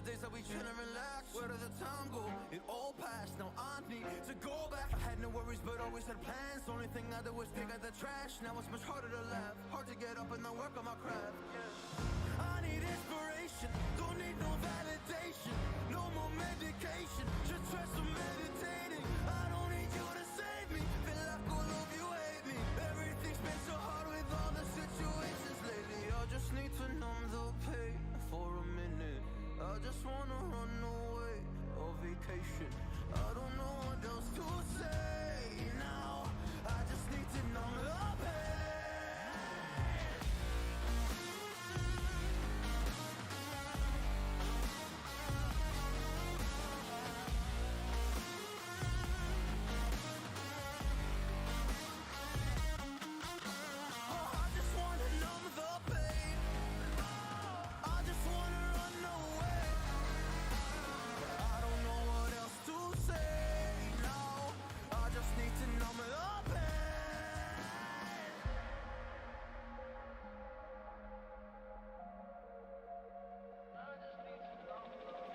days that we chill and relax. Where did the time go? It all passed, now I need to go back. I had no worries but always had plans. The only thing I did was dig out the trash. Now it's much harder to laugh, hard to get up and then work on my craft. I need inspiration, don't need no validation. No more medication, just try some meditating. I don't need you to save me, feel like all of you hate me. Everything's been so hard with all the situations lately. I just need to numb the pain for a minute. I just wanna run away on vacation. I don't know what else to say now. I just need to numb the pain.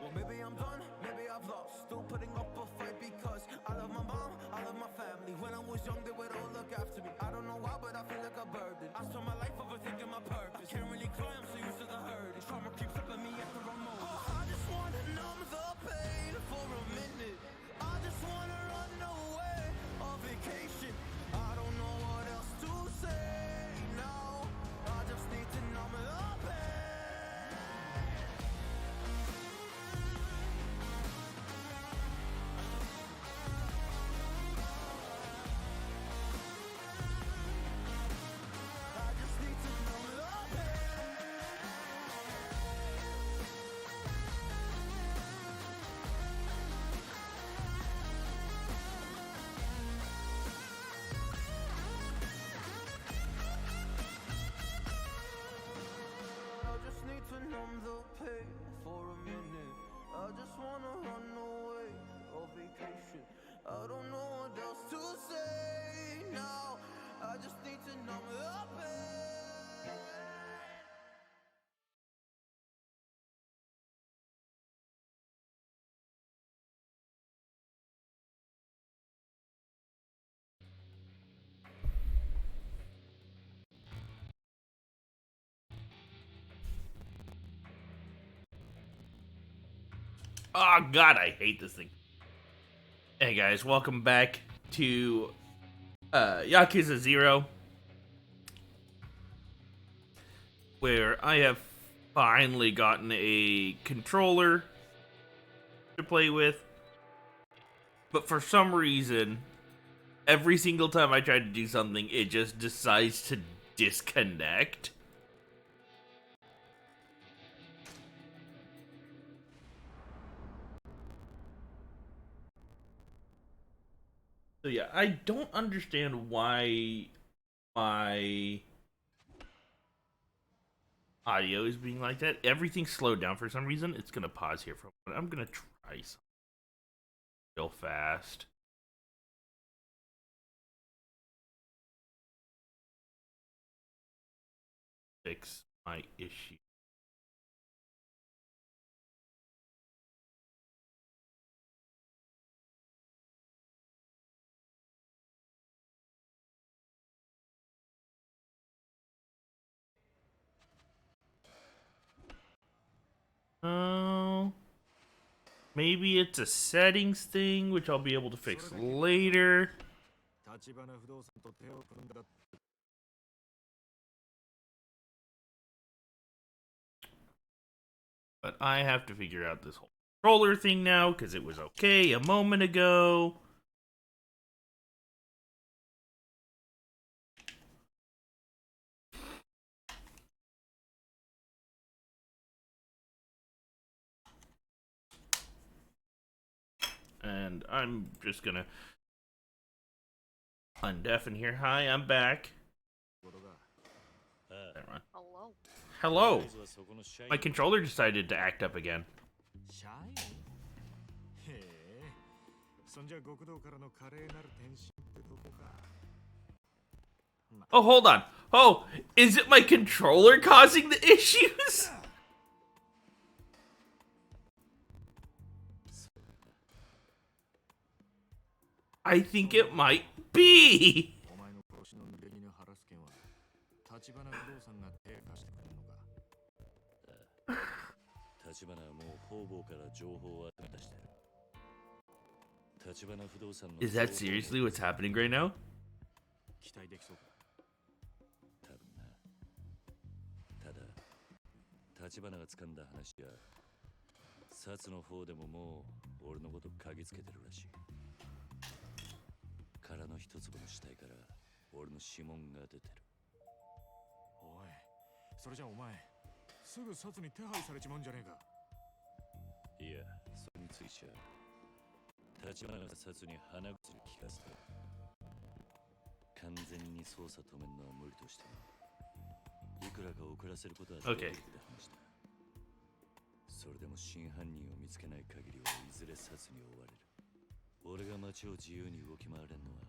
Well, maybe I'm done, maybe I've lost. Still putting up a fight because I love my mom, I love my family. When I was young, they would all look after me. I don't know why, but I feel like a burden. I spent my life overthinking my purpose. I can't really cry, I'm so used to the hurt. Trauma keeps up at me at the wrong moment. Oh, I just wanna numb the pain for a minute. I just wanna run away on vacation. I don't know what else to say now. I just need to numb the pain. Numb the pain for a minute. I just wanna run away on vacation. I don't know what else to say now. I just need to numb the pain. Oh god, I hate this thing. Hey guys, welcome back to Yakuza 0, where I have finally gotten a controller to play with, but for some reason, every single time I try to do something, it just decides to disconnect. So yeah, I don't understand why my audio is being like that. Everything's slowed down for some reason. It's gonna pause here for a moment. I'm gonna try something real fast. Fix my issue. Oh, maybe it's a settings thing, which I'll be able to fix later. But I have to figure out this whole controller thing now, because it was okay a moment ago. And I'm just gonna undeafen here. Hi, I'm back. Hello. Hello. My controller decided to act up again. Oh, hold on. Oh, is it my controller causing the issues? I think it might be. お前の殺しの濡れ衣晴らす件は立花不動産が手貸してくれるのか。立花はもう方々から情報を集め出してる。立花不動産の Is that seriously what's happening right now? 期待できそうか。多分な。ただ立花が掴んだ話が薩の方でももう俺のこと嗅ぎつけてるらしい。殻の一粒の死体から俺の指紋が出てる。おい、それじゃお前すぐ薩に手配されちまうんじゃねえか。いや、それについちゃ立花が薩に鼻薬聞かせた。完全に捜査止めるのは無理としてもいくらか遅らせることはできるって話だ。それでも真犯人を見つけない限りはいずれ薩に追われる。俺が街を自由に動き回れんのは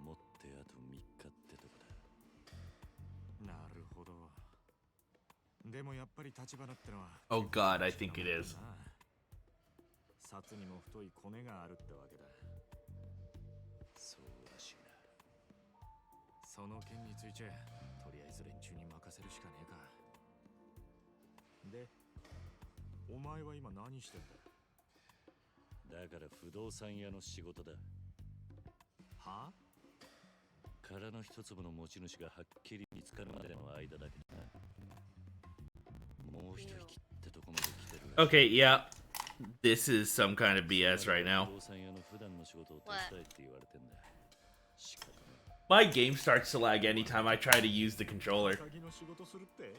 もってあと3日ってとこだ。なるほど。でもやっぱり立花ってのは Oh god, I think it is. 札にも太いコネがあるってわけだ。そうらしいな。その件についてとりあえず連中に任せるしかねえか。で、お前は今何してんだ。だから不動産屋の仕事だ。は？殻の一粒の持ち主がはっきり見つかるまでの間だけどな。もう一息ってとこまで来てるらしい。 Okay, yeah. This is some kind of BS right now. 不動産屋の普段の仕事を手伝えって言われてんだ。仕方ない。 My game starts to lag anytime I try to use the controller. 鍵の仕事するって？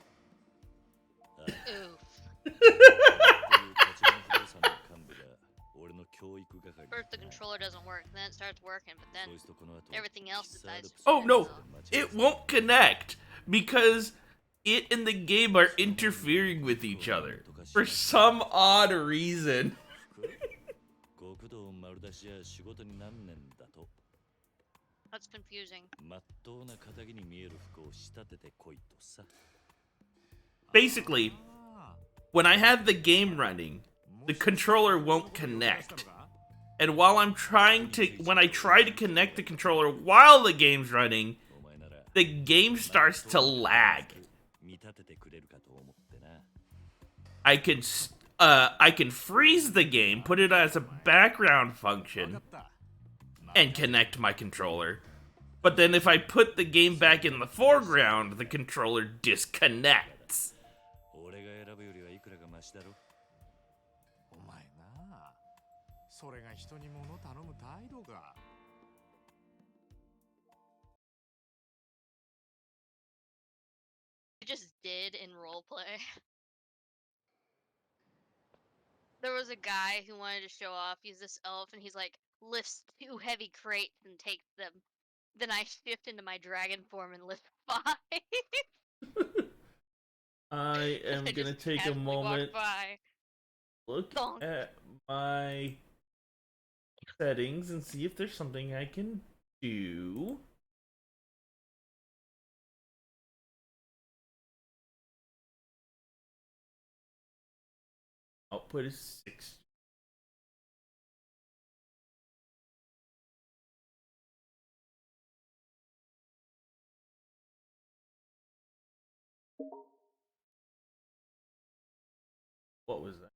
Oof. First the controller doesn't work, then it starts working, but then everything else decides to Oh spin no, itself. it won't connect because it and the game are interfering with each other for some odd reason. 極道丸出しや仕事に何年だと That's confusing. まっとうな仇に見える服を仕立ててこいとさ。 Basically, when I have the game running, the controller won't connect. And while when I try to connect the controller while the game's running, the game starts to lag. I can freeze the game, put it as a background function, and connect my controller. But then if I put the game back in the foreground, the controller disconnects. 俺が選ぶよりはいくらかマシだろ。お前な、それが人に物頼む態度か。I just did in roleplay. There was a guy who wanted to show off. He's this elf, and he's like, lifts 2 heavy crates and takes them. Then I shift into my dragon form and lift 5. I am I gonna just take a casually walk moment, by. look Donk. at my settings, and see if there's something I can do. Output is 6. What was that?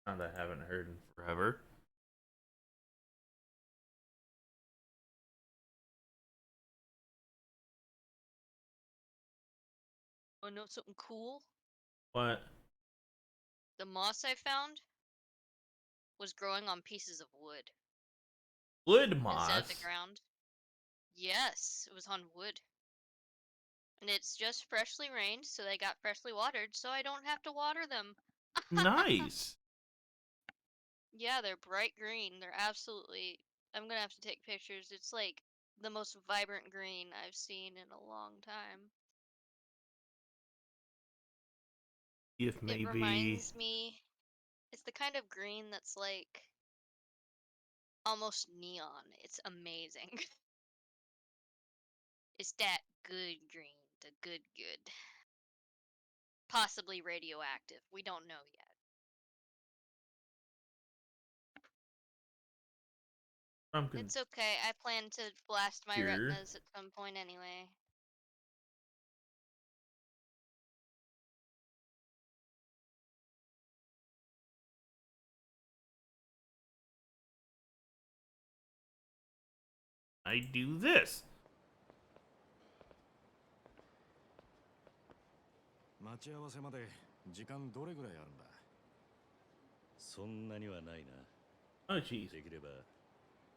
Sound I haven't heard in forever. Oh, know something cool? What? The moss I found was growing on pieces of wood Wood instead moss? of the ground. Yes, it was on wood. And it's just freshly rained, so they got freshly watered, so I don't have to water them. Nice. Yeah, they're bright green. They're absolutely... I'm gonna have to take pictures. It's like the most vibrant green I've seen in a long time. If It maybe reminds me... It's the kind of green that's like... almost neon. It's amazing. It's that good green. The good. Possibly radioactive. We don't know yet. I'm It's okay. I plan to blast my Here. retinas at some point anyway. I do this. 待ち合わせまで時間どれぐらいあるんだ？そんなにはないな。 Oh, jeez. できれば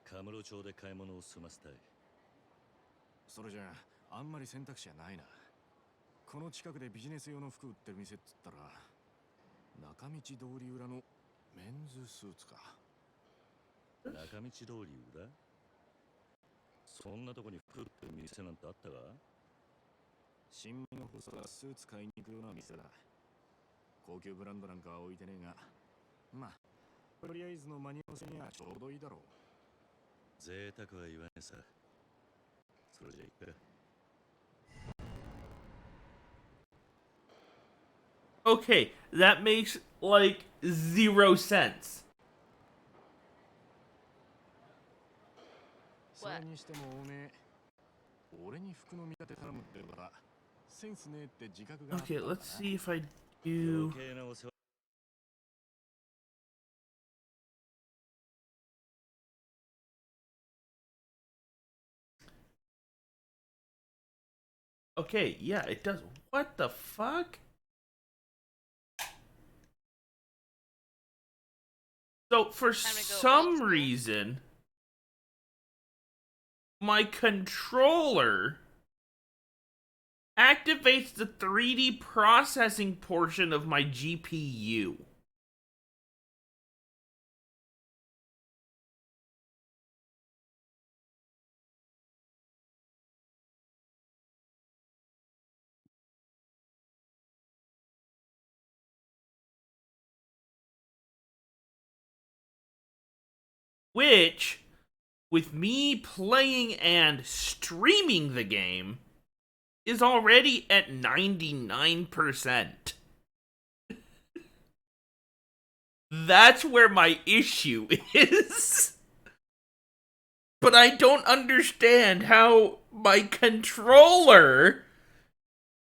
カムロ町で買い物を済ませたい。それじゃあんまり選択肢はないな。この近くでビジネス用の服売ってる店っつったら中道通り裏のメンズスーツか。中道通り裏？そんなとこに服売ってる店なんてあったか？新聞の放送はスーツ買いに行くような店だ。高級ブランドなんかは置いてねえが、まあとりあえずの間に合わせにはちょうどいいだろう。贅沢は言わねえさ。それじゃいくか。 Okay, that makes like 0 sense. それにしてもおめえ、俺に服の見立て頼むってのからセンスねえって自覚があったんだな。 Okay, let's see if I do. 余計なお世話。 Okay, yeah, it does. What the fuck? So, for some reason, my controller activates the 3D processing portion of my GPU. Which, with me playing and streaming the game, is already at 99%. That's where my issue is. But I don't understand how my controller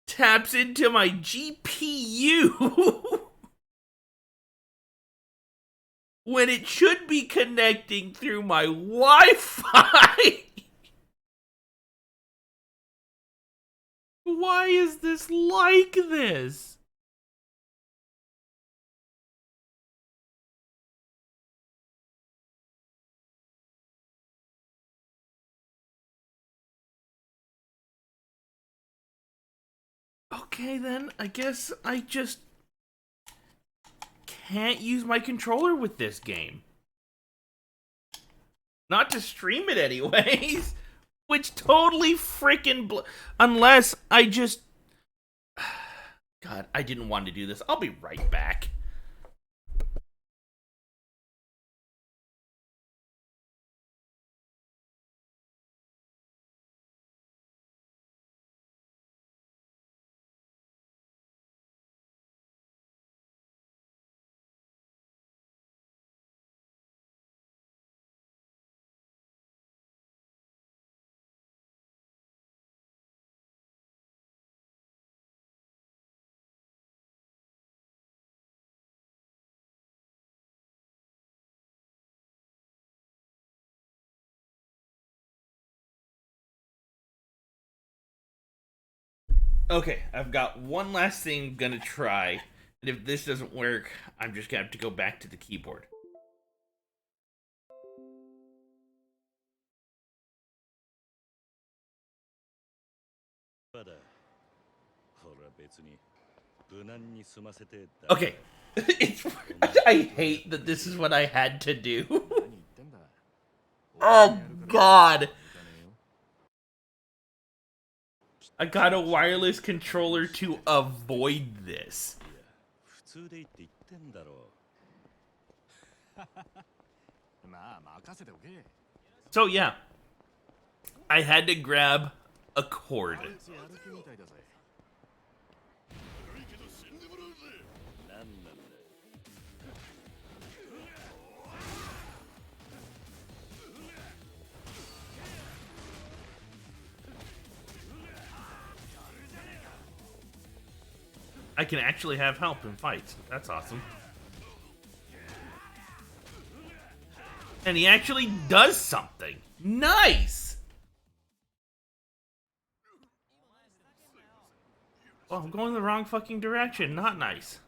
taps into my GPU when it should be connecting through my Wi-Fi. Why is this like this? Okay, then I guess I just can't use my controller with this game. Not to stream it anyways. Which totally freaking unless I just... God, I didn't want to do this. I'll be right back. Okay, I've got one last thing I'm gonna try. And if this doesn't work, I'm just gonna have to go back to the keyboard. Okay. I hate that this is what I had to do. Oh, God. I got a wireless controller to avoid this. So yeah, I had to grab a cord. I can actually have help in fights. That's awesome. And he actually does something. Nice! Well, I'm going the wrong fucking direction. Not nice.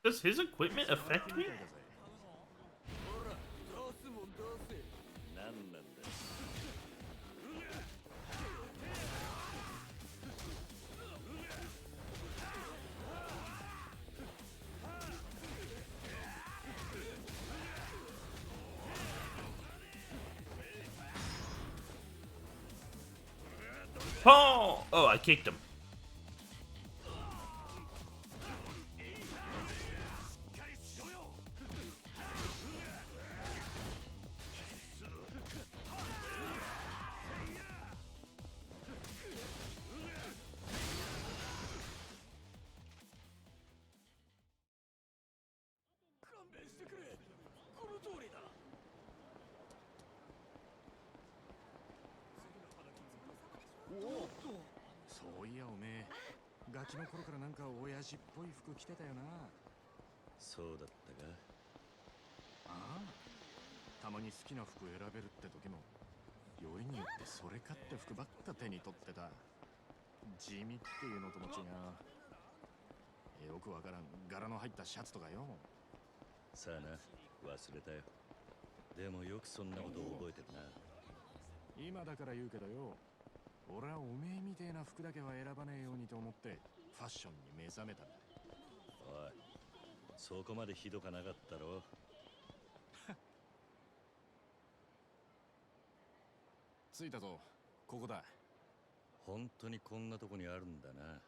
Does his equipment affect me? Oh! Oh, I kicked him.そういやおめえガキの頃からなんか親父っぽい服着てたよな。そうだったか。ああ、たまに好きな服選べるって時もよりによってそれかって服ばっか手に取ってた。地味っていうのとも違う。よくわからん柄の入ったシャツとかよ。さあな、忘れたよ。でもよくそんなことを覚えてるな。今だから言うけどよ、俺はおめえみてえな服だけは選ばねえようにと思ってファッションに目覚めたんだ。おい、そこまでひどかなかったろ。着いたぞ、ここだ。本当にこんなとこにあるんだな。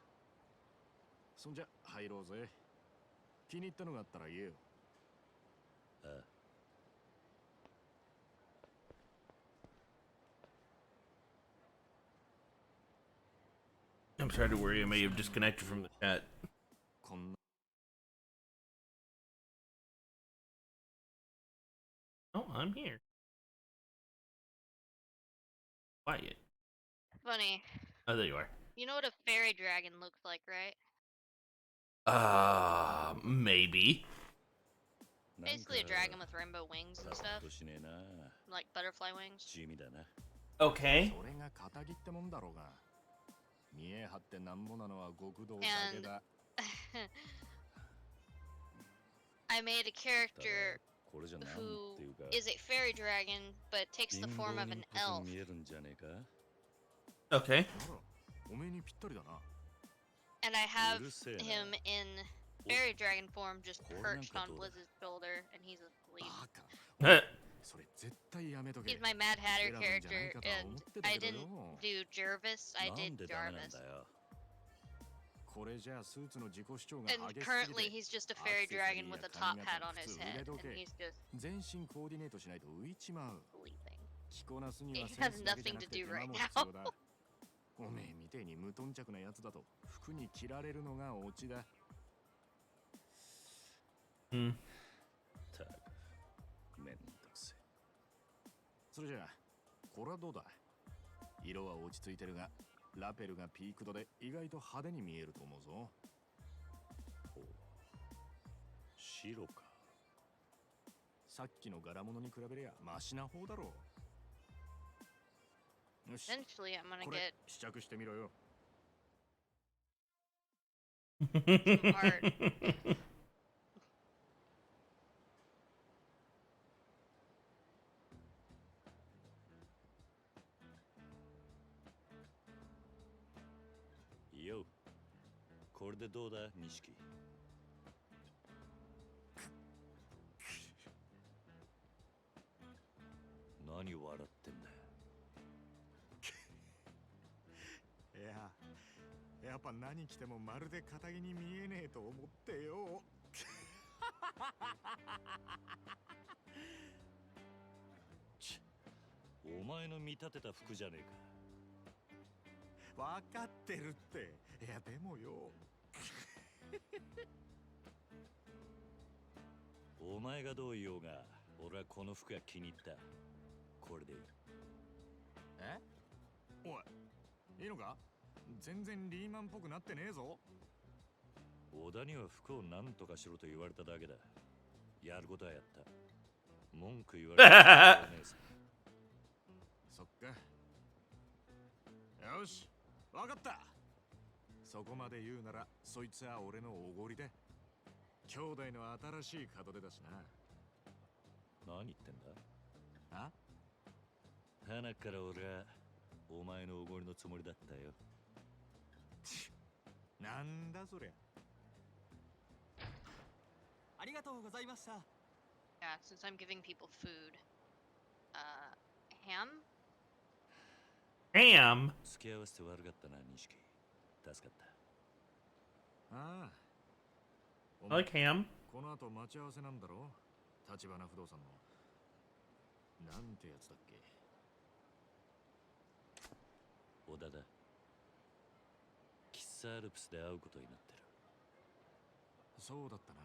そんじゃ入ろうぜ。気に入ったのがあったら言えよ。ああ。I'm sorry to worry, I may have disconnected from the chat. こんな Oh, I'm here. Quiet. Funny. Oh, there you are. You know what a fairy dragon looks like, right? Maybe. Basically a dragon with rainbow wings and パ stuff. ッとしねえな。 Like butterfly wings. 地味だな。 Okay. それが仇ってもんだろうが。見え張ってなんぼなのは極道だけだ。I made a ただ character これじゃなんて who いうか。 is a fairy dragon, but takes the 貧 form 乏 of 人 an っぽく elf. 見えるんじゃねえか。 Okay. あら、おめえにぴったりだな。 And I have うるせえな。 him in fairy dragon form just Corn perched on Catura. Blizz's shoulder, and he's asleep. バカ。 Huh. それ絶対やめとけ。 He's my Mad Hatter 選ぶんじゃない character, かとは and 思ってた I けど didn't よ。 do Jervis, I な did んでダメなん Jarvis. だよ。これじゃあスーツの自己主張が And 激しすぎ currently て he's just a fairy dragon with a top hat on his 靴 head, 腕時 and 計 he's just 全身コーディネートしないと浮いちまう。 sleeping. 着こなすには He セン has スだけじゃ nothing な to くて do 手間 right も now. 必要だ。おめえみてえに無頓着なやつだと服に着られるのがオチだ。 Hmm. たく、めんどくせえ。それじゃあこれはどうだ。色は落ち着いてるがラペルがピークドで意外と派手に見えると思うぞ。ほう、白か。さっきの柄物に比べりゃマシな方だろう。よし、 Eventually, I'm gonna こ get れ試着してみろよ。 some art. よう、これでどうだ、錦。何笑ってんだよ。いや、やっぱ何着てもまるで堅気に見えねえと思ってよ。お前の見立てた服じゃねえか。わかってるって。いやでもよ。お前がどう言おうが、俺はこの服が気に入った。これでいい。え？おい、いいのか？全然リーマンっぽくなってねえぞ。小田には服を何とかしろと言われただけだ。やることはやった。文句言われたらねえさ。そっか。よし、わかった。そこまで言うなら、そいつは俺のおごりで。兄弟の新しい門出だしな。何言ってんだ？あ？花から俺はお前のおごりのつもりだったよ。なんだそりゃ。ありがとうございました。Yeah, since I'm giving people food. Ham? Ham? 付き合わせて悪かったな、錦。助かった。ああ。お I like ham. この後待ち合わせなんだろ？立花不動産の。なんてやつだっけ？小田だ。喫茶アルプスで会うことになってる。そうだったな。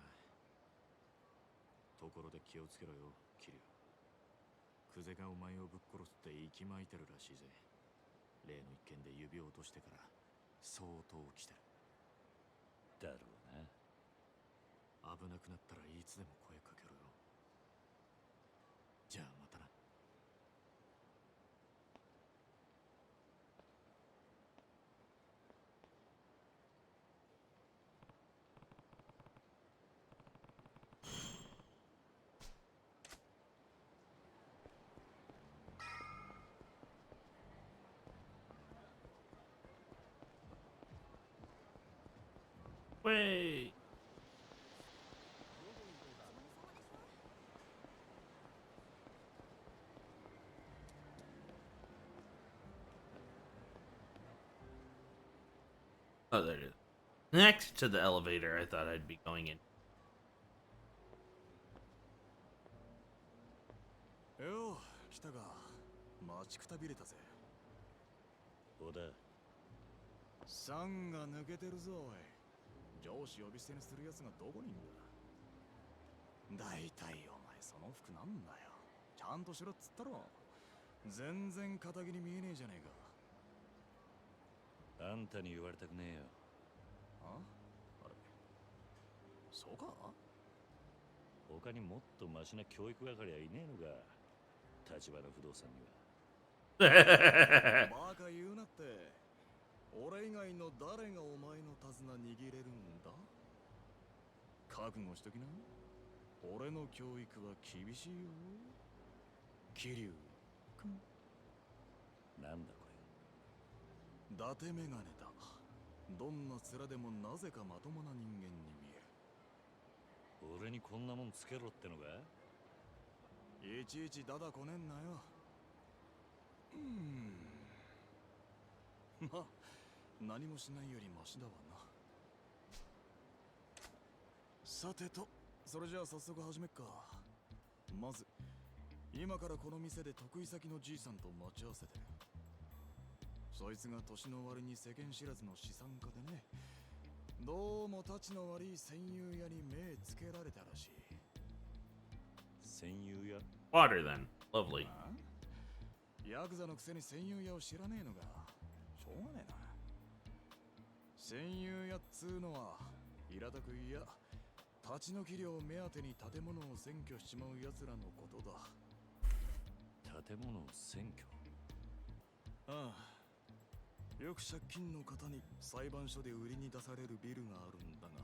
ところで気をつけろよ、桐生。久世がお前をぶっ殺すって息巻いてるらしいぜ。例の一件で指を落としてから相当来てる。だろうな。危なくなったらいつでも声かけろよ。じゃあまたな。Wait. Oh, there it is. Next to the elevator, I thought I'd be going in. よう、来たか。待ちくたびれたぜ。小田。サンが抜けてるぞ、おい。上司呼び捨てにするやつがどこにいんだ。大体お前その服なんだよ。ちゃんとしろっつったろ。全然肩着に見えねえじゃねえか。あんたに言われたくねえよ。あ？あれ？そうか？他にもっとマシな教育係はいねえのか。立花不動産には。バカ言うなって。俺以外の誰がお前の手綱握れるんだ？覚悟しときな。俺の教育は厳しいよ。桐生君。なんだこ伊達メガネだ。どんな面でもなぜかまともな人間に見える。れ。俺にこんなもんつけろってのか？いちいちダダこねんなよ。まあ何もしないよりマシだわな。さてと、それじゃあ早速始めっか。まず今からこの店で得意先のじいさんと待ち合わせてる。そいつが年の割に世間知らずの資産家でね。どうもたちの悪い戦友屋に目つけられたらしい。戦友屋？ Water then. Lovely. ヤクザのくせに戦友屋を知らねえのか。しょうがねえな。戦友屋っつうのは平たく言いや立ち退き料目当てに建物を占拠しちまう奴らのことだ。建物を占拠？ああ、よく借金の方に裁判所で売りに出されるビルがあるんだが、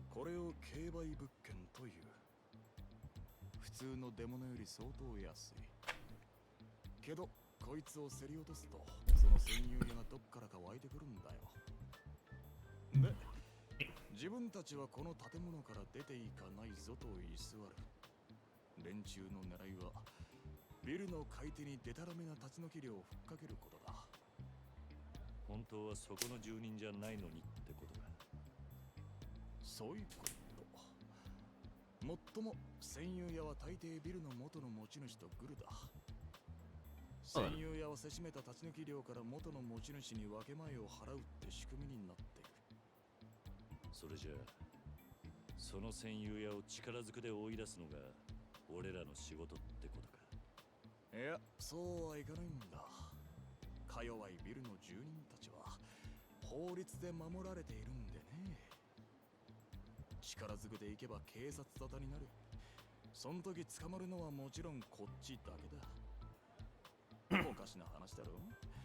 これを競売物件という。普通の出物より相当安いけど、こいつを競り落とすとその占有屋がどっからか湧いてくるんだよ。で、自分たちはこの建物から出ていかないぞと居座る。連中の狙いはビルの買い手にデタラメな立ち退き料をふっかけることだ。本当はそこの住人じゃないのにってことか。そういうこと。もっとも占有屋は大抵ビルの元の持ち主とグルだ。占有屋をせしめた立ち退き料から元の持ち主に分け前を払うって仕組みになっている。それじゃあその戦友屋を力ずくで追い出すのが俺らの仕事ってことか。いや、そうはいかないんだ。か弱いビルの住人たちは法律で守られているんでね。力ずくで行けば警察沙汰になる。そん時捕まるのはもちろんこっちだけだ。おかしな話だろ。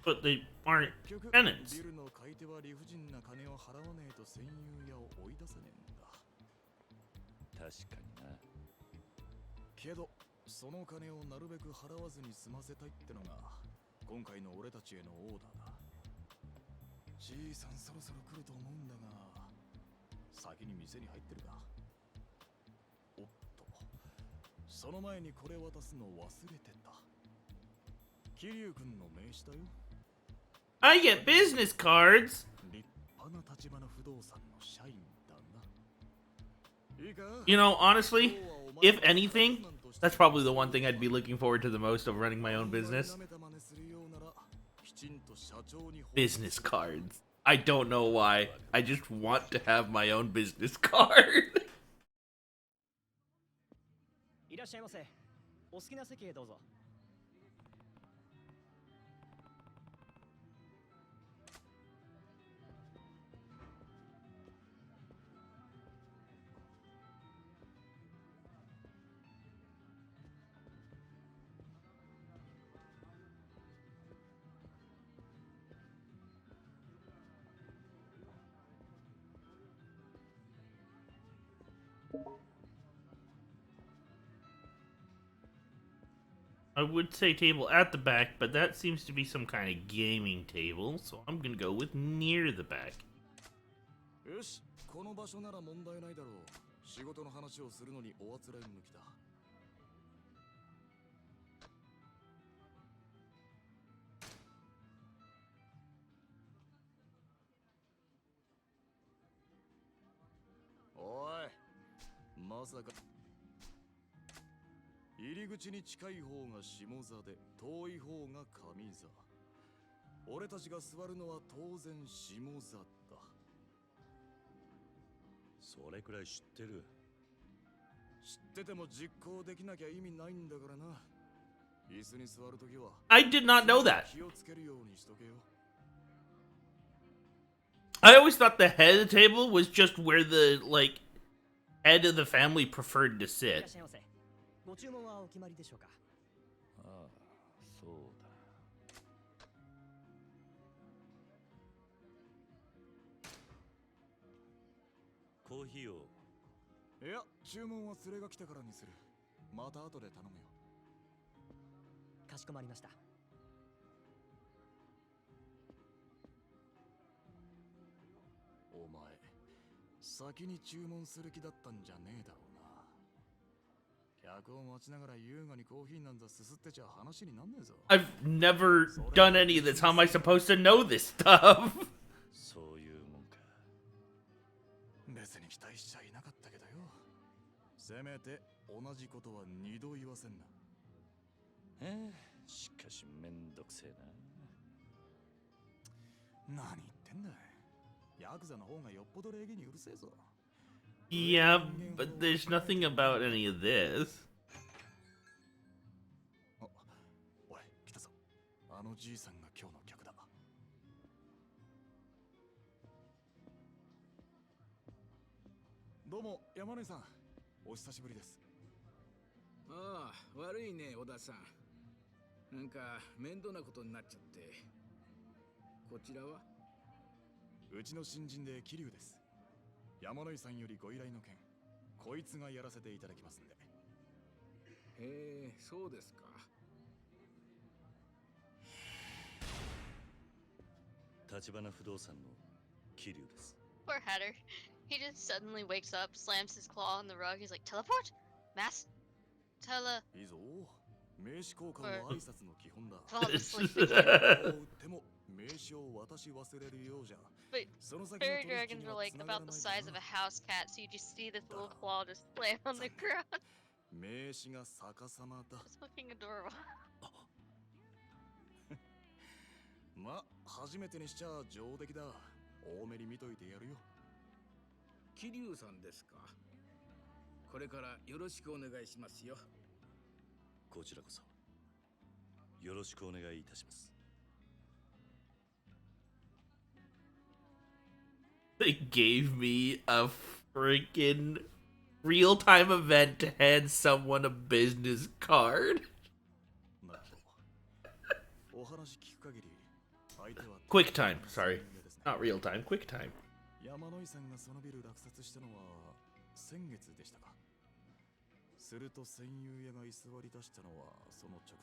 But they aren't 結局 tenants. ビルの買い手は理不尽な金を払わねえと戦友屋を追い出せねえんだ。確かにな。けどその金をなるべく払わずに済ませたいってのが今回の俺たちへのオーダーだ。じいさんそろそろ来ると思うんだが、先に店に入ってるか。おっと、その前にこれ渡すの忘れてた。桐生君の名刺だよ。 I get business cards. 立派な立花不動産の社員だな。いいか You know, honestly, if anything, that's probably the one thing I'd be looking forward to the most of running my own business. Business cards. I don't know why. I just want to have my own business card. いらっしゃいませ。お好きな席へどうぞ。I would say table at the back, but that seems to be some kind of gaming table, so I'm gonna go with near the back. よし、この場所なら問題ないだろう。仕事の話をするのにおあつらい向きだ。おい、まさか。入り口に近い方が下座で遠い方が上座。俺たちが座るのは当然下座だ。それくらい知ってる。知ってても実行できなきゃ意味ないんだからな。椅子に座るときは I did not know that. 気をつけるようにしとけよ。 I always thought the head of the table was just where the, like, head of the family preferred to いらっ sit. しゃいませ。ご注文はお決まりでしょうか。ああ、そうだ。コーヒーを。いや、注文は連れが来てからにする。また後で頼むよ。かしこまりました。お前、先に注文する気だったんじゃねえだろうな。客を待ちながら優雅にコーヒーなんざすすってちゃ話になんねえぞ。 I've never done any of this. How am I supposed to know this stuff? そういうもんか。別に期待しちゃいなかったけどよ。せめて同じことは二度言わせんな。しかしめんどくせえ何言ってんだ。ヤクザの方がよっぽど礼儀にうるせえぞ。 Yeah, but there's nothing about any of this. おい、来たぞ。あのじいさんが今日の客だ。どうも、山根さん。お久しぶりです。ああ、悪いね、小田さん。なんか面倒なことになっちゃって。こちらは？うちの新人で桐生です。山野井さんよりご依頼の件、こいつがやらせていただきますんで。へえ、そうですか。立花不動産の桐生です。 Poor Hatter. He just suddenly wakes up, slams his claw on the rug. He's like, teleport? Mass?いいぞ。名刺交換は挨拶の基本だ。 Fall asleep again. でも名刺を渡し忘れるようじゃ。 But その先の fairy 取引 dragons に are は like 繋がら about な the いから size of a house cat, so you just see this little claw just slam on the ground. 名刺が逆さまだ。 It's fucking adorable. ま、初めてにしちゃ上出来だ。多めに見といてやるよ。桐生さんですか。これからよろしくお願いしますよ。こちらこそよろしくお願いいたします。 They gave me a freaking real-time event to hand someone a business card. なるほど。お話聞く限り、相手は Quick time, sorry. Not real time, quick time. 山野井さんがそのビル落札したのは先月でしたか。すると戦友屋が居座り出したのはその直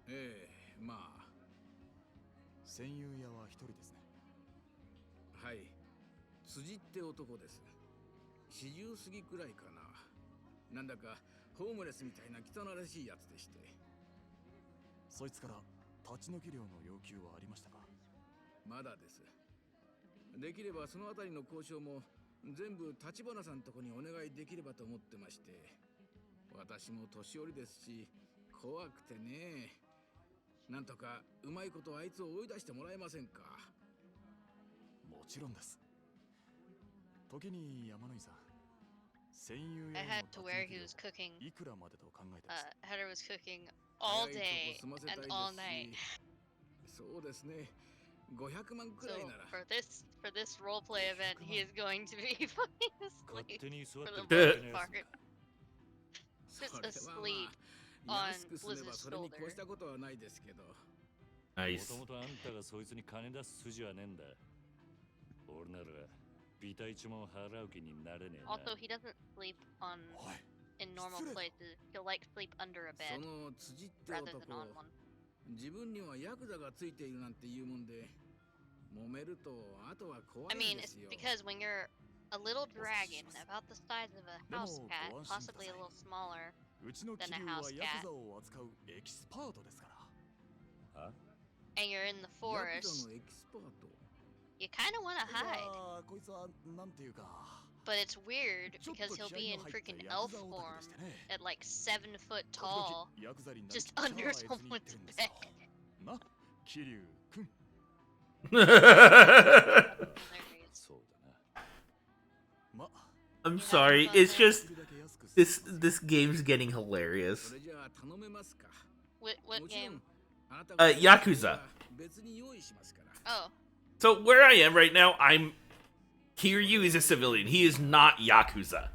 前。ええ、まあ。戦友屋は一人ですね。はい。辻って男です。40過ぎくらいかな。なんだかホームレスみたいな汚らしいやつでして。そいつから立ち退き料の要求はありましたか。まだです。できればそのあたりの交渉も全部立花さんとこにお願いできればと思ってまして。私も年寄りですし怖くてね。なんとかうまいことあいつを追い出してもらえませんか。もちろんです。時に山野井さん、戦友 I 屋 had の to 立 where ち退 he き was cooking. 料いくらまでと考えてます。Header was cooking all day and all night. そうですね。500万く So らいなら。 for this roleplay event, he is going to be fucking 勝 asleep 手に座 for って the る most ね。 part. それ Just は asleep まあ on 安くすれば Blizz's それに shoulder. 越したことはないですけど。も Nice. ともとあんたがそいつに金出す筋はねえんだ。俺ならビタ一文払う気になれねえな。 Also, he doesn't sleep on おい、 in normal Silly. places. He'll like sleep under a そ bed の辻って rather than 男、 on one. 自分にはヤクザがついているなんて言うもんで、揉めるとあとは怖 I いん mean, で it's すよ。 because when you're a little dragon about the size of a No, house cat, go on, possibly a Shinta-san. little smaller, うちの than 桐 a 生は house ヤ cat, クザを扱うエキスパートですから。 and you're in the ヤクザ forest, のエキスパート。 you kind of want to こいつ hide. はこいつはなんていうか。 But it's weird ちょっ because と he'll 気合 be い in の入った freaking ヤ elf クザオタク form でしてね。 at like 7 foot 時 tall, 々ヤクザになり just きっちゃあ under あいつに言って someone's るんですよ。 bed. な、桐生くん。 Hilarious. そうだな。ま、 I'm sorry, it's just this game's getting hilarious. それじゃあ頼めますか。 What もちろ game? んあなたが Yakuza. 別に用意しますから。 Oh, So where I am right now, Kiryu is a civilian. He is not Yakuza.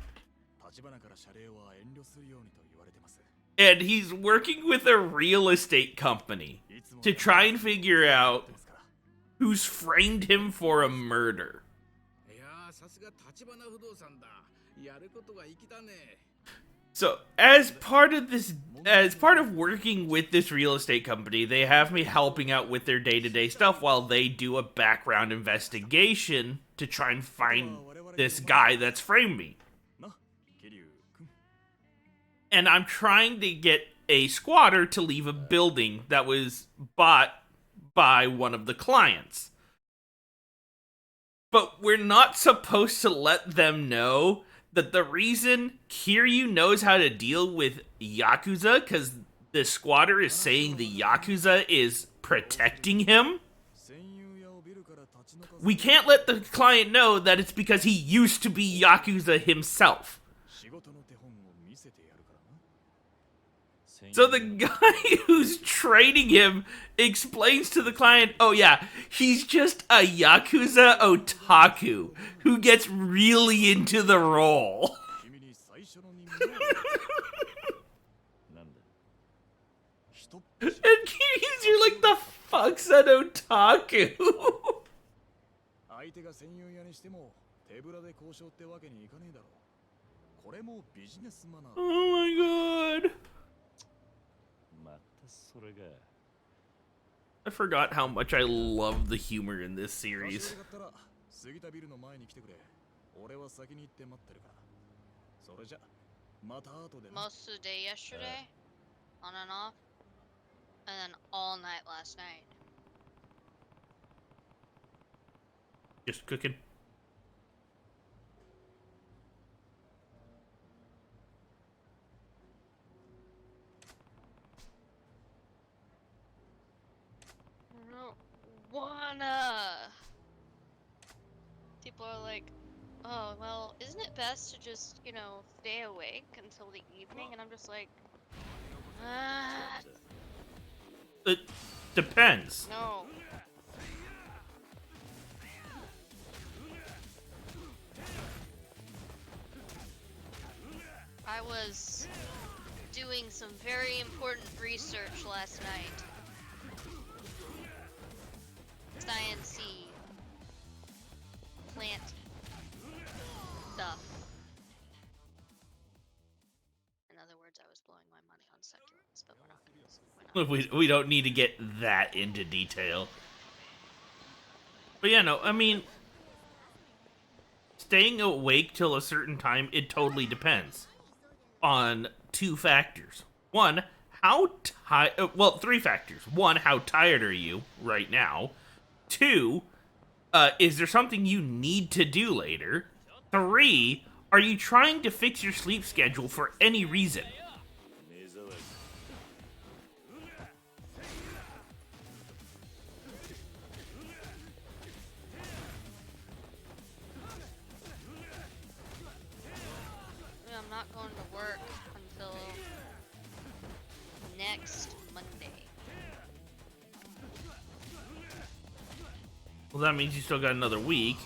立花から謝礼は遠慮するようにと言われてます。 And he's working with a real estate company いつも to try and figure out ですから。 who's framed him for a murder. いやー、さすが立花不動産だ。やることが粋だね。 So as part of working with this real estate company, they have me helping out with their day-to-day stuff while they do a background investigation to try and find this guy that's framed me. な、桐生くん。 And I'm trying to get a squatter to leave a building that was bought by one of the clients. But we're not supposed to let them know that the reason Kiryu knows how to deal with Yakuza, because the squatter is saying the Yakuza is protecting him, 戦友屋をビルから立ち退かせ we can't let the client know that it's because he used to be Yakuza himself. 仕事の手本を見せてやるからな。 So the guy who's trading him explains to the client, oh yeah, he's just a Yakuza otaku who gets really into the role. 君に最初の任務をなんだ。一っ And you're like, the fuck's an otaku? 相手が戦友屋にしても手ぶらで交渉ってわけにいかねえだろう。これもビジネスマナー。 Oh my god. またそれが。 I forgot how much I love the humor in this もし series. よかったら過ぎたビルの前に来てくれ。俺は先に行って待ってるから。それじゃまた後でな。 most of the day yesterday, on and off, and then all night last night. Just cooking. I don't wanna. People are like, oh, well, isn't it best to just, stay awake until the evening? And I'm just like, ah, It depends. no. I was doing some very important research last night. Science-y, plant stuff. In other words, I was blowing my money on succulents, but we're not gonna. We don't need to get that into detail. But yeah, no, I mean, staying awake till a certain time, it totally depends on two factors. One, how tired. Well, three factors. One, how tired are you right now? Two, is there something you need to do later? Three, are you trying to fix your sleep schedule for any reason? 目障り I'm not going to work until next Monday. Well, that means you still got another week.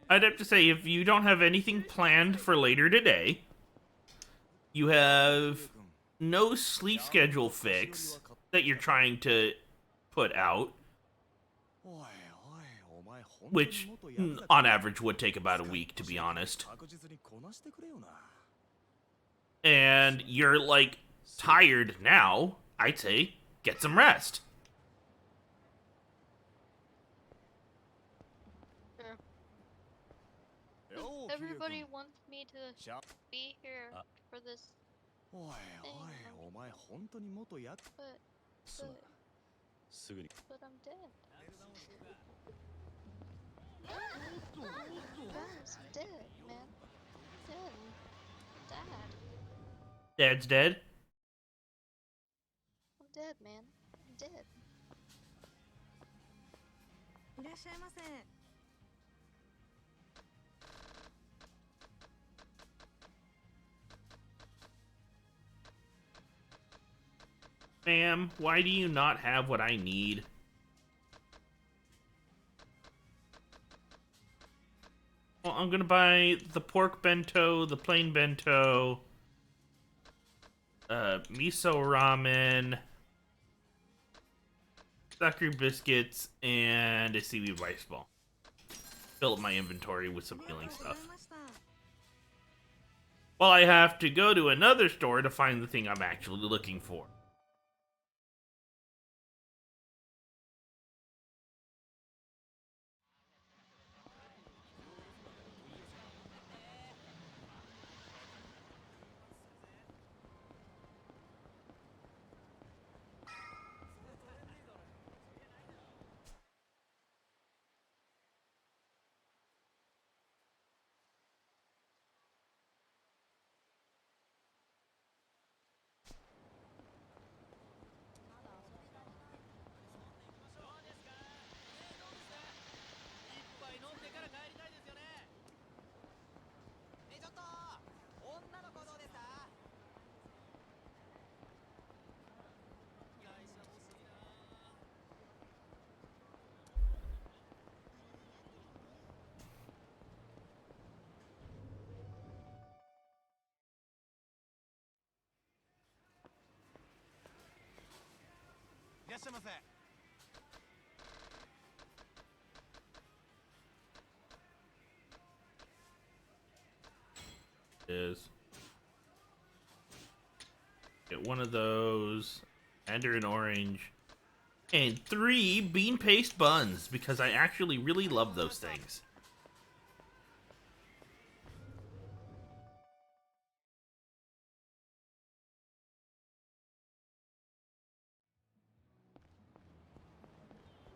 I'd have to say, if you don't have anything planned for later today, you have no sleep schedule fix that you're trying to put out, おいおいお前本当に which 元ヤクザ on average would take about a week, to be honest. 確実にこなしてくれよな And you're like tired now, I'd say get some rest. Sure. よう Everybody キリ君 wants me to しゃ be here for this, おいおいお前本当に元ヤク but すまんすぐに but I'm dead. Guys, I'm dead, man. Dead. Dad. Dad's dead. I'm dead, man. I'm dead. いらっしゃいませ。 Ma'am, why do you not have what I need? Well, I'm gonna buy the pork bento, the plain bento, miso ramen, Thackeray biscuits, and a seaweed rice ball. Fill up my inventory with some healing ありがとうござい stuff. ました。 Well, I have to go to another store to find the thing I'm actually looking for. Is get one of those, mandarin orange, and 3 bean paste buns because I actually really love those things.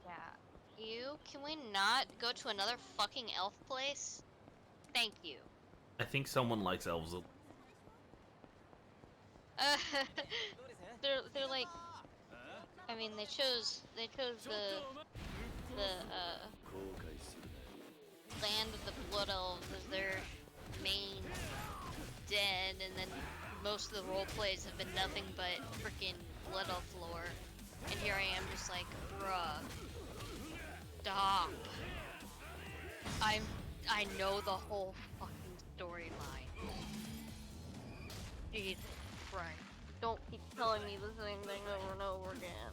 Yeah. Can we not go to another fucking elf place? Thank you. I think someone likes elves. They're like I mean, they chose the land of the Blood Elves as their main den, and then most of the role plays have been nothing but freaking Blood Elf lore. And here I am, just like, bruh, stop. I know the whole fucking storyline. Jesus Christ. Don't keep telling me the same thing over and over again.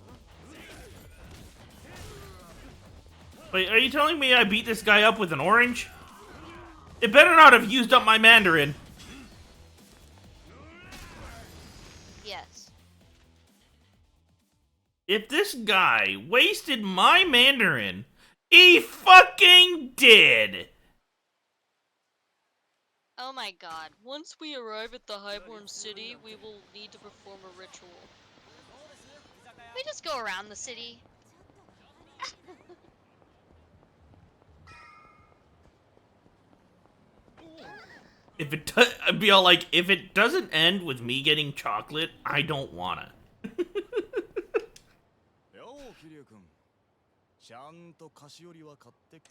Wait, are you telling me I beat this guy up with an orange? It better not have used up my Mandarin. Yes. If this guy wasted my Mandarin, he fucking did! Oh my god. Once we arrive at the Highborn City, we will need to perform a ritual. We just go around the city. If it does, I'd be all like, if it doesn't end with me getting chocolate, I don't wanna. よう桐生君ちゃんと菓子折りは買って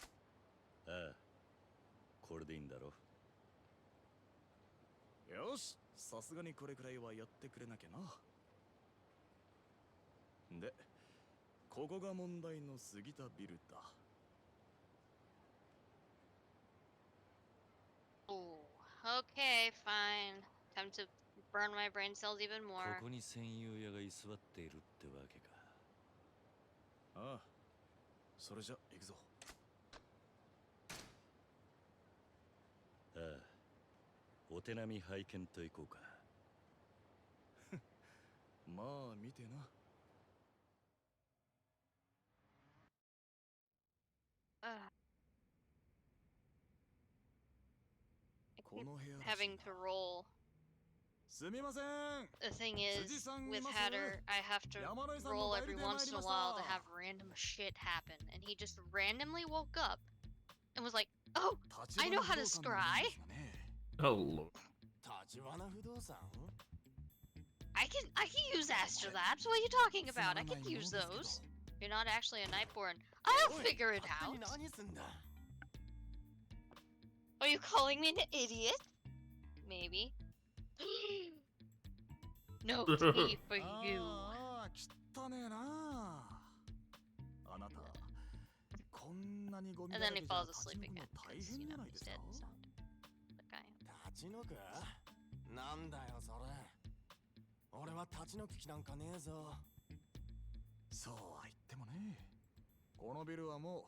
ああこれでいいんだろよしさすがにこれくらいはやってくれなきゃなでここが問題の杉田ビルだ Oh, okay, fine. Time to burn my brain cells even こ more. こに戦友屋が居座っているってわけかああそれじゃ行くぞああお手並み拝見といこうかまあ見てな Ugh. I こ keep の部屋らしい having to roll. すみません The thing is, Tsuji-san with います？ Hatter, I have to Yamanoi-san roll の every 代理で once in a 参りました。 while to have random shit happen. And he just randomly woke up and was like, oh, I know how to scry. Oh, Lord. 立花不動産 I can use Astrolabs. What are you talking about? I can use those. You're not actually a Nightborn. I'll figure it out. 何すんだ Are you calling me an idiot? Maybe. No tea for you. ああ汚ねえなあなたこんなにゴミ And だら then け he じゃ falls 立ち asleep 退くの again 大 because, 変 you じゃ know, ないで he's すか dead. So the guy. 立ち退くなんだよそれ俺は立ち退く気なんかねえぞそうは言ってもねこのビルはも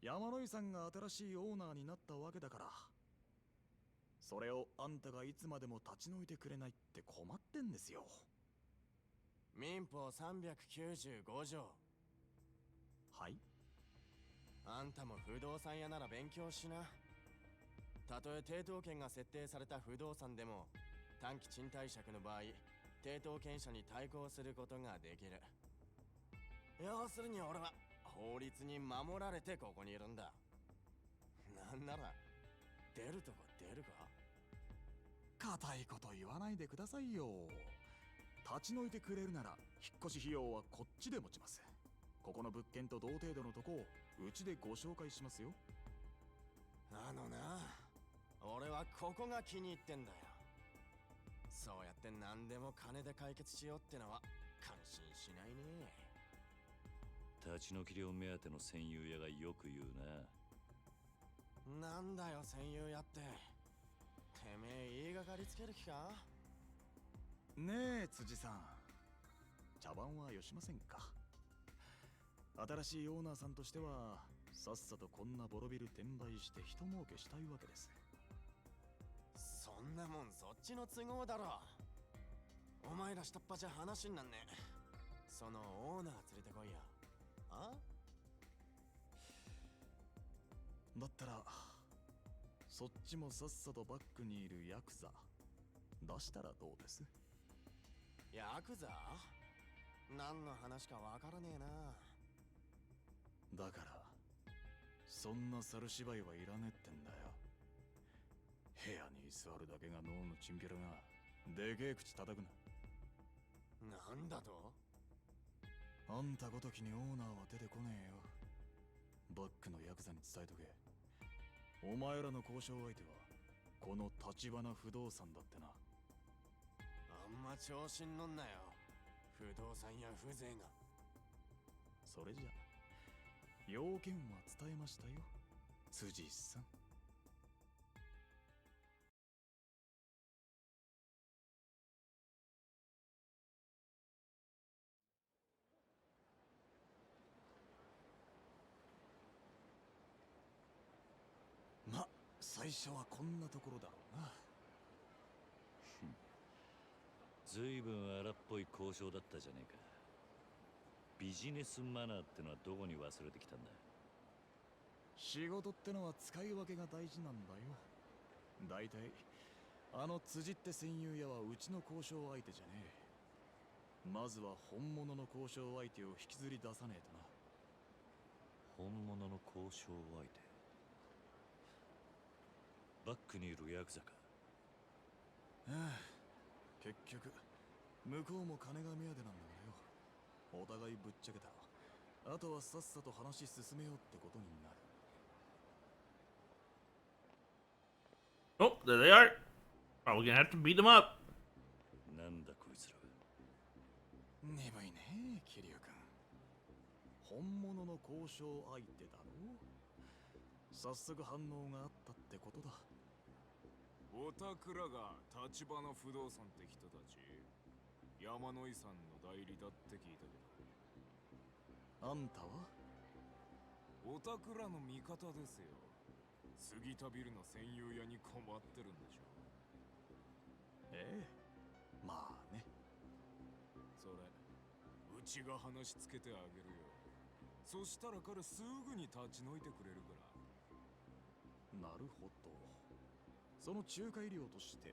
う山野井さんが新しいオーナーになったわけだからそれをあんたがいつまでも立ち退いてくれないって困ってんですよ民法395条はいあんたも不動産屋なら勉強しなたとえ抵当権が設定された不動産でも短期賃貸借の場合抵当権者に対抗することができる要するに俺は法律に守られてここにいるんだなんなら出るとこ出るか固いこと言わないでくださいよ立ち退いてくれるなら引っ越し費用はこっちで持ちますここの物件と同程度のとこをうちでご紹介しますよあのな俺はここが気に入ってんだよそうやって何でも金で解決しようってのは感心しないね立ち退き料目当ての戦友屋がよく言うななんだよ戦友やっててめえ言いがかりつける気かねえ辻さん茶番はよしませんか新しいオーナーさんとしてはさっさとこんなボロビル転売して人儲けしたいわけですそんなもんそっちの都合だろお前ら下っ端じゃ話になんねえそのオーナー連れてこいよあだったらそっちもさっさとバックにいるヤクザ出したらどうですヤクザ何の話かわからねえなだからそんな猿芝居はいらねえってんだよ部屋に居座るだけが脳のチンピラがでけえ口叩くななんだとあんたごときにオーナーは出てこねえよ。バックのヤクザに伝えとけ。お前らの交渉相手はこの立花不動産だってな。あんま調子に乗んなよ。不動産や風情が。それじゃ要件は伝えましたよ、辻さん。ま、最初はこんなところだろうな。ずいぶん荒っぽい交渉だったじゃねえか。ビジネスマナーってのはどこに忘れてきたんだ。仕事ってのは使い分けが大事なんだよ。だいたいあの辻って戦友屋はうちの交渉相手じゃねえ。まずは本物の交渉相手を引きずり出さねえとな。本物の交渉相手。バックにいるヤクザか。ああ、結局向こうも金が目当てなんだからよ。お互いぶっちゃけたらあとはさっさと話進めようってことになる。 Oh, there they are. Probably gonna have to beat them up. なんだこいつら。眠いね、桐生君。本物の交渉相手だろ。早速反応があったってことだ。おたくらが立花不動産って人たち、山野井さんの代理だって聞いたけあんたは？ど、おたくらの味方ですよ。杉田ビルの占有屋に困ってるんでしょ。ええ、まあね。それうちが話つけてあげるよ。そしたら彼すぐに立ち退いてくれるから。なるほど。その仲介料として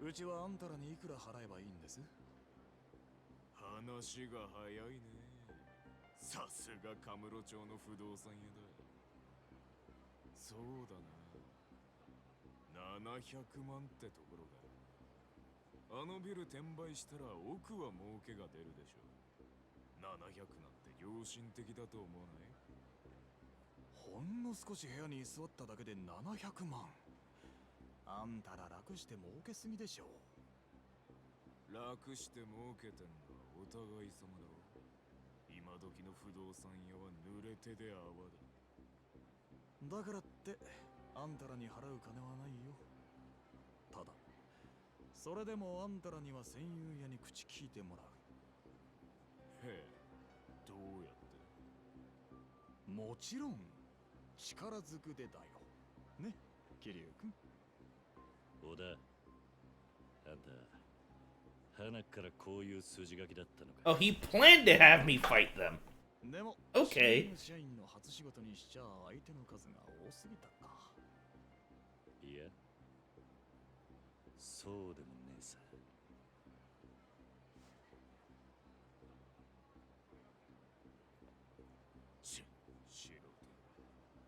うちはあんたらにいくら払えばいいんです？話が早いね。さすがカムロ町の不動産屋だ。そうだな、700万ってところが。あのビル転売したら奥は儲けが出るでしょ。700なんて良心的だと思わない？ほんの少し部屋に居座っただけで700万。あんたら楽して儲けすぎでしょ。楽して儲けてんのはお互い様だろ。今時の不動産屋は濡れ手で泡だ。だからってあんたらに払う金はないよ。ただそれでもあんたらには戦友屋に口聞いてもらう。へえ、どうやって？もちろん力ずくでだよね、桐生君。小田、あんた花からこういう筋書きだったのか。 Oh, he planned to have me fight them. でも Okay. 社員の初仕事にしちゃ相手の数が多すぎたか。いや、そうでもねえさ。素人、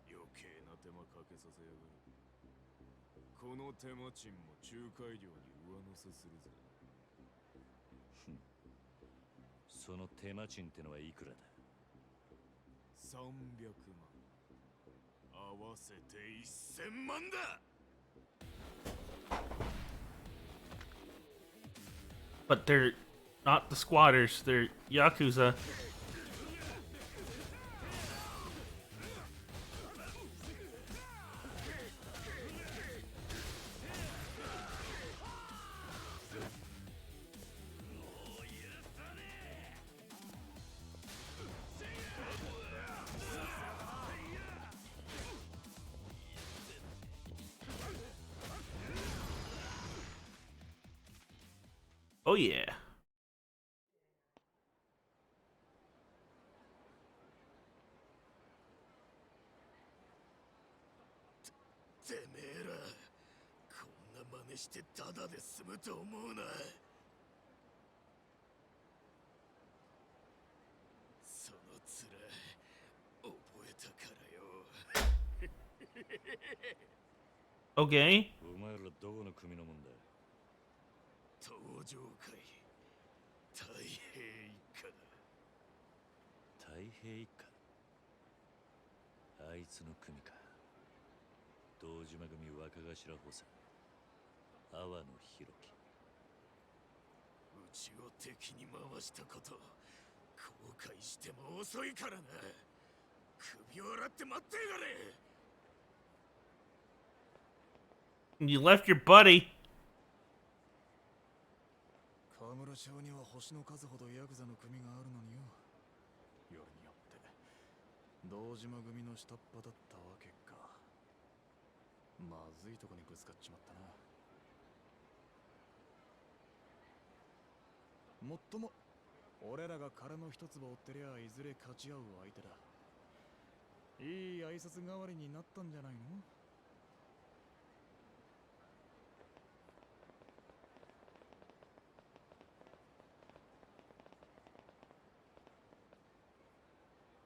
余計な手間かけさせやがる。この手間賃も仲介料に上乗せするぜ。その手間賃ってのはいくらだ？300万。合わせて1000万だ。 But they're not the squatters, they're Yakuza. Oh yeah. てめえら、こんな真似してタダで済むと思うな。その面覚えたからよ。Okay. お前らどこの組のもんだ？登場会太平一家だ。平一家。あいつの組か。堂島組若頭補佐阿波野弘樹。うちを敵に回したこと、後悔しても遅いからな。首を洗って待ってやがれ。 You left your buddy. 河村町には星の数ほどヤクザの組があるのによ。よりによって堂島組の下っ端だったわけか。まずいとこにぶつかっちまったな。もっとも俺らが殻の一粒追ってりゃいずれ勝ち合う相手だ。いい挨拶代わりになったんじゃないの。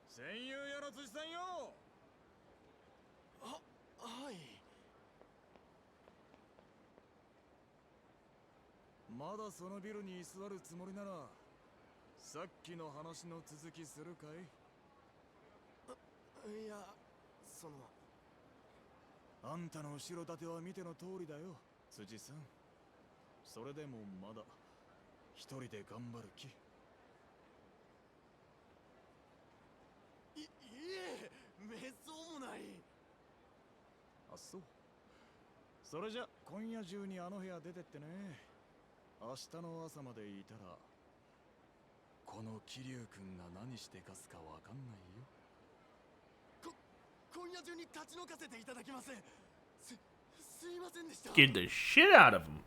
戦友よの辻さんよ。はい。まだそのビルに居座るつもりなら、さっきの話の続きするかい？いや、その。あんたの後ろ盾は見ての通りだよ、辻さん。それでもまだ一人で頑張る気？いえ、めっそうもない。あ、そう。それじゃ今夜中にあの部屋出てってね。明日の朝までいたらこの桐生君が何してかすかわかんないよ。今夜中に立ち退かせていただきます。すいませんでした。 Scared the shit out of him.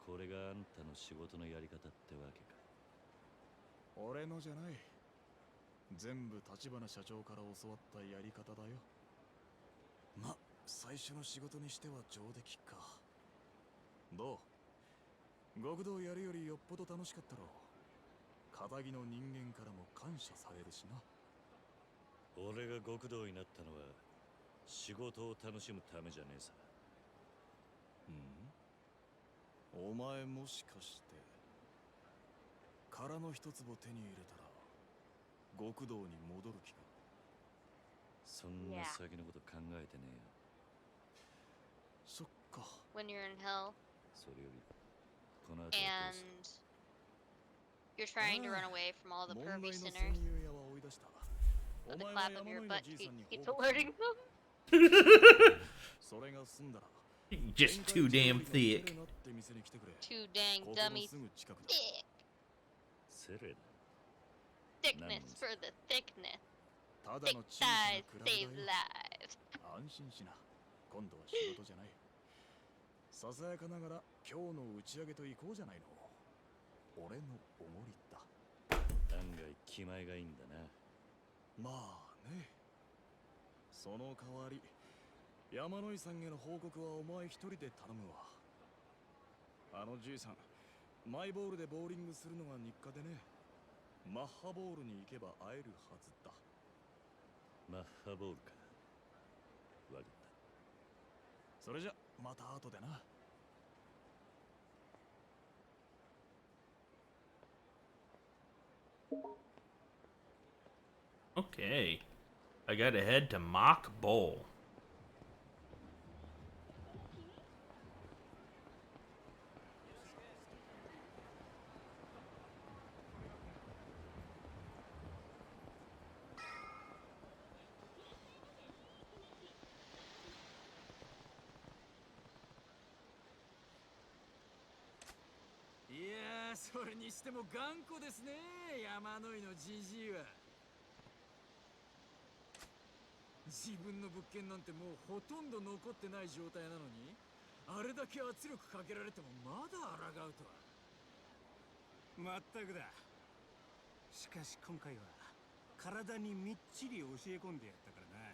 これがあんたの仕事のやり方ってわけか。俺のじゃない。全部立花社長から教わったやり方だよ。ま、最初の仕事にしては上出来か。どう？極道やるよりよっぽど楽しかったろう。片木の人間からも感謝されるしな。俺が極道になったのは仕事を楽しむためじゃねえさ。お前もしかして殻の一粒手に入れたら極道に戻る気か？そんな先のこと考えてねえよ。そっか。 When you're in hell それよりこの後はどうする？ and you're trying to run away from all the 問題 pervy の sinners, 戦友屋は追い出した。 but お the 前 clap は of your 山の butt 井のじいさんに keeps 報告し alerting them. それが済んだら Just too damn thick. Too dang dummy thick. セレナ。 Thickness for the thickness. ただ Thick の小さな thighs クラブだ save よ。 lives. 安心しな。今度は仕事じゃない。ささやかながら今日の打ち上げと行こうじゃないの。俺のおごりだ。案外気前がいいんだな。まあね。その代わり山野井さんへの報告はお前一人で頼むわ。あのじいさん、マイボールでボーリングするのが日課でね。マッハボールに行けば会えるはずだ。マッハボールか。わかった。それじゃまた後でな。Okay. I gotta head to Mock Bowl.いやー、それにしても頑固ですね、山野井のじじいは。自分の物件なんてもうほとんど残ってない状態なのに、あれだけ圧力かけられてもまだ抗うとは。まったくだ。しかし今回は体にみっちり教え込んでやったからな。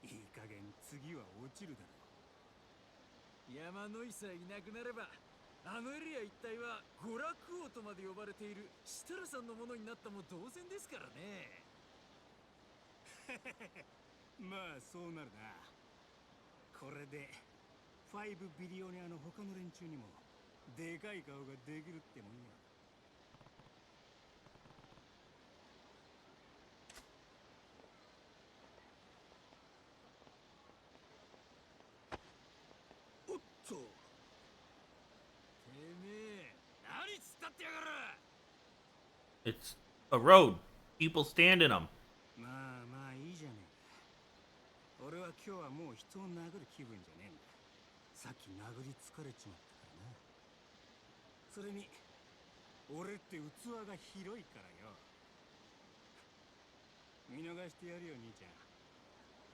いい加減次は落ちるだろう。山野井さえいなくなればあのエリア一帯は娯楽王とまで呼ばれている設楽さんのものになったも同然ですからね。まあそうなるな。これで5ビリオネアの他の連中にもでかい顔ができるってもんや。おっと。てめえ、何つったってやがる。 It's a road. People stand in them. まあまあいいじゃねえか。俺は今日はもう人を殴る気分じゃねえんだ。さっき殴り疲れちまったからな。それに俺って器が広いからよ。見逃してやるよ兄ちゃん。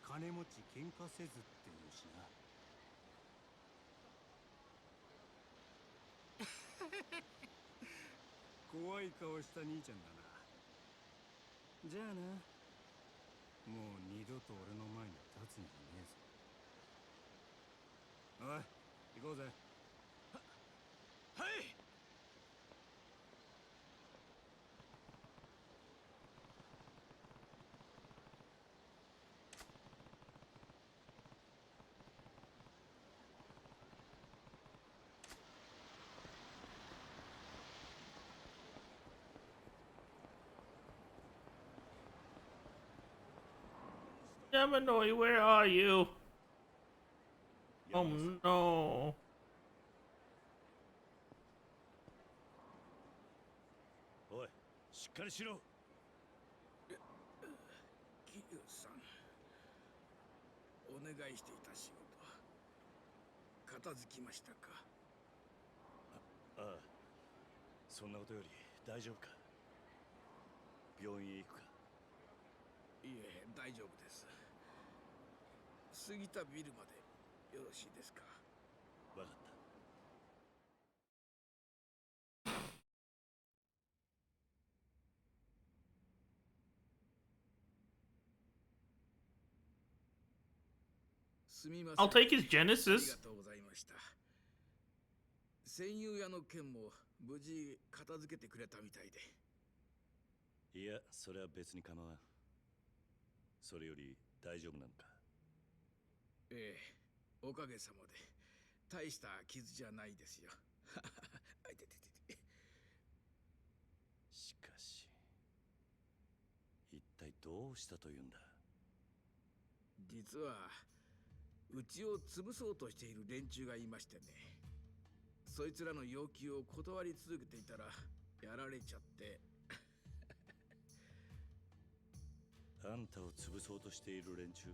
金持ち喧嘩せずって言うしな。怖い顔した兄ちゃんだな。じゃあな、もう二度と俺の前に立つんじゃねえぞ。おい、行こうぜ。はい。Yamanoi, where are you? Oh no. おい、しっかりしろ。桐生さん、お願いしていた仕事片付きましたか。ああ、そんなことより大丈夫か。病院へ行くか。いえ、大丈夫です。過ぎたビルまでよろしいですか。わかった。すみません。 I'll take his あり Genesis. がとうございました。戦友屋の件も無事片付けてくれたみたいで。いや、それは別に構わん。それより大丈夫なのか。ええ、おかげさまで大した傷じゃないですよ。あいてててて。しかし、一体どうしたというんだ。実はうちを潰そうとしている連中がいましてね。そいつらの要求を断り続けていたらやられちゃって。あんたを潰そうとしている連中？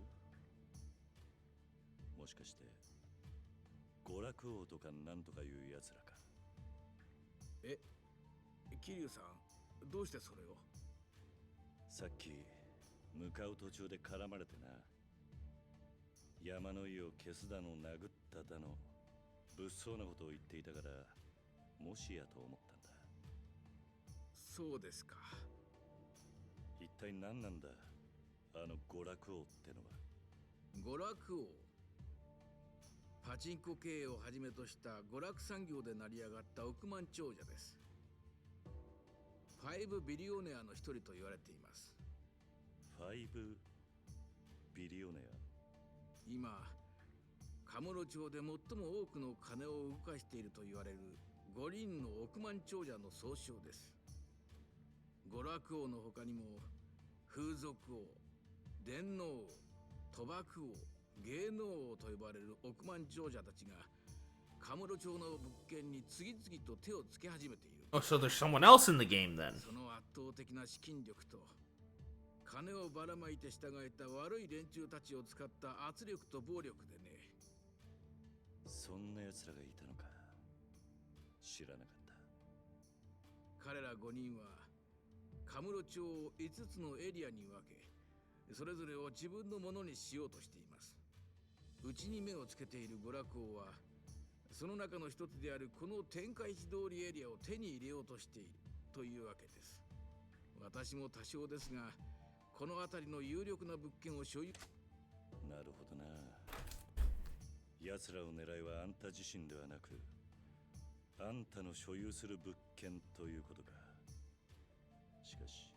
もしかして娯楽王とかなんとかいうやつらか。え、桐生さん、どうしてそれを？さっき向かう途中で絡まれてな。山の井を消すだの殴っただの物騒なことを言っていたから、もしやと思ったんだ。そうですか。一体何なんだ、あの娯楽王ってのは。娯楽王、パチンコ経営をはじめとした娯楽産業で成り上がった億万長者です。5ビリオネアの一人と言われています。5ビリオネア。今カムロ町で最も多くの金を動かしていると言われる5人の億万長者の総称です。娯楽王の他にも風俗王、電脳王、賭博王、芸能王と呼ばれる億万長者たちがカムロ町の物件に次々と手をつけ始めている。 Oh, so there's someone else in the game then. その圧倒的な資金力と金をばらまいて従えた悪い連中たちを使った圧力と暴力でね。そんな奴らがいたのか。知らなかった。彼ら5人はカムロ町を5つのエリアに分け、それぞれを自分のものにしようとしています。うちに目をつけている娯楽王はその中の一つであるこの天下一通りエリアを手に入れようとしているというわけです。私も多少ですがこの辺りの有力な物件を所有。なるほどな。奴らを狙いはあんた自身ではなく、あんたの所有する物件ということか。しかし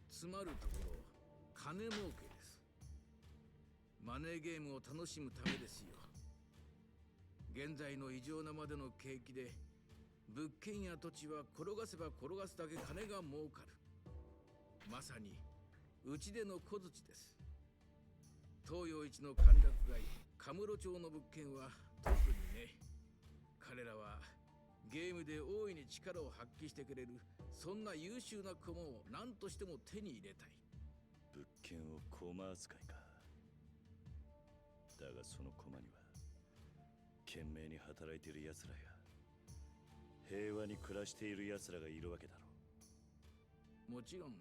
つまるところ金儲けです。マネーゲームを楽しむためですよ。現在の異常なまでの景気で物件や土地は転がせば転がすだけ金が儲かる。まさにうちでの小槌です。東洋一の歓楽街カムロ町の物件は特にね。彼らはゲームで大いに力を発揮してくれる、そんな優秀な駒を何としても手に入れたい。物件を駒扱いか。だがその駒には懸命に働いている奴らや平和に暮らしている奴らがいるわけだろう。もちろん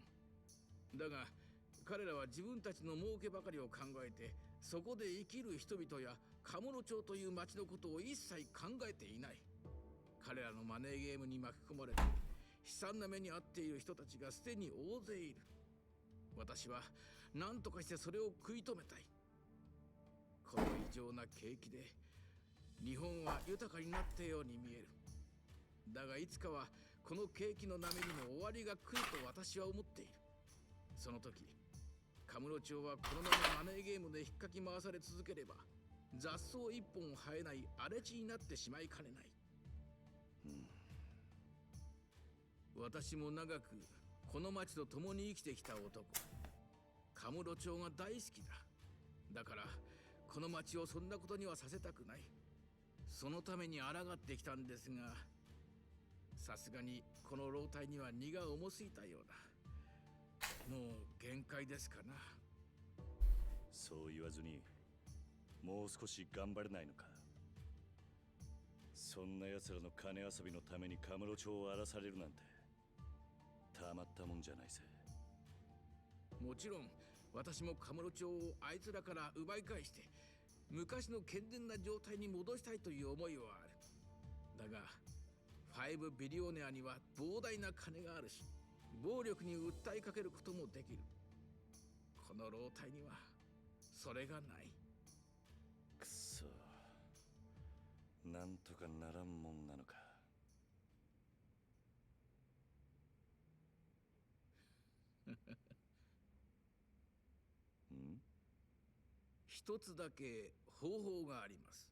だが、彼らは自分たちの儲けばかりを考えて、そこで生きる人々やカムロ町という町のことを一切考えていない。彼らのマネーゲームに巻き込まれて悲惨な目に遭っている人たちがすでに大勢いる。私は何とかしてそれを食い止めたい。この異常な景気で日本は豊かになったように見える。だがいつかはこの景気の波にも終わりが来ると私は思っている。その時カムロ町はこのままマネーゲームで引っかき回され続ければ雑草一本生えない荒れ地になってしまいかねない。私も長くこの町と共に生きてきた男。カムロ町が大好きだ。だからこの町をそんなことにはさせたくない。そのために抗ってきたんですが、さすがにこの老体には荷が重すぎたようだ。もう限界ですかな。そう言わずにもう少し頑張れないのか。そんな奴らの金遊びのためにカムロ町を荒らされるなんてたまったもんじゃないぜ。もちろん私もカムロ町をあいつらから奪い返して昔の健全な状態に戻したいという思いはある。だが5ビリオネアには膨大な金があるし、暴力に訴えかけることもできる。この老体にはそれがない。くそ、なんとかならんもんなのか。一つだけ方法があります。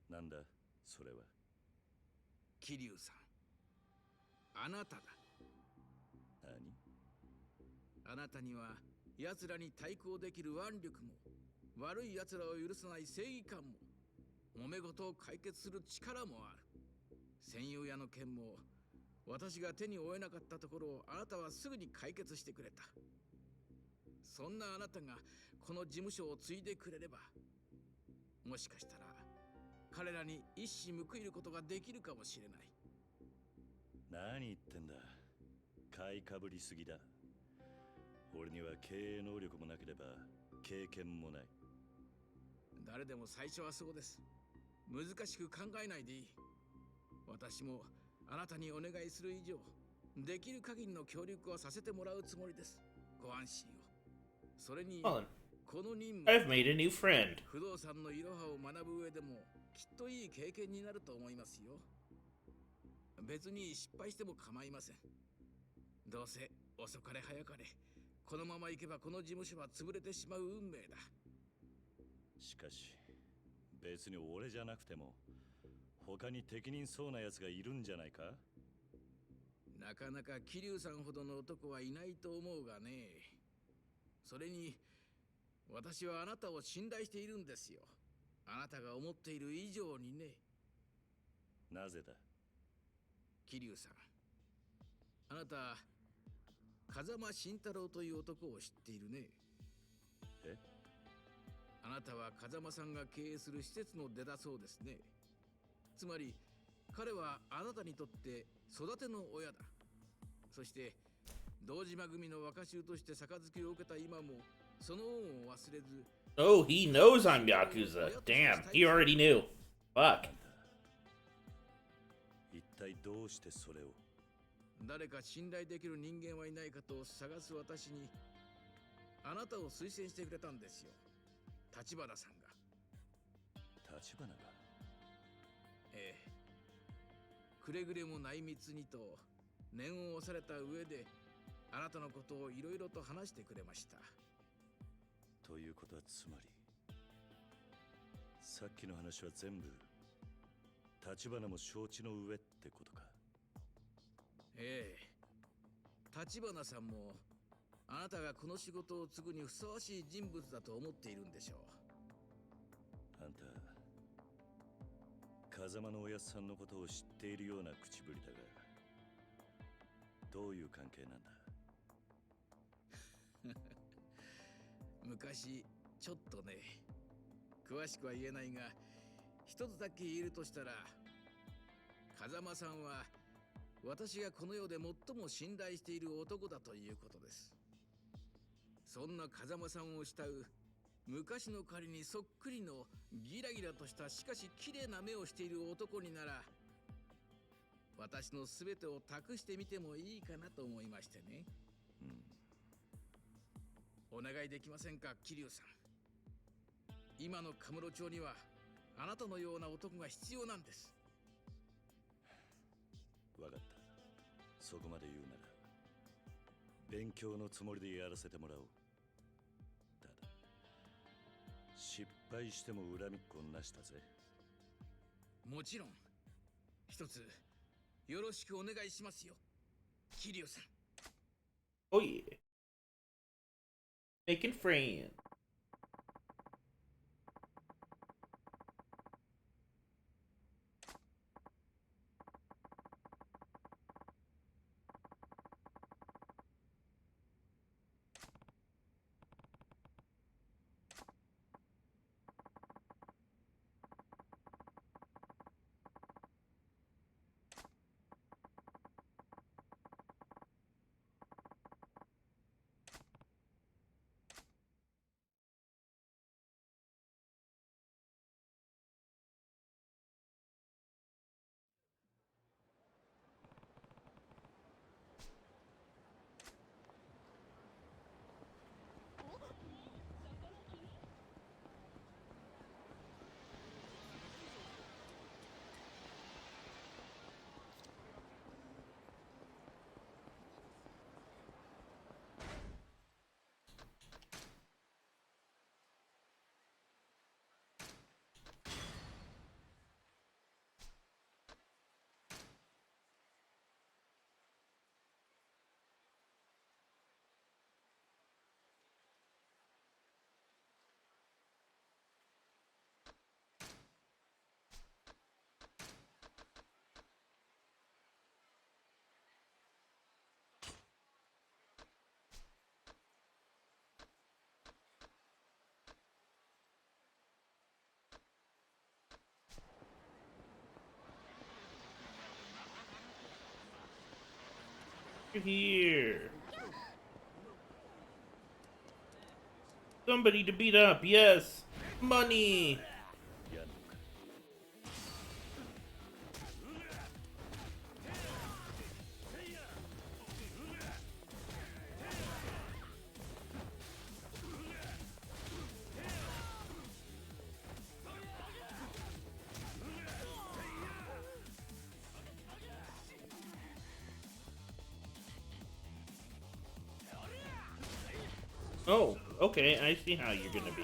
なんだそれは。桐生さん、あなただ。何？あなたには奴らに対抗できる腕力も、悪い奴らを許さない正義感も、揉め事を解決する力もある。戦友屋の件も私が手に負えなかったところをあなたはすぐに解決してくれた。そんなあなたがこの事務所を継いでくれれば、もしかしたら彼らに一矢報いることができるかもしれない。何言ってんだ。買いかぶりすぎだ。俺には経営能力もなければ経験もない。誰でも最初はそうです。難しく考えないでいい。私もあなたにお願いする以上、できる限りの協力はさせてもらうつもりです。ご安心を。それに、この任務、I've made a new friend. 不動産のいろはを学ぶ上でもきっといい経験になると思いますよ。別に失敗しても構いません。どうせ遅かれ早かれ、このまま行けばこの事務所は潰れてしまう運命だ。しかし別に俺じゃなくても他に適任そうな奴がいるんじゃないか。なかなか桐生さんほどの男はいないと思うがね。それに私はあなたを信頼しているんですよ。あなたが思っている以上にね。なぜだ？桐生さん、あなた風間慎太郎という男を知っているね。え？あなたは風間さんが経営する施設の出だそうですね。つまり彼はあなたにとって育ての親だ。そして堂島組の若衆として杯を受けた今もその恩を忘れず。 Oh, he knows I'm Yakuza. Damn, he already knew. Fuck. 一体どうしてそれを？誰か信頼できる人間はいないかと探す私にあなたを推薦してくれたんですよ、立花さんが。立花が？ええ。くれぐれも内密にと念を押された上であなたのことをいろいろと話してくれました。ということはつまりさっきの話は全部立花も承知の上ってことか。ええ、立花さんもあなたがこの仕事を継ぐにふさわしい人物だと思っているんでしょう。あんた風間のおやっさんのことを知っているような口ぶりだが、どういう関係なんだ？昔ちょっとね、詳しくは言えないが、一つだけ言えるとしたら、風間さんは私がこの世で最も信頼している男だということです。そんな風間さんを慕う昔の仮にそっくりのギラギラとしたしかし綺麗な目をしている男になら、私の全てを託してみてもいいかなと思いましてね。お願いできませんか、桐生さん。今のカムロ町にはあなたのような男が必要なんです。わかった。そこまで言うなら勉強のつもりでやらせてもらおう。ただ失敗しても恨みっこなしだぜ。もちろん一つよろしくお願いしますよ、桐生さん。Oh yeah. Making friends. Here. Somebody to beat up, yes! Money! Oh, okay, I see how you're gonna be.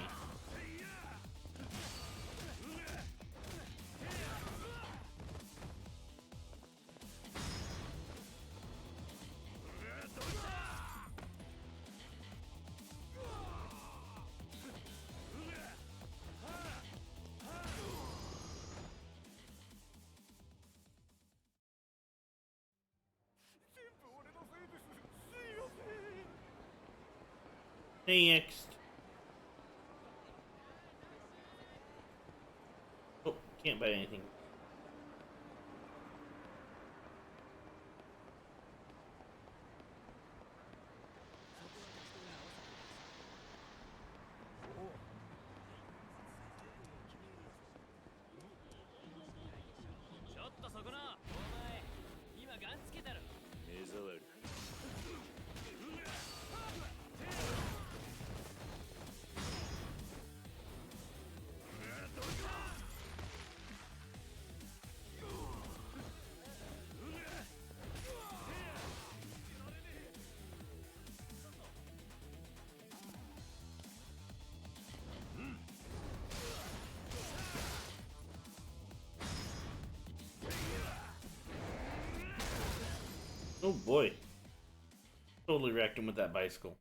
Next. Oh, can't buy anything. Oh boy. Totally wrecked him with that bicycle.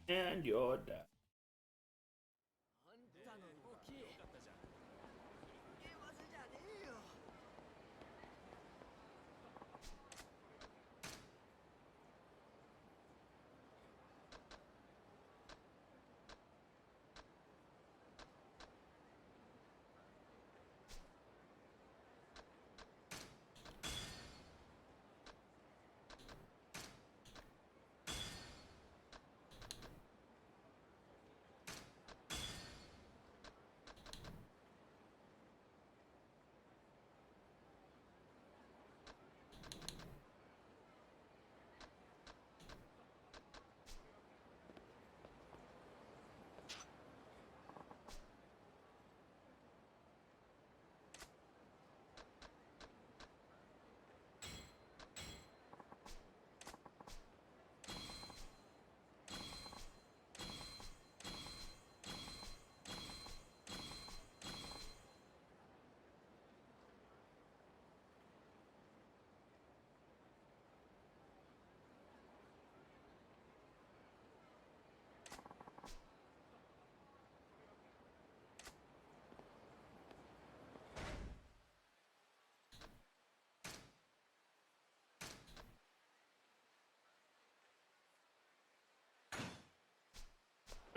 And you're dead.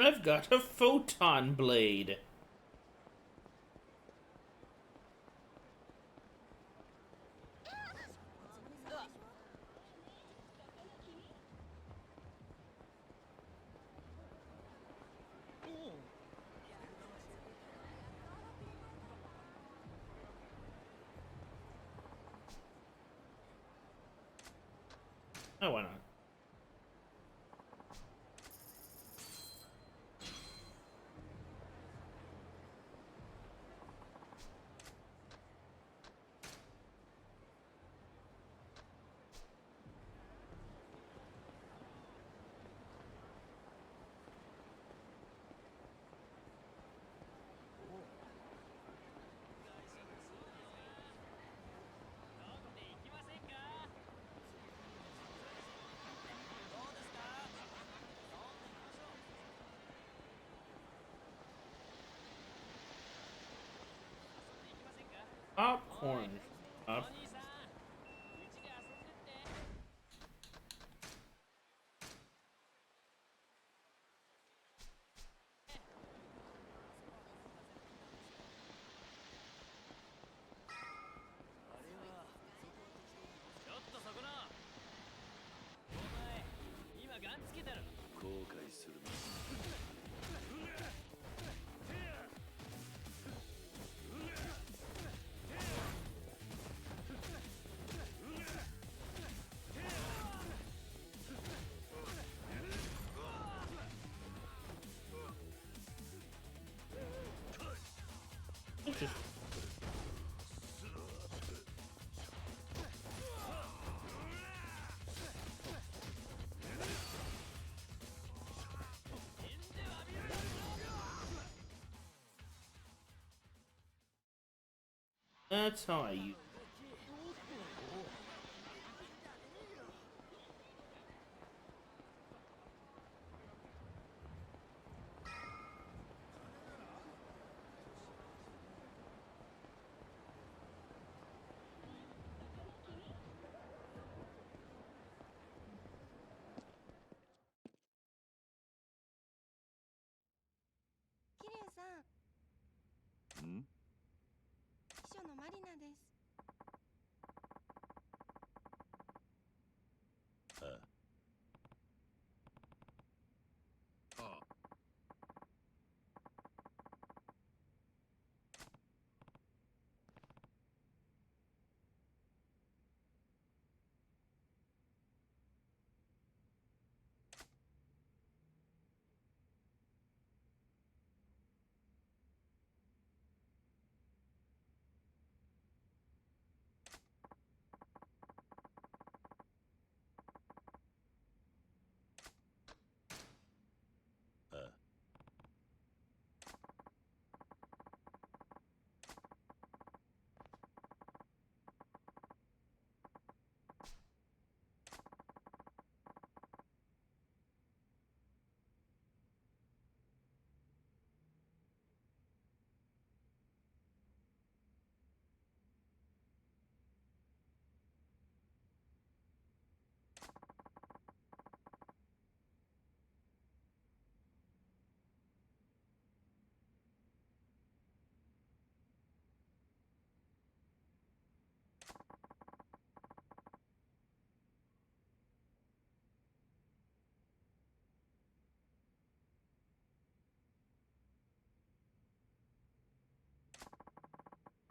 I've got a photon blade. Oh, why not? Popcorn. Up. That's how I use it. Kiryu-san、秘書のマリナです。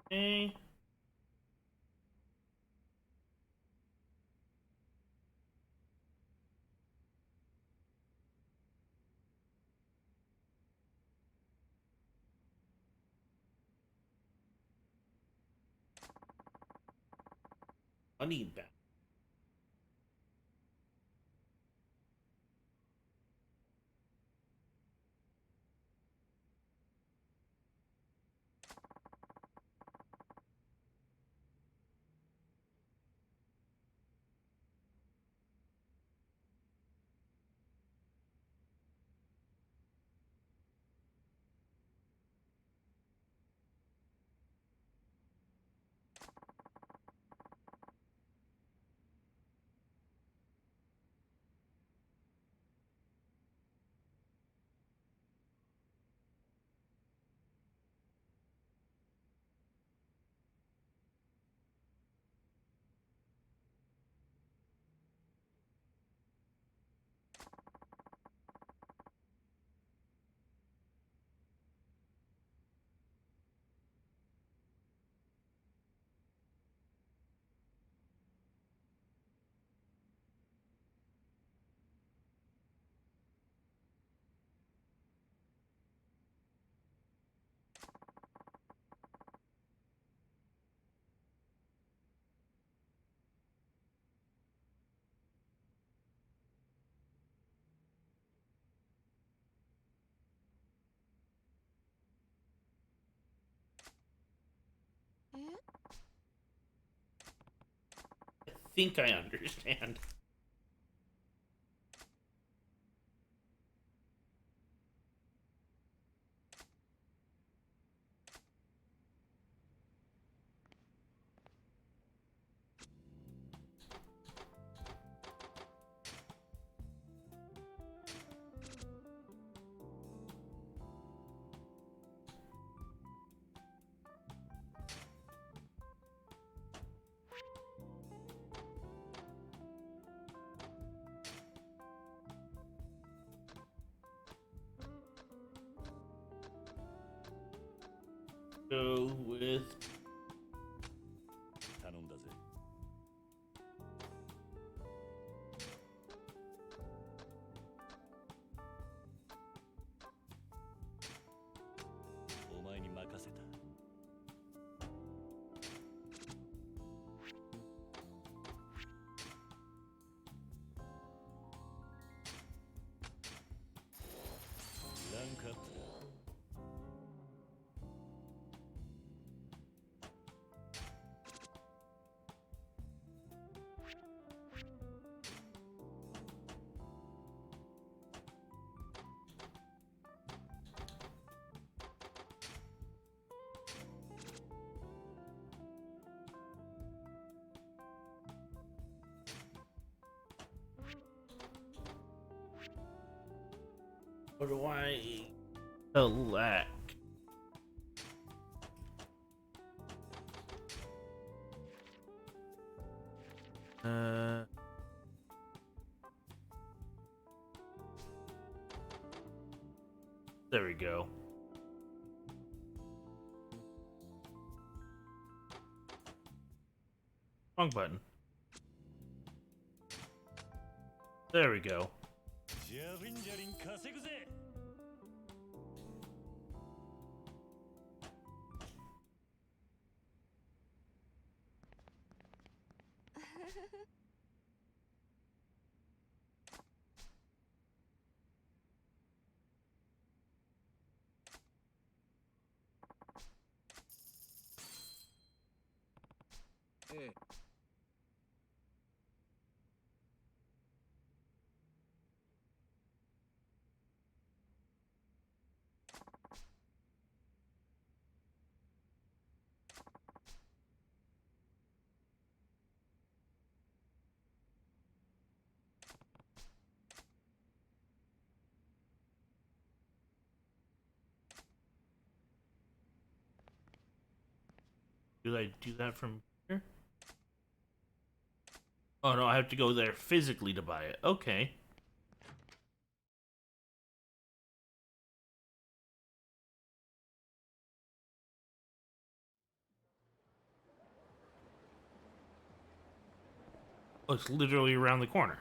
Okay. Money back. I think I understand. Go with 頼んだぜ。お前に任せた。ランクアップだ。what do I select? There we go. Wrong button. There we go. ジャリンジャリン稼ぐぜ。ええ。Do I do that from here? Oh no, I have to go there physically to buy it. Okay. Oh, it's literally around the corner.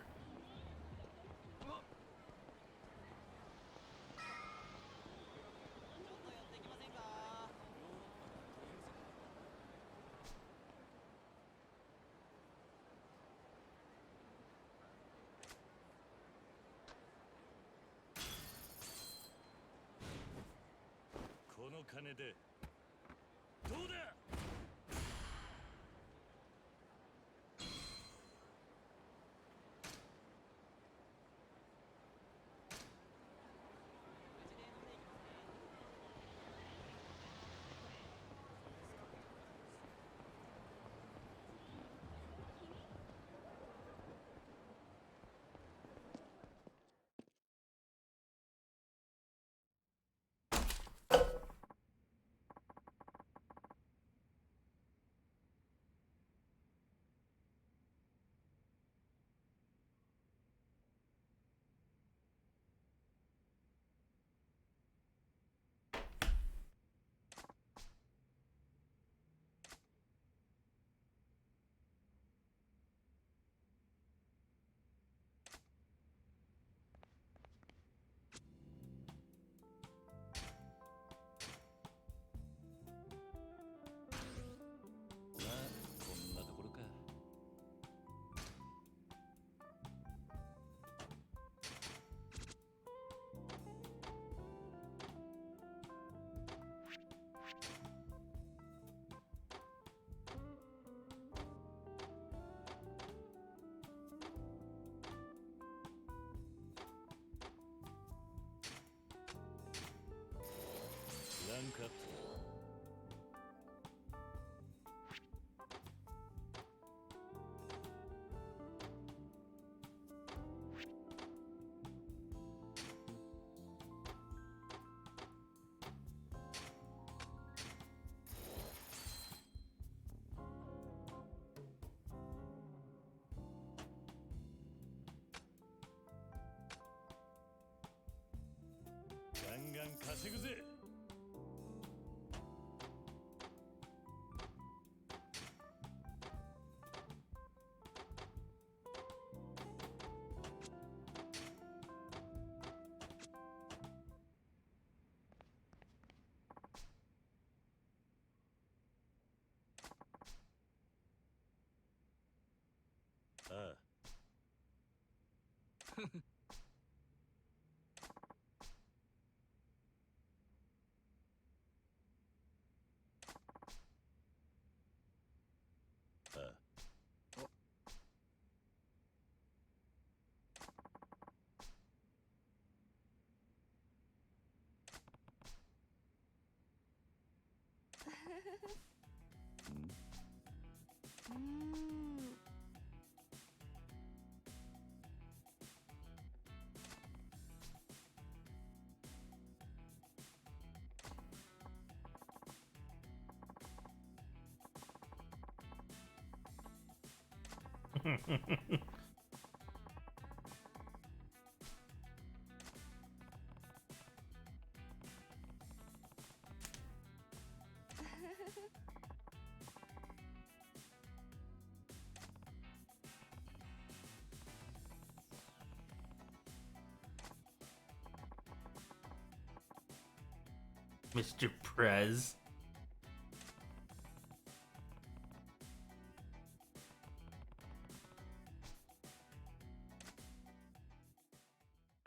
Mr. Prez.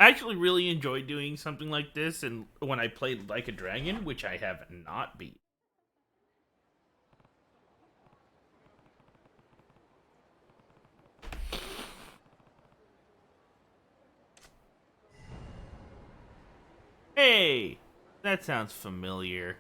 I actually really enjoy doing something like this, and when I played Like a Dragon, which I have not beat. Hey, that sounds familiar.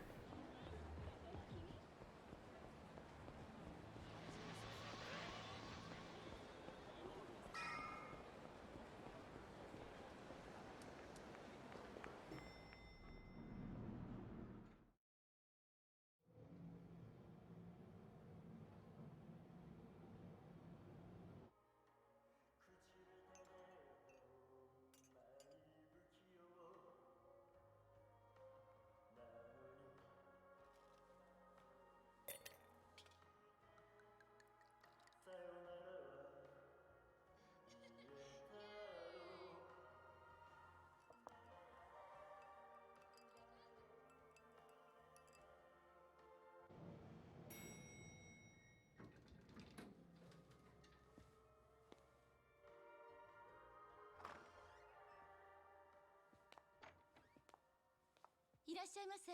いらっしゃいませ。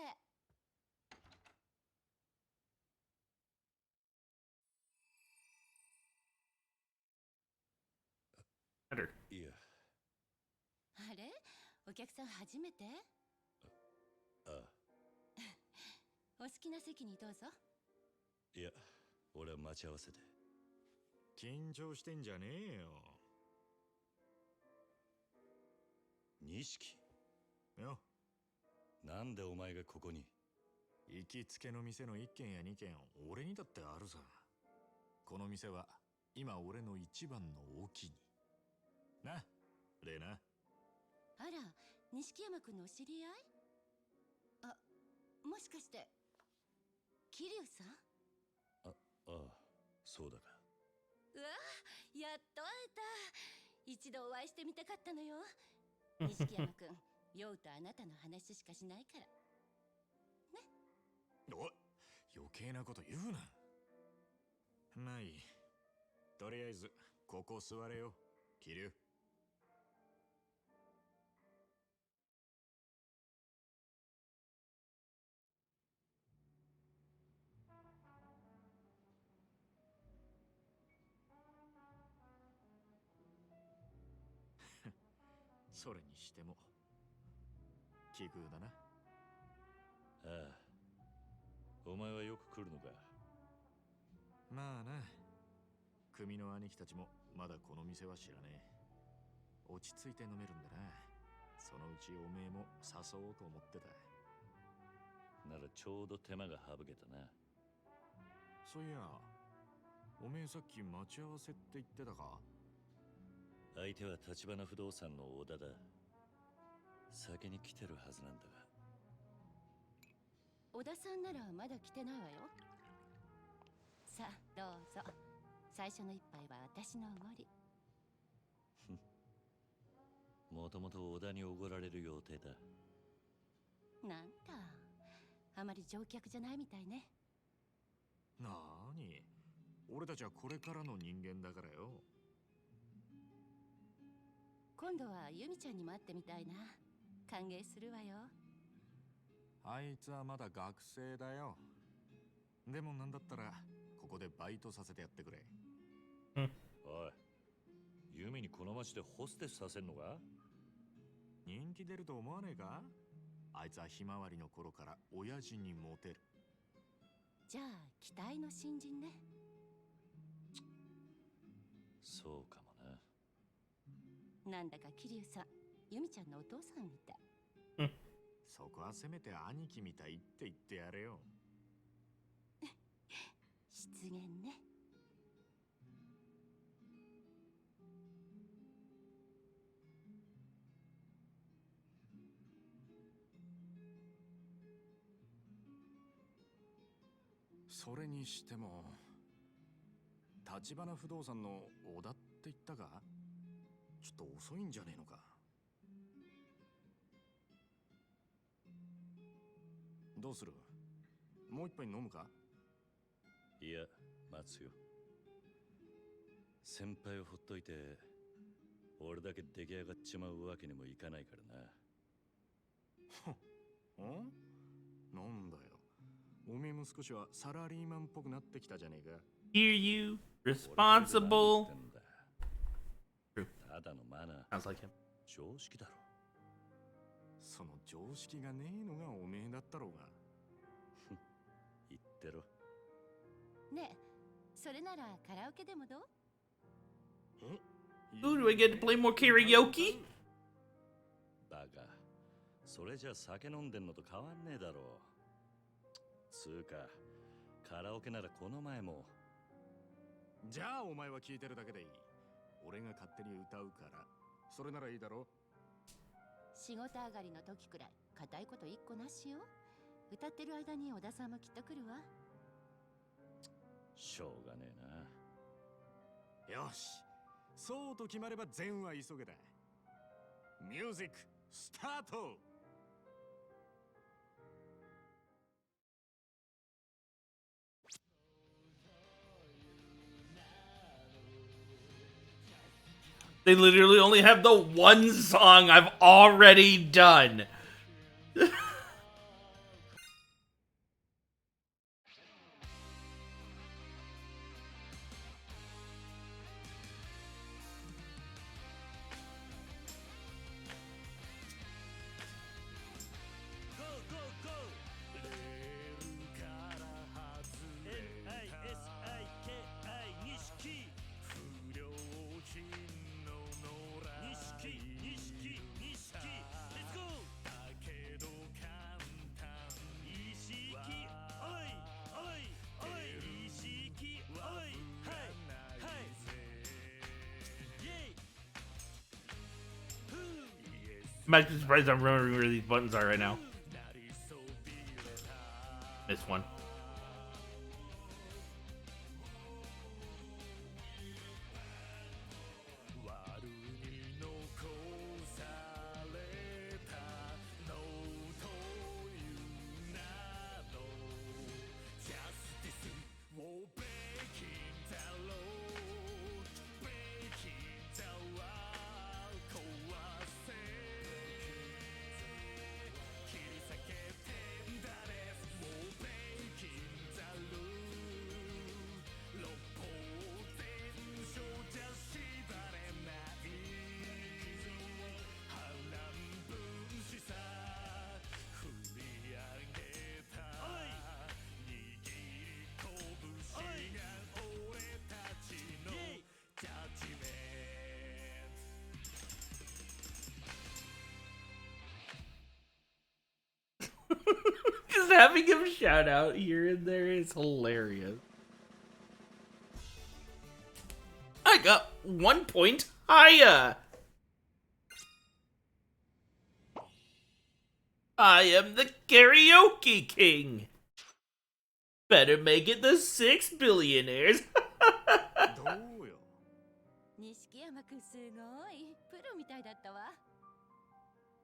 Better. いや、あれ、お客さん初めて？ああ、お好きな席にどうぞ。いや、俺は待ち合わせで。緊張してんじゃねえよ。錦、よ、なんでお前がここに？行きつけの店の1軒や2軒俺にだってあるさ。この店は今俺の一番のお気にな、レナ。あら、錦山くんのお知り合い？あ、もしかして桐生さん？ああ、そうだが。うわ、やっと会えた。一度お会いしてみたかったのよ。錦山くん、ヨウとあなたの話しかしないから。おい、余計なこと言うな。まあいい。とりあえずここ座れよ、桐生。それにしても奇遇だな。ああ、お前はよく来るのか？まあな、組の兄貴たちもまだこの店は知らねえ。落ち着いて飲めるんだな。そのうちおめえも誘おうと思ってた。ならちょうど手間が省けたな。そういや、おめえさっき待ち合わせって言ってたか？相手は橘不動産の小田だ。先に来てるはずなんだが。小田さんならまだ来てないわよ。さあ、どうぞ。最初の一杯は私のおごり。もともと小田におごられる予定だ。なんだ、あまり乗客じゃないみたいね。なーに、俺たちはこれからの人間だからよ。今度はユミちゃんにも会ってみたいな。歓迎するわよ。あいつはまだ学生だよ。でもなんだったらここでバイトさせてやってくれ。おい、ユミにこの町でホステスさせんのか？人気出ると思わねえか？あいつはひまわりの頃から親父にモテる。じゃあ期待の新人ね。そうかもな。なんだか桐生さん、ユミちゃんのお父さんみたい。そこはせめて兄貴みたいって言ってやれよ。失言ね。それにしても橘不動産の小田って言ったか？ちょっと遅いんじゃねえのか？どうする？もう一杯飲むか？いや、待つよ。先輩をほっといて俺だけ出来上がっちまうわけにもいかないからな。ん？なんだよ、おめえも少しはサラリーマンっぽくなってきたじゃねえか。 Hear you. Responsible. ただのマナー。 Sounds like him. 常識だろ。その常識がねえのがおめえだったろうが。言ってろ。ねえ、それならカラオケでもどう？ Ooh, do I get to play more karaoke? バカ、それじゃ酒飲んでんのと変わんねえだろ。つうか、カラオケならこの前も。じゃあお前は聞いてるだけでいい。俺が勝手に歌うから、それならいいだろ。仕事上がりの時くらい固いこと一個なしよ。歌ってる間に小田さんもきっと来るわ。しょうがねえな。よし、そうと決まれば善は急げだ。ミュージックスタート。They literally only have the one song I've already done. I'm actually surprised I'm remembering where these buttons are right now. This one. Just having him shout out here and there is hilarious. I got 1 point higher. I am the karaoke king. Better make it the 6 billionaires. どうよ。錦山くんすごいプロみたいだったわ。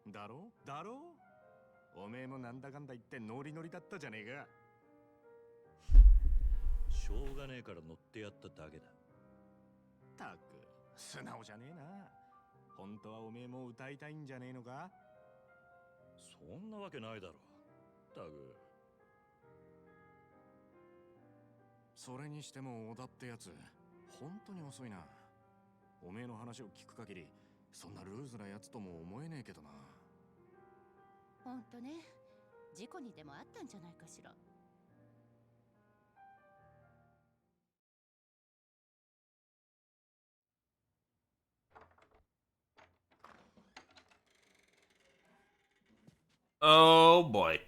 だろだろおめえもなんだかんだ言ってノリノリだったじゃねえか。しょうがねえから乗ってやっただけだ。たく素直じゃねえな。本当はおめえも歌いたいんじゃねえのか。そんなわけないだろ。たく。それにしても小田ってやつ本当に遅いな。おめえの話を聞く限りそんなルーズなやつとも思えねえけどな。ほんとね、事故にでもあったんじゃないかしら。Oh boy.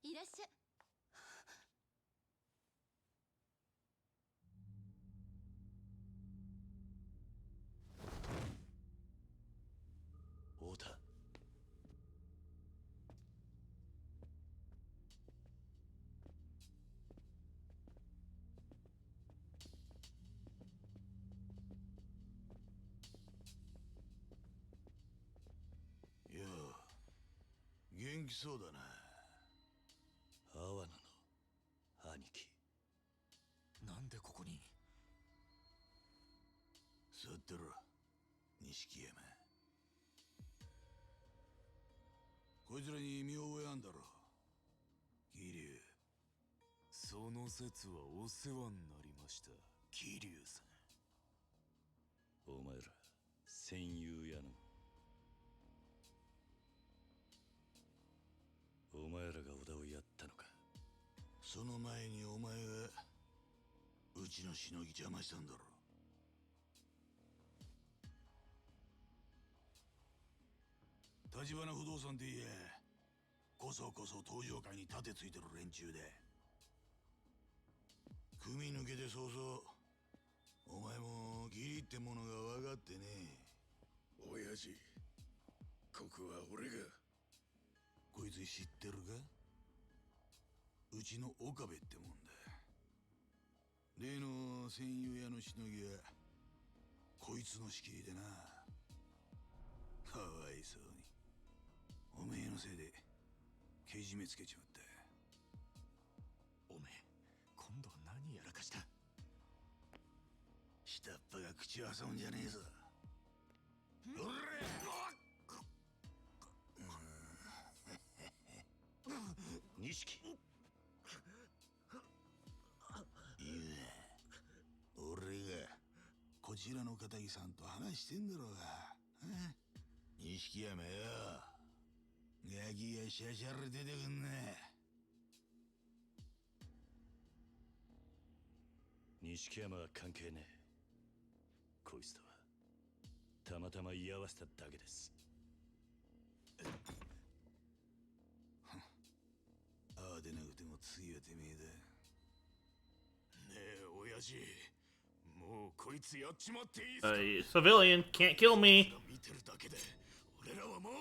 いらっしゃ。太田。元気そうだな。阿波野の兄貴。なんでここに。座ってろ、錦山。こいつらに見覚えあんだろ。桐生。その説はお世話になりました、桐生さん。お前ら戦友やの。お前らが小田をやったのか。その前にお前がうちのしのぎ邪魔したんだろ。立花不動産って言え、こそこそ登場会に盾ついてる連中で。組抜けて早々お前も義理ってものが分かってね。親父、ここは俺が。こいつ知ってるか？うちの岡部ってもんだ。例の戦友屋のしのぎはこいつの仕切りでな。かわいそうにおめえのせいでけじめつけちまった。おめえ今度は何やらかした。下っ端が口を挟むんじゃねえぞ。おら錦。いや、俺がこちらの片木さんと話してんだろうが。錦山よ、ガキがシャシャラ出てくんな。錦山は関係ねえ。こいつとはたまたま居合わせただけです。ああでなくても次はてめえだ。ねえ親父、もうこいつやっちまっていいっすか。A civilian can't kill me. 見てるだけで俺らはもう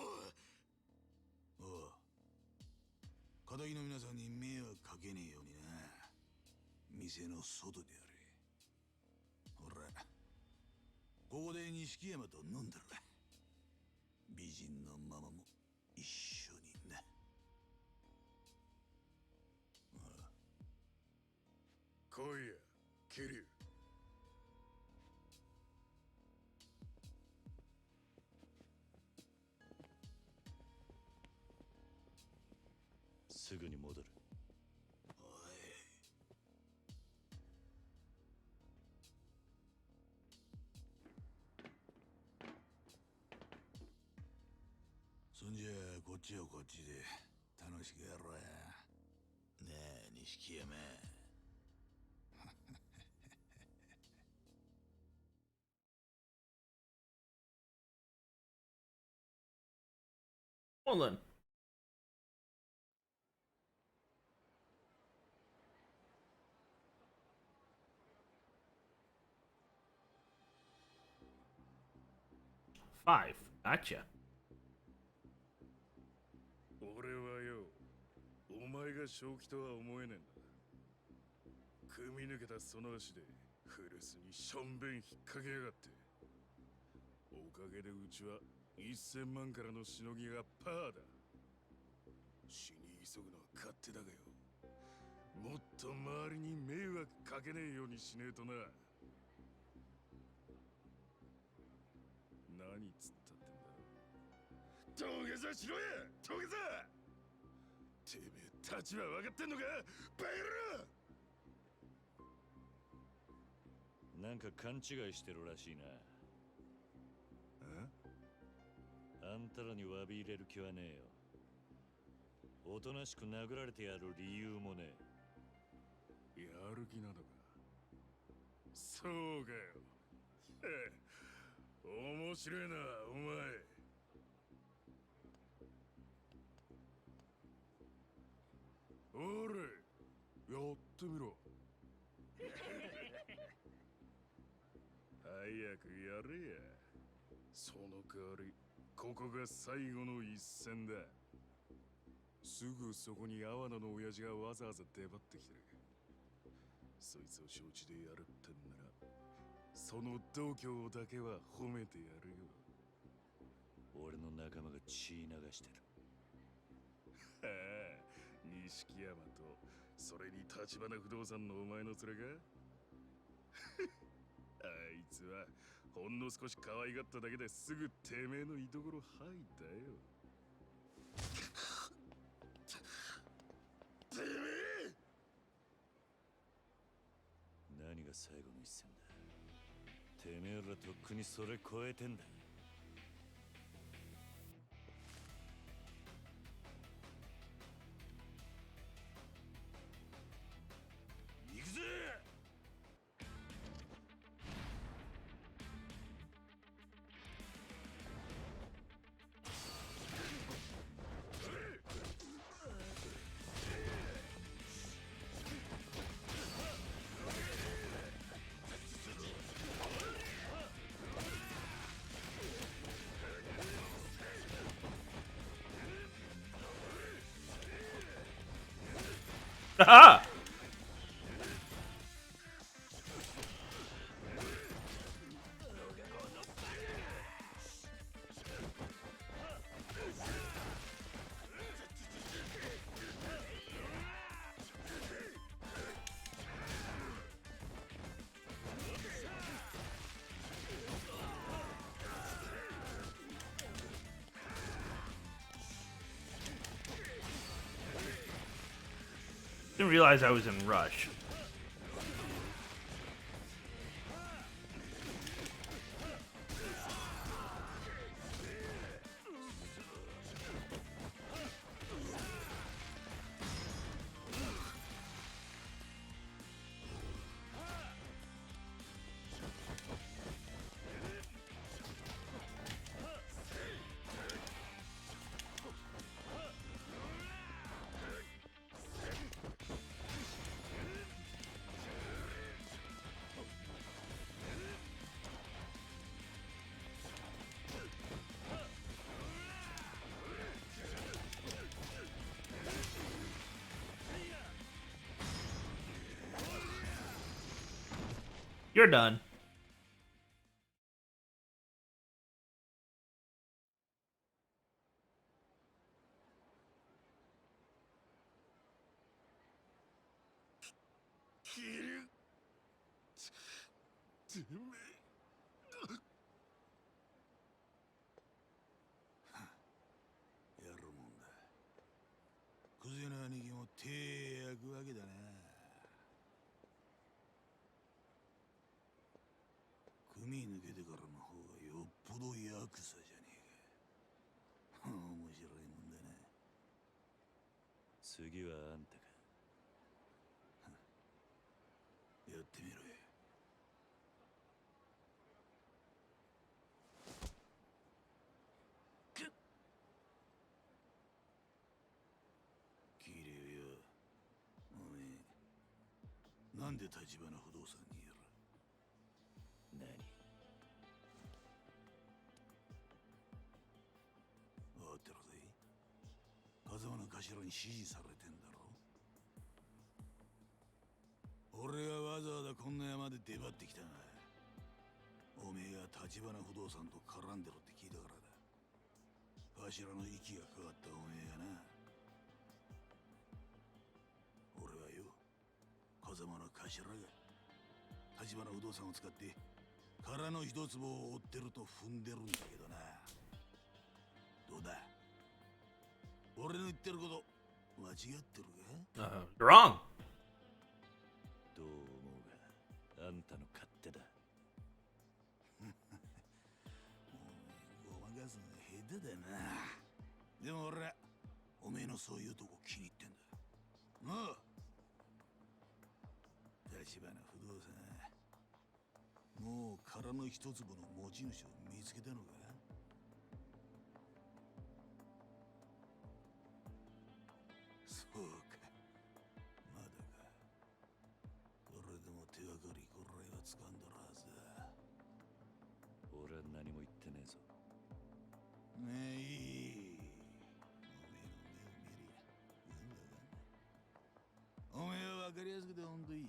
仇の皆さんに迷惑かけねえようにな。店の外であれ。ほら、ここで錦山と飲んだら。美人のママも一緒にな。来いや、桐生。すぐに戻る。おい。そんじゃこっちはこっちで楽しくやろうや。ねえ錦山。Well then. Five. Gotcha. 俺はよ、お前が正気とは思えねえんだ。組み抜けたその足で古巣にしょんべん引っ掛けやがって。おかげでうちは1000万からのしのぎがパーだ。死に急ぐのは勝手だがよ。もっと周りに迷惑かけねえようにしねえとな。何つったってんだ。土下座しろや、土下座。てめえ立場分かってんのか、バカ野郎。なんか勘違いしてるらしいな。あんたらに詫び入れる気はねえよ。おとなしく殴られてやる理由もねえ。やる気なのか。そうかよ。面白いな、お前。おれ、やってみろ。早くやれや。その代わり、ここが最後の一戦だ。すぐそこに阿波野の親父がわざわざ出張ってきてる。そいつを承知でやるってんなら、その度胸だけは褒めてやるよ。俺の仲間が血流してる。はあ、錦山と、それに橘不動産のお前の連れか。あいつはほんの少し可愛がっただけですぐてめえの居所吐いたよ。てめえ！何が最後の一戦だ。てめえらとっくにそれ超えてんだ。行くぜ！Haha! Didn't realize I was in rush. You're done.次はあんたか。やってみろよ。桐生よ、おめえなんで立花不動産にいる？何？分かってるぜ。風間の頭に指示されてんだろ。俺がわざわざこんな山で出張ってきたが、おめえが立花不動産と絡んでるって聞いたからだ。頭の息がかかったおめえがな。俺はよ、風間の頭が立花不動産を使って空の一坪を追ってると踏んでるんだけどな。どうだ、俺の言ってること間違ってるか？ You're wrong. どう思うが、あんたの勝手だ。ごまかすのが下手だな。でも俺はおめえのそういうとこ気に入ってんだ。なあ、立花不動産、もう空の一坪の持ち主を見つけたのか？そうか、まだか。これでも手がかりこれは掴んだはずだ。俺は何も言ってねえぞ。ねえ、いい。おめえは分かりやすくてほんといいや。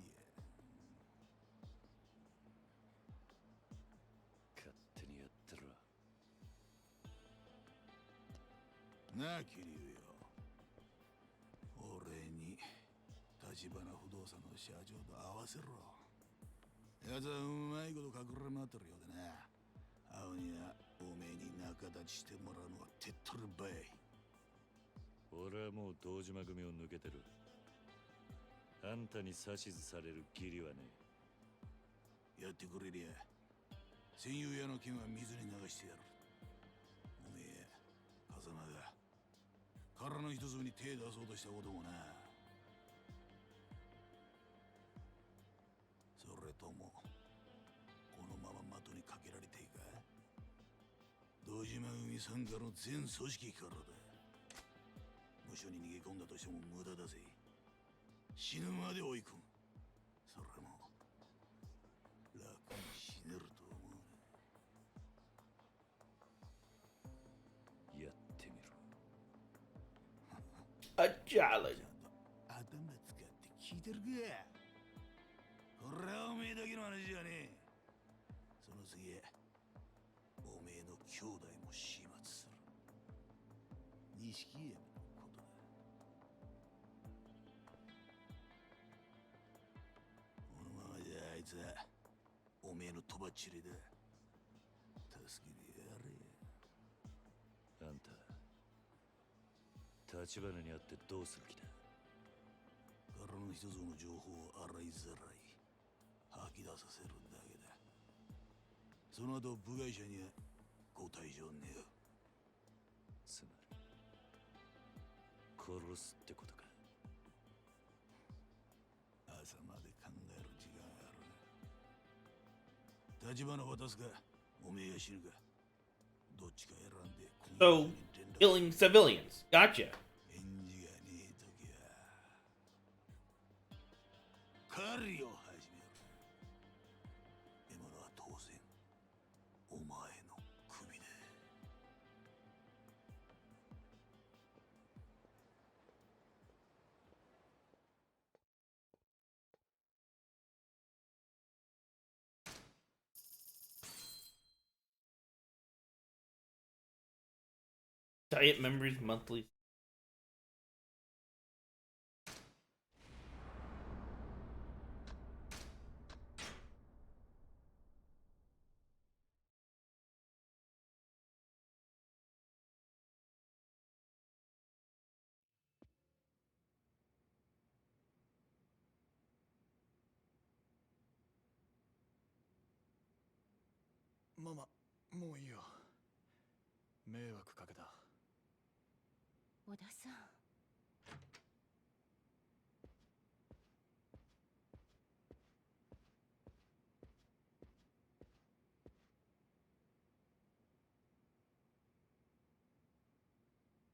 勝手にやってろ。なあ、桐生よ。俺に立花不動産の社長と合わせろ。奴はうまいこと隠れ回ってるようでな。会うにはおめえに仲立ちしてもらうのが手っ取り早い。俺はもう堂島組を抜けてる。あんたに指図される義理はねやってくれりゃ戦友屋の剣は水に流してやる。おめえ風間が空の一粒に手出そうとしたこともな。それともこのまま的にかけられていいか？堂島組傘下の全組織からだ。無所に逃げ込んだとしても無駄だぜ。死ぬまで追い込む。それも楽に死ねると思え。やってみろ。A challenge. 頭使って聞いてるか？これはおめえだけの話じゃねえ。その次おめえの兄弟も始末する。錦山のことだ。このままじゃあいつはおめえのとばっちりだ。助けてやれ。あんた立花に会ってどうする気だ？空の一つの情報を洗いざらい吐き出させるだけだ。その後部外者にはご退場ねえよ。つまり殺すってことか。朝まで考える時間がある。立花渡すかおめえが死ぬか、どっちか選んで。 So, killing civilians. Gotcha. 返事がねえときは狩りを始める。獲物は当然お前 Diet members monthly. Mama, もういいよ。迷惑かけた。小田さん。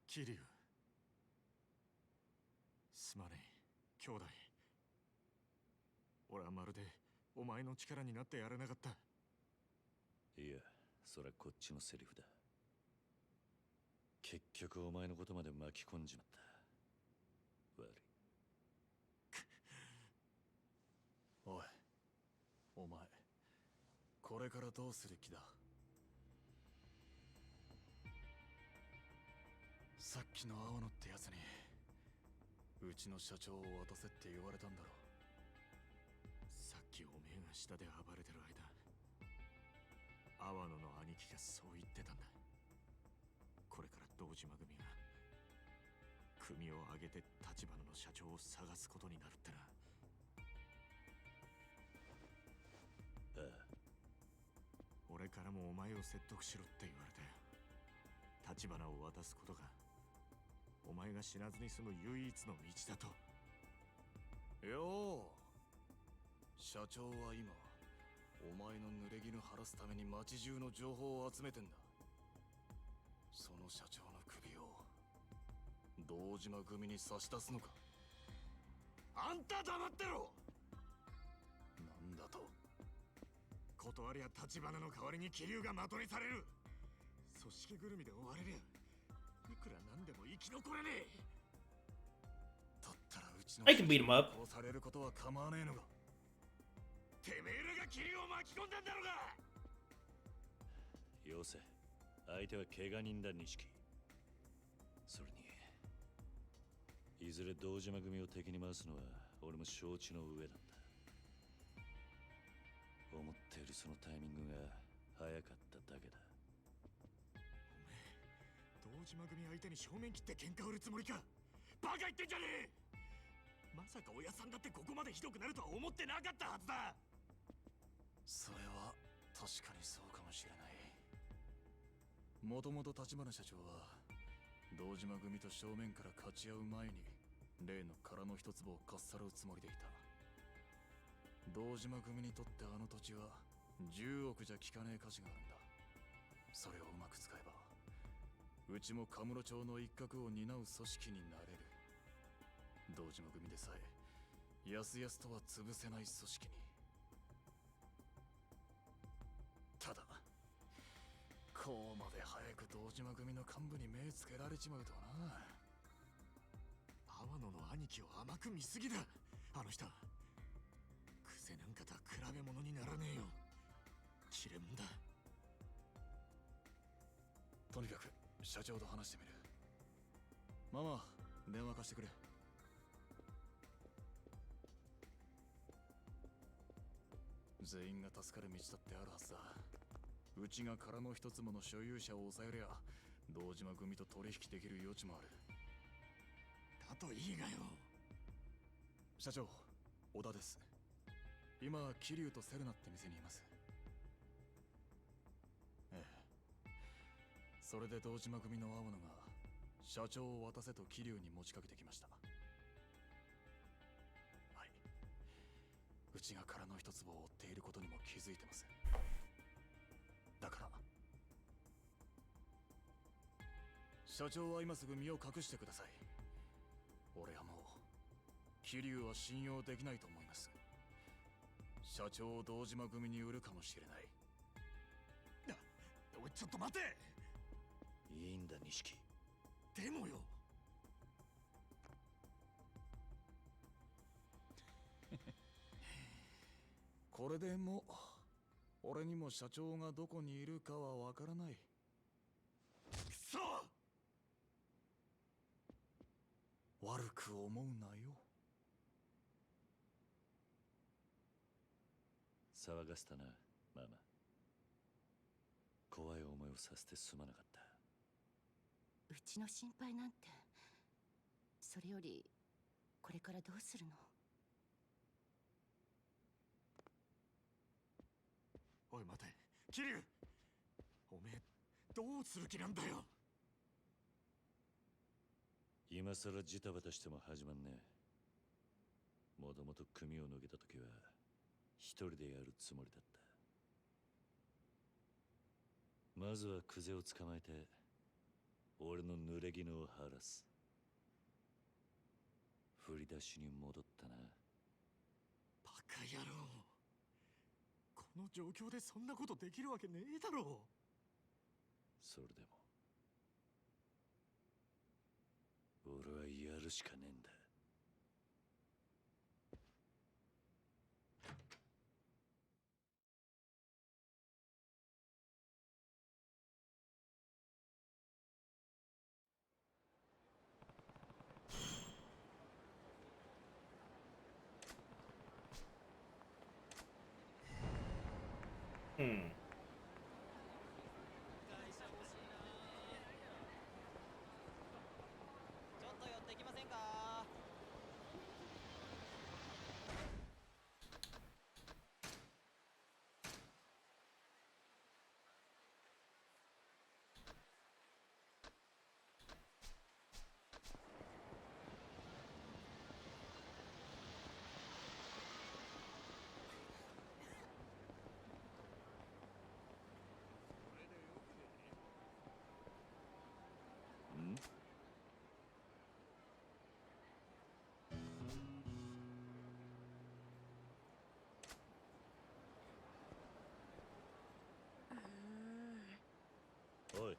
桐生。すまねえ、兄弟。俺はまるでお前の力になってやれなかった。いや、それはこっちのセリフだ。結局お前のことまで巻き込んじまった。悪い。おい、お前、これからどうする気だ？さっきの青野ってやつにうちの社長を渡せって言われたんだろ。さっきおめえが下で暴れてる間、阿波野の兄貴がそう言ってたんだ。これから堂島組が組を挙げて立花の社長を探すことになるってな。ああ。俺からもお前を説得しろって言われて、立花を渡すことがお前が死なずに済む唯一の道だと。よう、社長は今お前の濡れ衣晴らすために町中の情報を集めてんだ。その社長の首を堂島組に差し出すのか？あんた黙ってろ。なんだと？断りゃ立花の代わりに桐生が的にされる。組織ぐるみで追われりゃいくらなんでも生き残れねえ。だったらうちの I can beat him up. 殺されることは構わねえのか。てめえらが桐生を巻き込んだんだろうが。よせ、相手は怪我人だ、錦。それにいずれ堂島組を敵に回すのは俺も承知の上なんだ。思ったよりそのタイミングが早かっただけだ。おめえ堂島組相手に正面切って喧嘩売るつもりか？バカ言ってんじゃねえ。まさか親さんだってここまでひどくなるとは思ってなかったはずだ。それは確かにそうかもしれない。もともと立花社長は堂島組と正面から勝ち合う前に例の殻の一粒をかっさらうつもりでいた。堂島組にとってあの土地は10億じゃ効かねえ価値があるんだ。それをうまく使えばうちもカムロ町の一角を担う組織になれる。堂島組でさえやすやすとは潰せない組織に。ただこうまで早く堂島組の幹部に目つけられちまうとはな。阿波野の兄貴を甘く見すぎだ。あの人癖なんかとは比べ物にならねえよ。切れ者だ。とにかく社長と話してみる。ママ、電話貸してくれ。全員が助かる道だってあるはずだ。うちが殻の一つもの所有者を抑えりゃ堂島組と取引できる余地もある。だといいがよ。社長、小田です。今桐生とセルナって店にいます。ええ、それで堂島組の青野が社長を渡せと桐生に持ちかけてきました。はい、うちが殻の一粒を追っていることにも気づいてます。だから社長は今すぐ身を隠してください。俺はもう桐生は信用できないと思います。社長を堂島組に売るかもしれない。おい、ちょっと待て。いいんだ、錦。でもよ。これでもう俺にも社長がどこにいるかはわからない。くそ！く思うなよ。騒がせたな、ママ。怖い思いをさせてすまなかった。うちの心配なんて。それよりこれからどうするの？おい待て、桐生。おめえどうする気なんだよ。今さらジタバタしても始まんねえ。もともと組を抜けた時は一人でやるつもりだった。まずはクゼを捕まえて俺の濡れ衣を晴らす。振り出しに戻ったな。バカ野郎。この状況でそんなことできるわけねえだろ。それでも俺はやるしかねえんだ。ちょっと寄ってきませんか？ん？おい。ん？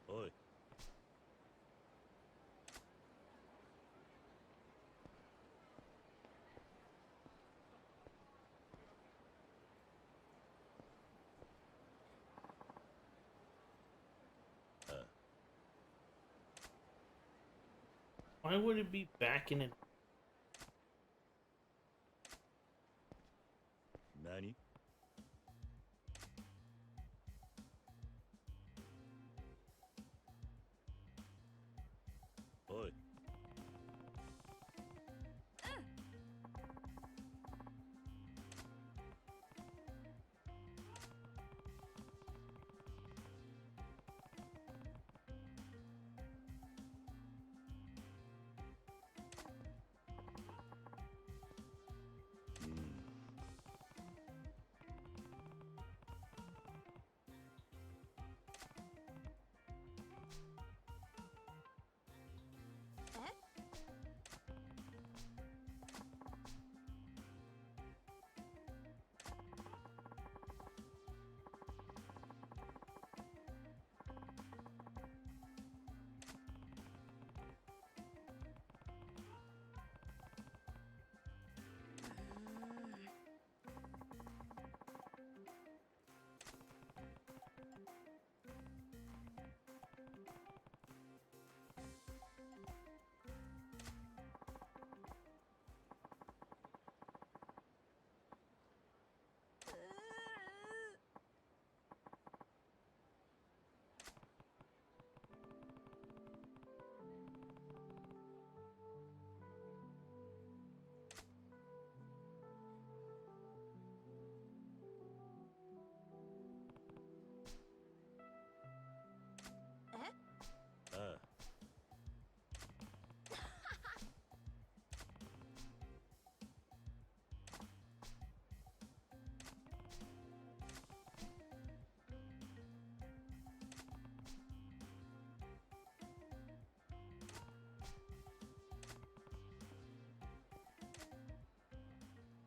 おい。Why would it be back in it? 何？おい。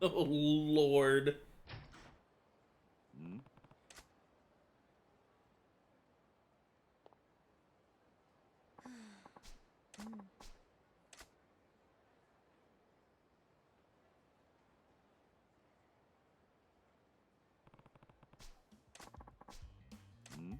Oh, Lord. Hmm? Hmm?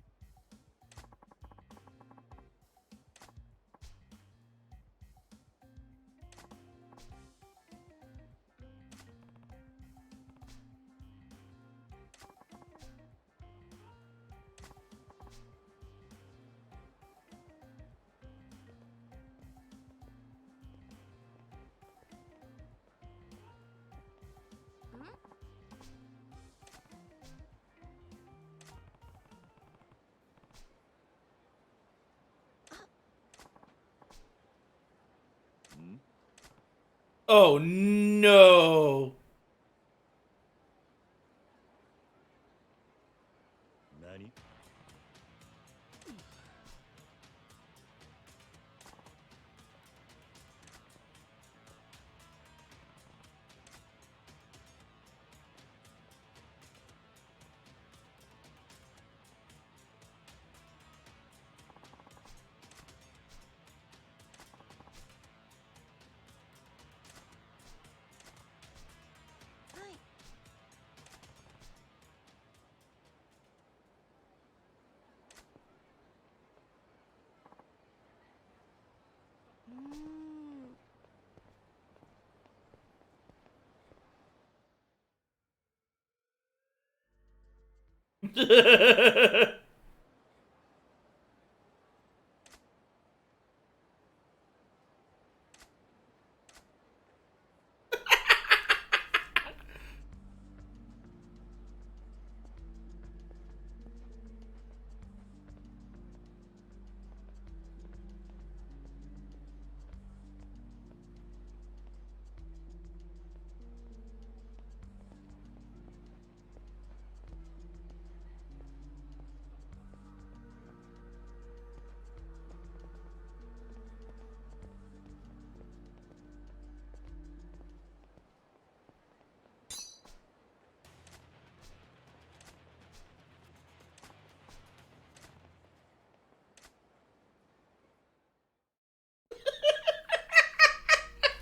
Hmm? Oh, no. Nani?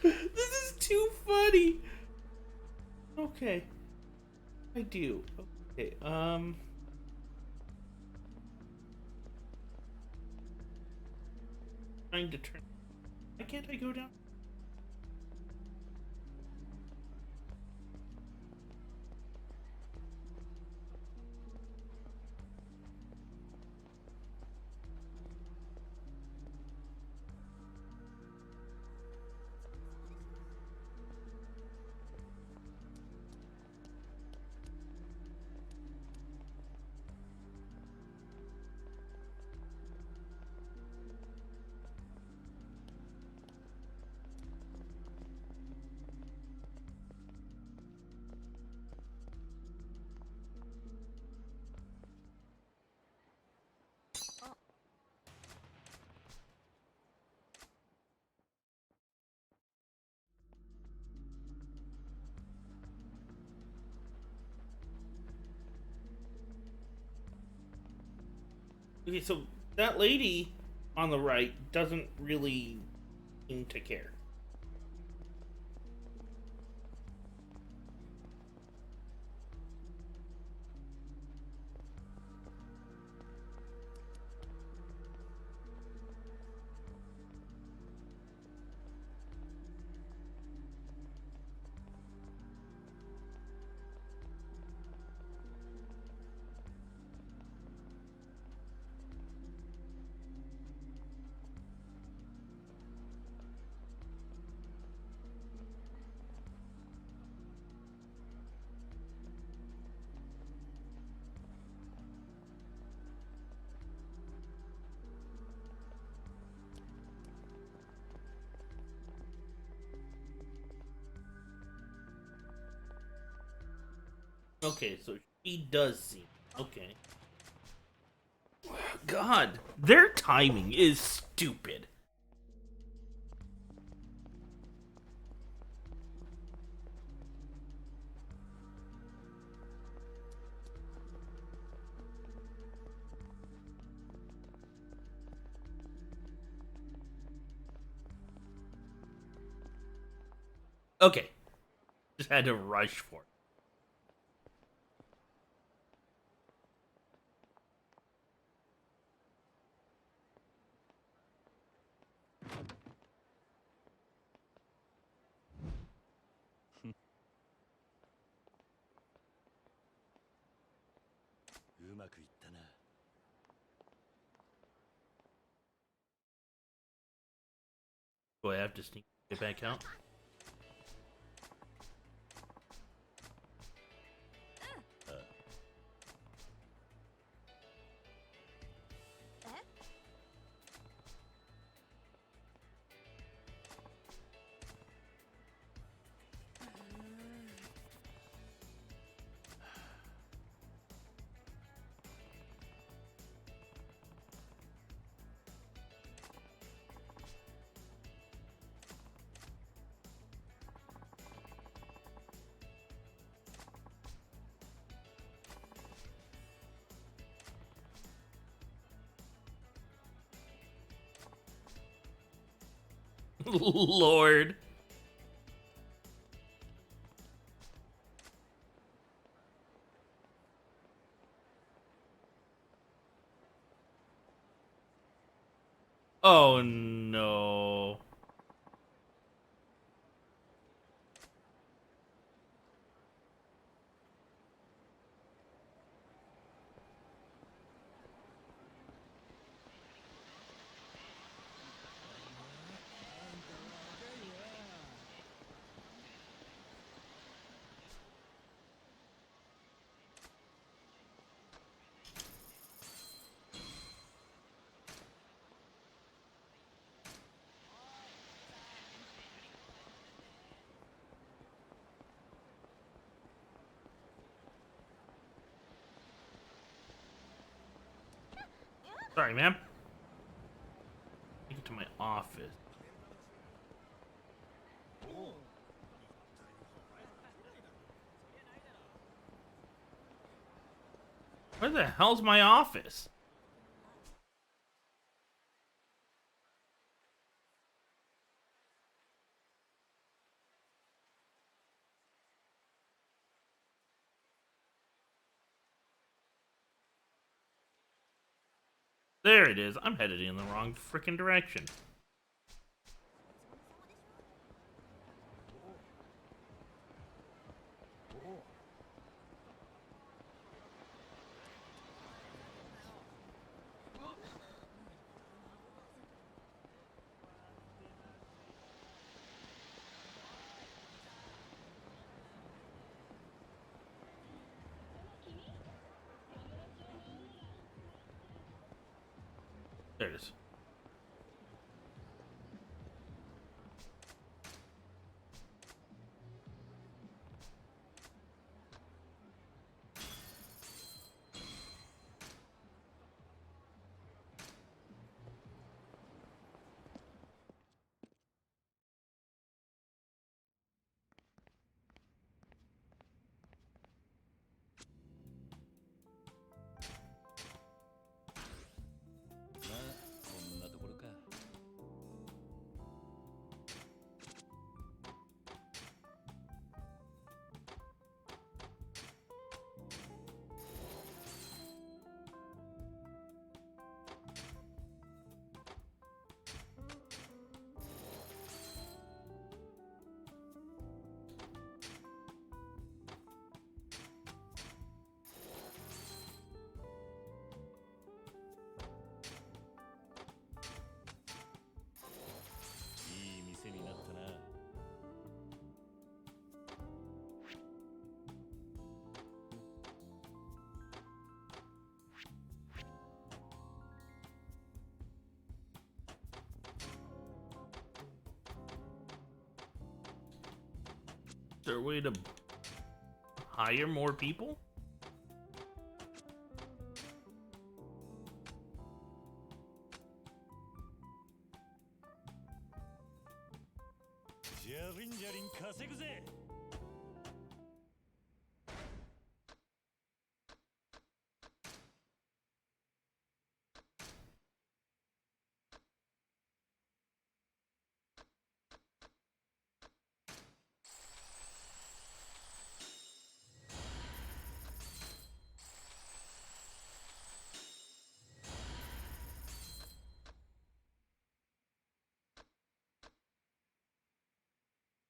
This is too funny. Okay. I do. Okay, trying to turn. Why can't I go down? Okay, so that lady on the right doesn't really seem to care. Okay, so she does see. Okay. God, their timing is stupid. Okay. Just had to rush for it. うまくいったな。Do I have to sneak it back out? Lord. Oh no. Sorry, ma'am. Take it to my office. Where the hell's my office? There it is. I'm headed in the wrong freaking direction. There it is. Is there a way to hire more people?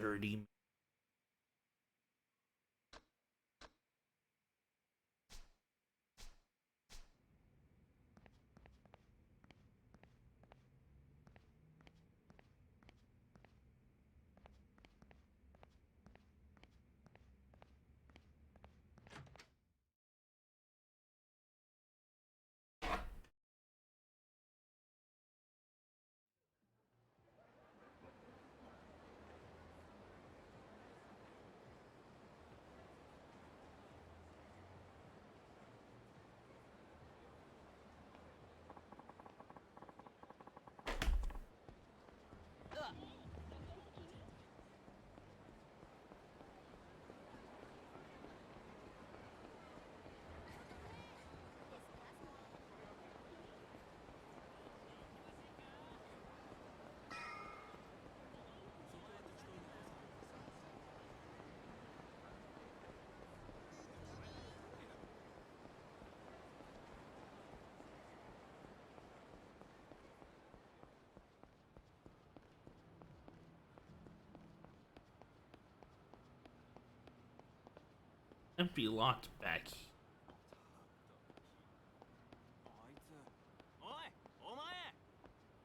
30. Empty lot back.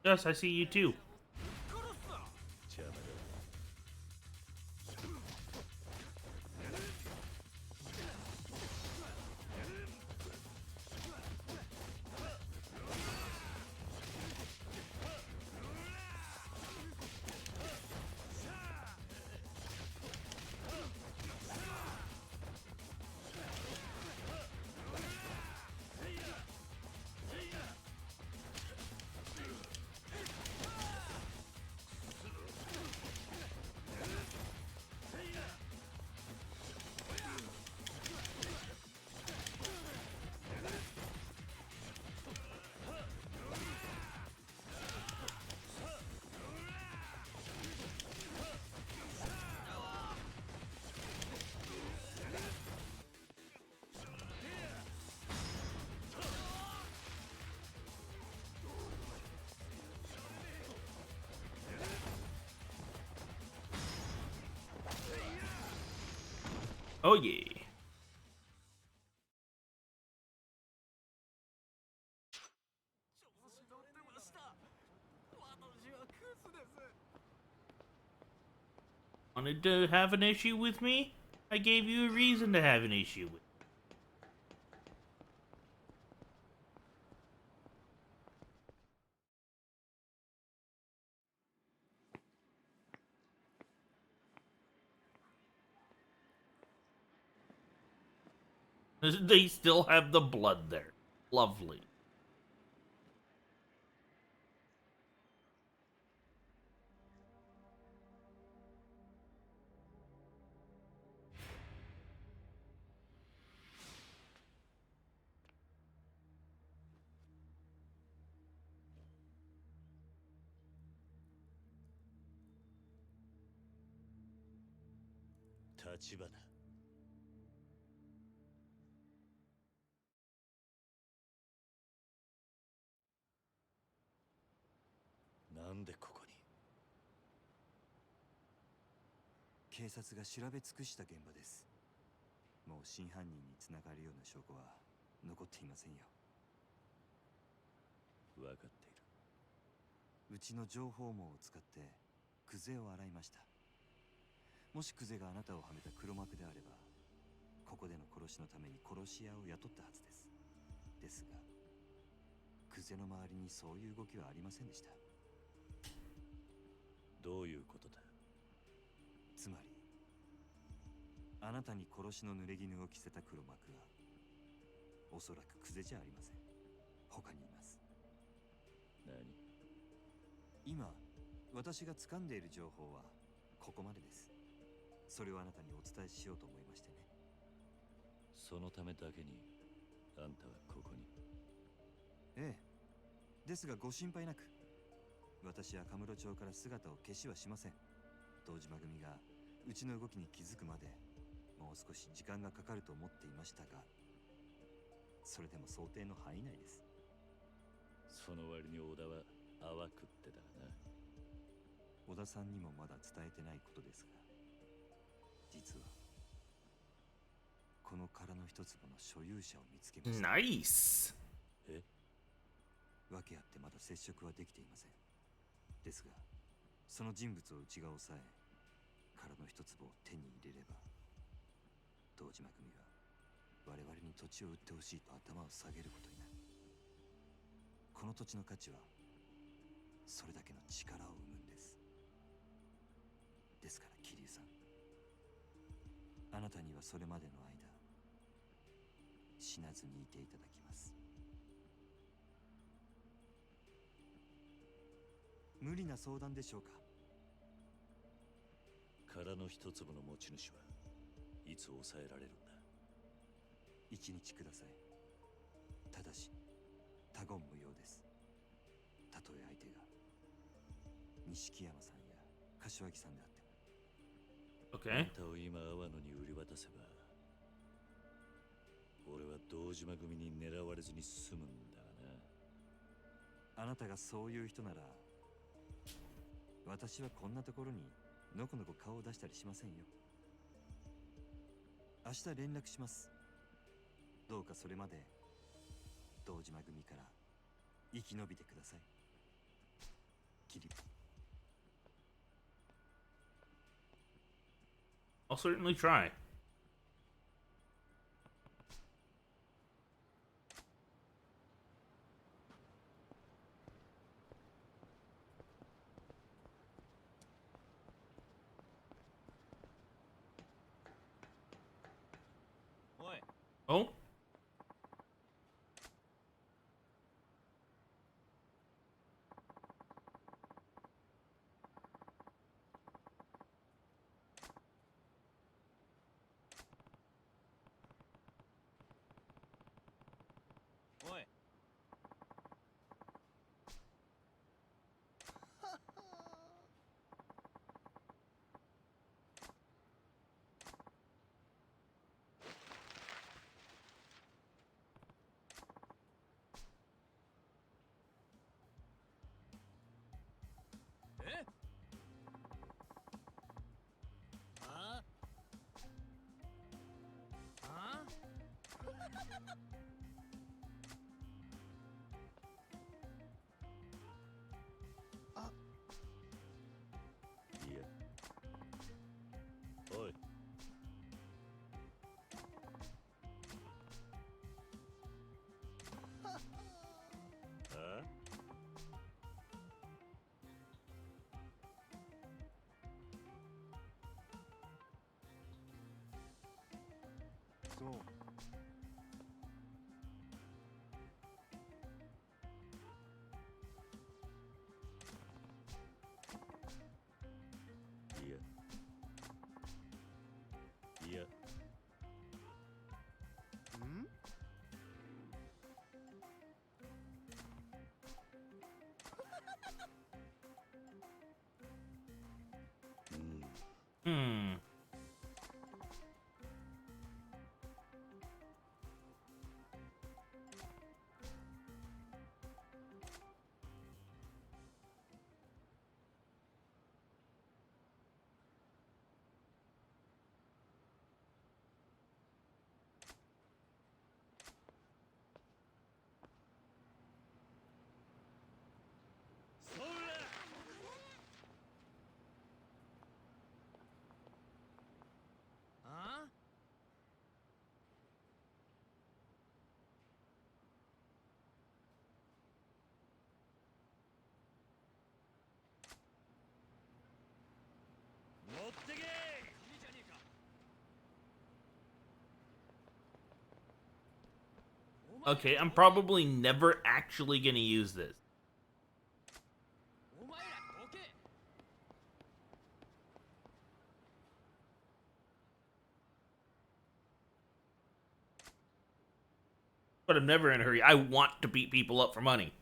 Yes, I see you too. Oh yeah. Wanted to have an issue with me? I gave you a reason to have an issue with. They still have the blood there. Lovely. Tachibana. なんでここに？警察が調べ尽くした現場です。もう真犯人につながるような証拠は残っていませんよ。分かっている。うちの情報網を使ってクゼを洗いました。もしクゼがあなたをはめた黒幕であれば、ここでの殺しのために殺し屋を雇ったはずです。ですが、クゼの周りにそういう動きはありませんでした。どういうことだ？つまり、あなたに殺しの濡れ衣を着せた黒幕は、おそらくクゼじゃありません。他にいます。何？今、私が掴んでいる情報はここまでです。それをあなたにお伝えしようと思いましてね。そのためだけにあんたはここに？ええ。ですがご心配なく。私はカムロ町から姿を消しはしません。堂島組がうちの動きに気づくまでもう少し時間がかかると思っていましたが、それでも想定の範囲内です。その割に小田は淡くってだな。小田さんにもまだ伝えてないことですが、実はこの殻の一粒の所有者を見つけました。ナイス。え？訳あってまだ接触はできていません。ですが、その人物をうちが抑え、殻の一粒を手に入れれば、堂島組は我々に土地を売ってほしいと頭を下げることになる。この土地の価値はそれだけの力を生むんです。ですから桐生さん、あなたにはそれまでの間死なずにいていただきます。無理な相談でしょうか。殻の一粒の持ち主はいつ抑えられるんだ。一日ください。ただし他言無用です。たとえ相手が錦山さんや柏木さんであっても。あんたを今阿波野に売り渡せば、俺は堂島組に狙われずに済むんだがな。あなたがそういう人なら、私はこんなところにのこのこ顔を出したりしませんよ。明日連絡します。どうかそれまで堂島組から生き延びてください。キリ。 I'll certainly try. Oh? Hmm. Okay, I'm probably never actually gonna use this. But I'm never in a hurry. I want to beat people up for money.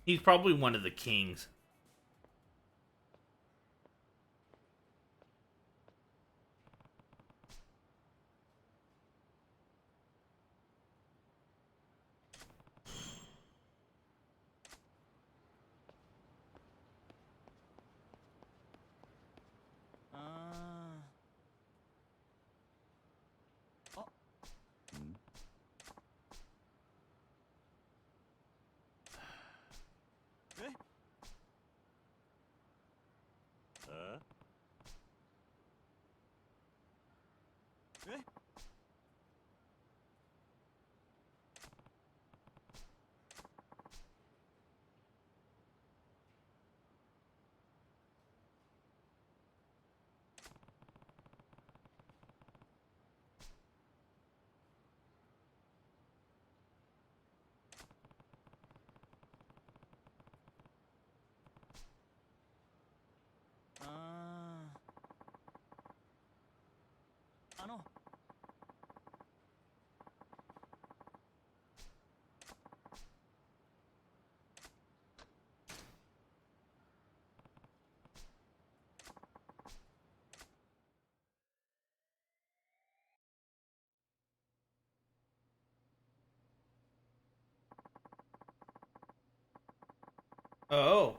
He's probably one of the kings. Oh.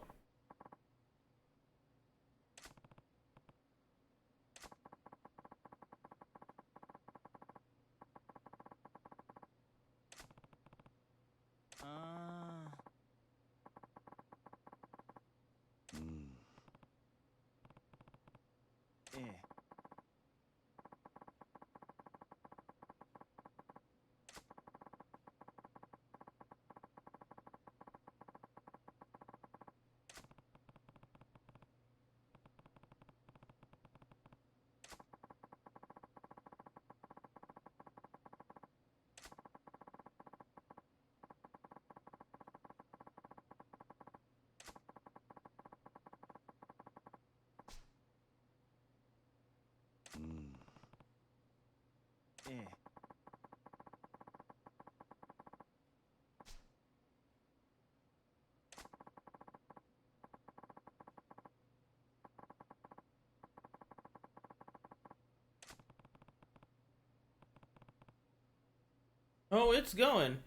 Oh, it's going.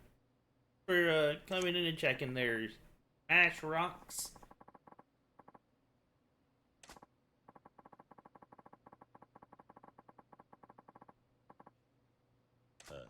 For coming in and checking their ash rocks. Huh.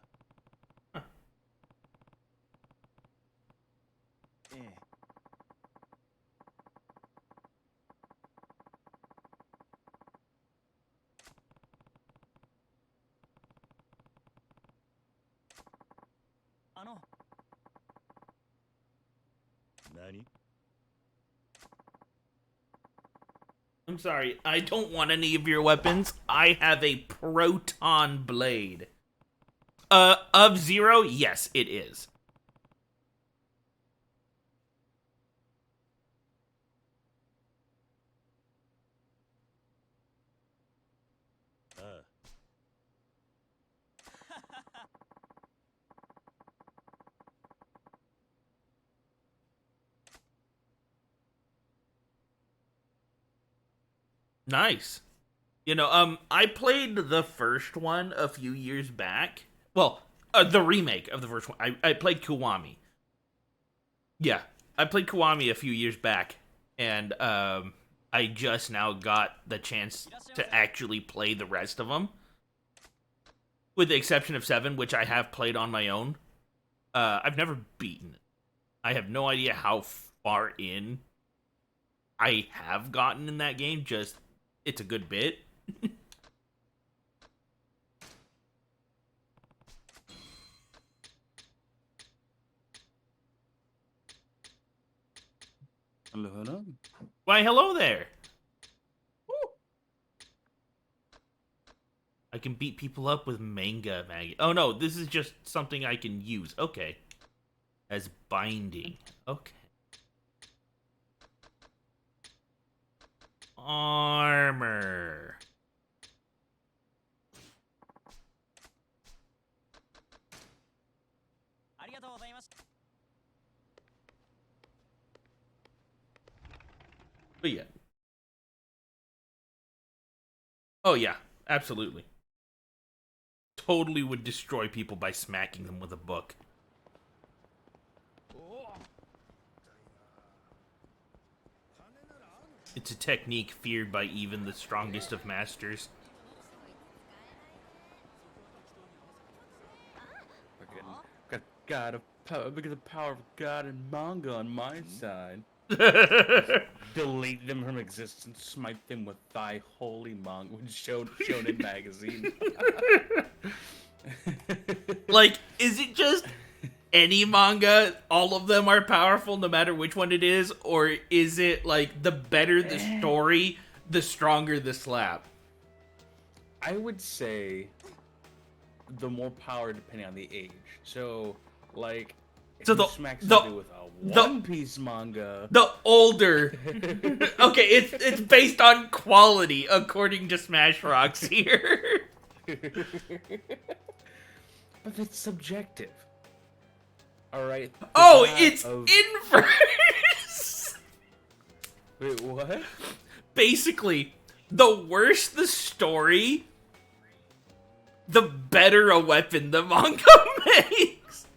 I'm sorry, I don't want any of your weapons. I have a proton blade. Of zero? Yes, it is. Nice. You know, I played the first one a few years back. Well, the remake of the first one. I played Kiwami. Yeah, I played Kiwami a few years back, and I just now got the chance to actually play the rest of them, with the exception of 7, which I have played on my own. I've never beaten it. I have no idea how far in I have gotten in that game. Just, it's a good bit. Hello. Why, hello there. Woo. I can beat people up with manga mag. Oh no, this is just something I can use. Okay. As binding. Okay. Armor. But yeah. Oh yeah, absolutely. Totally would destroy people by smacking them with a book. It's a technique feared by even the strongest of masters. God of power, because of the power of God and manga on my side. Delete them from existence, smite them with thy holy manga, shown in magazine. Like, is it just any manga, all of them are powerful no matter which one it is, or is it like the better the story, the stronger the slap? I would say the more power depending on the age. So, like, if so you smack somebody with a One Piece manga, the older. Okay, it's based on quality according to Smash Rocks here. But it's subjective. All right. Oh, it's inverse. Wait, what? Basically, the worse the story, the better a weapon the manga makes.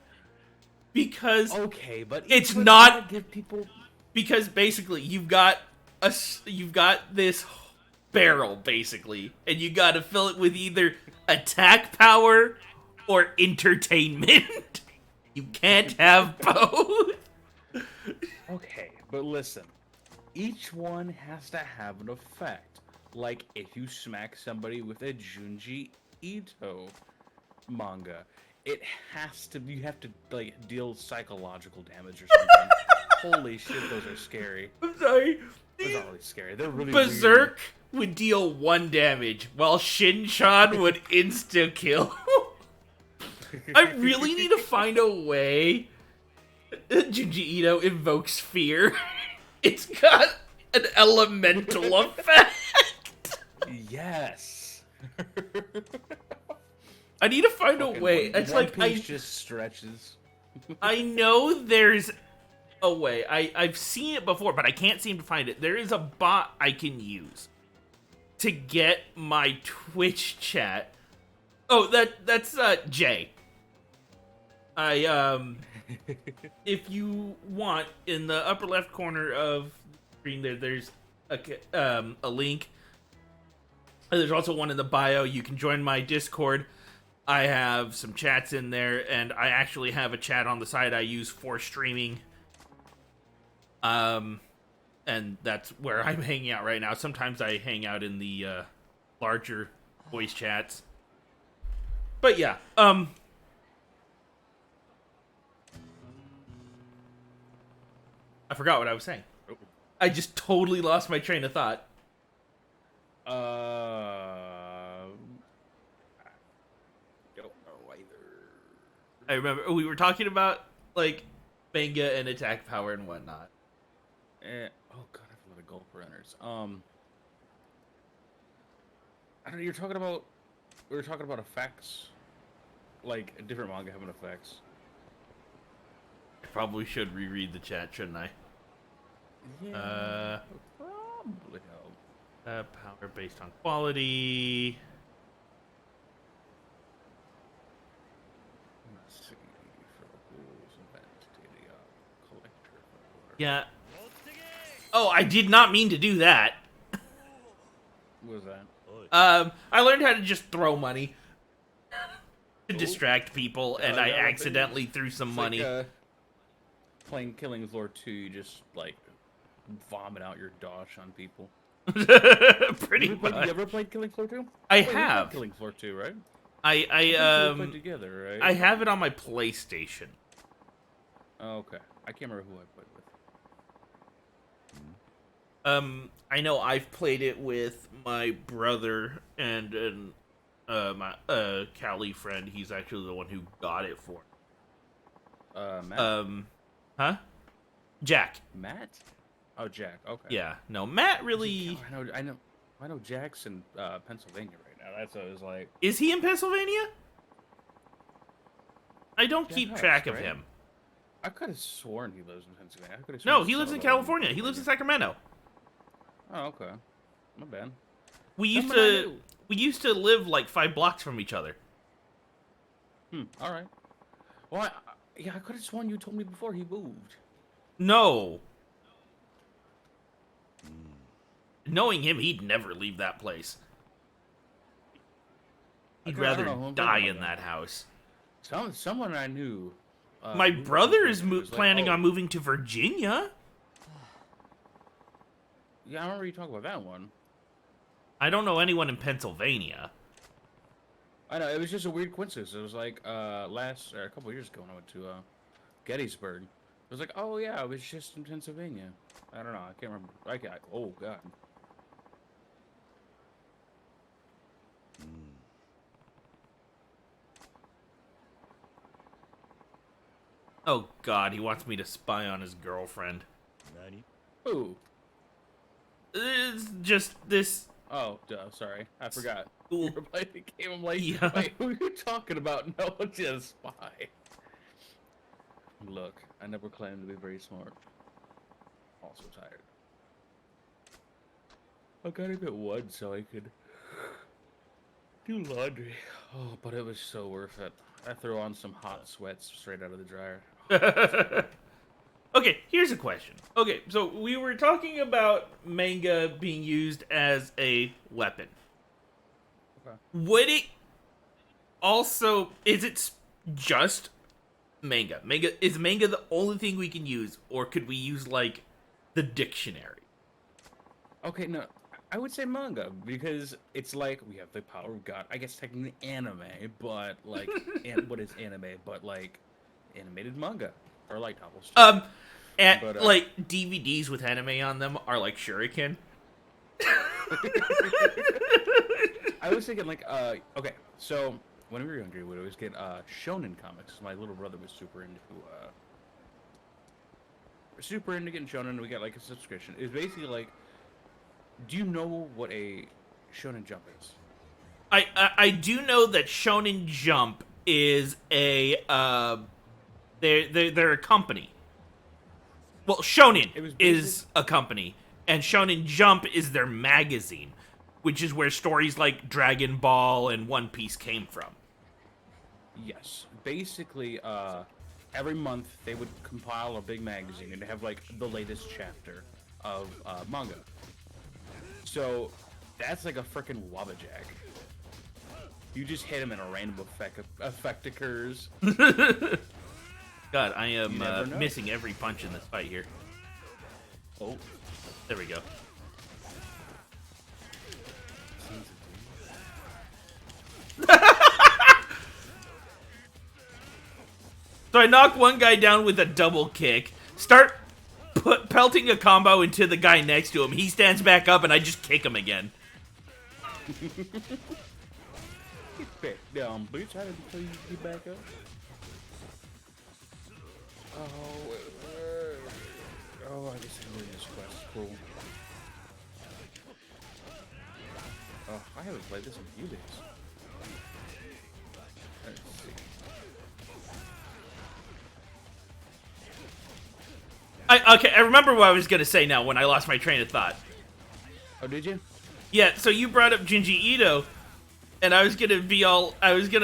Because okay, but it's not give people. Because basically, you've got this barrel basically, and you got to fill it with either attack power or entertainment. You can't have both. Okay, but listen. Each one has to have an effect. Like, if you smack somebody with a Junji Ito manga, it has to, you have to, like, deal psychological damage or something. Holy shit, those are scary. I'm sorry. Those aren't really scary. They're really Berserk would deal 1 damage, while Shin-chan would insta-kill. I really need to find a way Junji Ito invokes fear. It's got an elemental effect. Yes. I need to find a way. It's one like piece just stretches. I know there's a way. I've seen it before, but I can't seem to find it. There is a bot I can use to get my Twitch chat. Oh, that's Jay. If you want, in the upper left corner of the screen there's a link. There's also one in the bio. You can join my Discord. I have some chats in there, and I actually have a chat on the side I use for streaming. And that's where I'm hanging out right now. Sometimes I hang out in the larger voice chats. But yeah, I forgot what I was saying. I just totally lost my train of thought. I don't know either. I remember we were talking about, like, manga and attack power and whatnot. Oh god, I have a lot of golf runners. I don't know, we were talking about effects. Like, a different manga having effects. I probably should reread the chat, shouldn't I? Yeah, probably help. Power based on quality. Let's see. For rules, event, data, collector. Yeah. Oh, I did not mean to do that. What was that? I learned how to just throw money to distract people, and I accidentally threw some money. Like, playing Killing Floor 2, you just, like, vomit out your dosh on people. Pretty much. You ever played Killing Floor 2? I Wait, have. Killing Floor 2, right? I played together, right? I have it on my PlayStation. Oh, okay. I can't remember who I played with. I know I've played it with my brother and my Cali friend. He's actually the one who got it for me. Matt? Huh? Jack. Matt? Oh, Jack. Okay. Yeah. No, Matt really. I know Jack's in Pennsylvania right now. That's what I was like. Is he in Pennsylvania? I don't keep track of right? him. I could have sworn he lives in Pennsylvania. No, he lives in California. He lives in Sacramento. Oh, okay. Not bad. We used Someone I to knew. we used to live like 5 blocks from each other. All right. Well, yeah, I could have sworn you told me before he moved. No. Knowing him, he'd never leave that place. He'd Okay, I don't rather know who I'm die thinking in about that house. Someone I knew. My moved to brother is Virginia. It was like, planning oh, on moving to Virginia. Yeah, I remember you talking about that one. I don't know anyone in Pennsylvania. I know, it was just a weird coincidence. It was like a couple years ago when I went to Gettysburg. It was like, oh yeah, I was just in Pennsylvania. I don't know, I can't remember. Oh god. Oh god, he wants me to spy on his girlfriend. Who? It's just this. Oh, duh, sorry. I forgot. Cool. You were playing the game. I'm like, Yeah. wait, who are you talking about? No, just spy. Look, I never claimed to be very smart. Also tired. I gotta get one so I could do laundry. Oh, but it was so worth it. I threw on some hot sweats straight out of the dryer. Okay, here's a question. Okay, so we were talking about manga being used as a weapon. Okay. Would it also, is it just manga? Is manga the only thing we can use, or could we use like the dictionary? Okay, no, I would say manga because it's like we have the power of God. I guess technically anime, but like, what is anime? But like, animated manga or light novels. And But, like DVDs with anime on them are like Shuriken. I was thinking like, okay, so when we were younger, we would always get shonen comics. My little brother was super into getting shonen. We got like a subscription. It's basically like, do you know what a shonen jump is? I do know that Shonen Jump is a they're a company. Well, Shonen is a company, and Shonen Jump is their magazine, which is where stories like Dragon Ball and One Piece came from. Yes. Basically, every month they would compile a big magazine and have like the latest chapter of manga. So that's like a freaking Wabbajack. You just hit him and a random effect occurs. God, I am missing every punch in this fight here. Oh. There we go. So I knock one guy down with a double kick, start pelting a combo into the guy next to him. He stands back up and I just kick him again. Get back down, bitch. I didn't tell you to get back up. Oh, I guess I'm doing this quest. Cool. Oh, I haven't played this in a few days. Let's see. Okay, I remember what I was gonna say now when I lost my train of thought. Oh, did you? Yeah, so you brought up Junji Ito, and I was gonna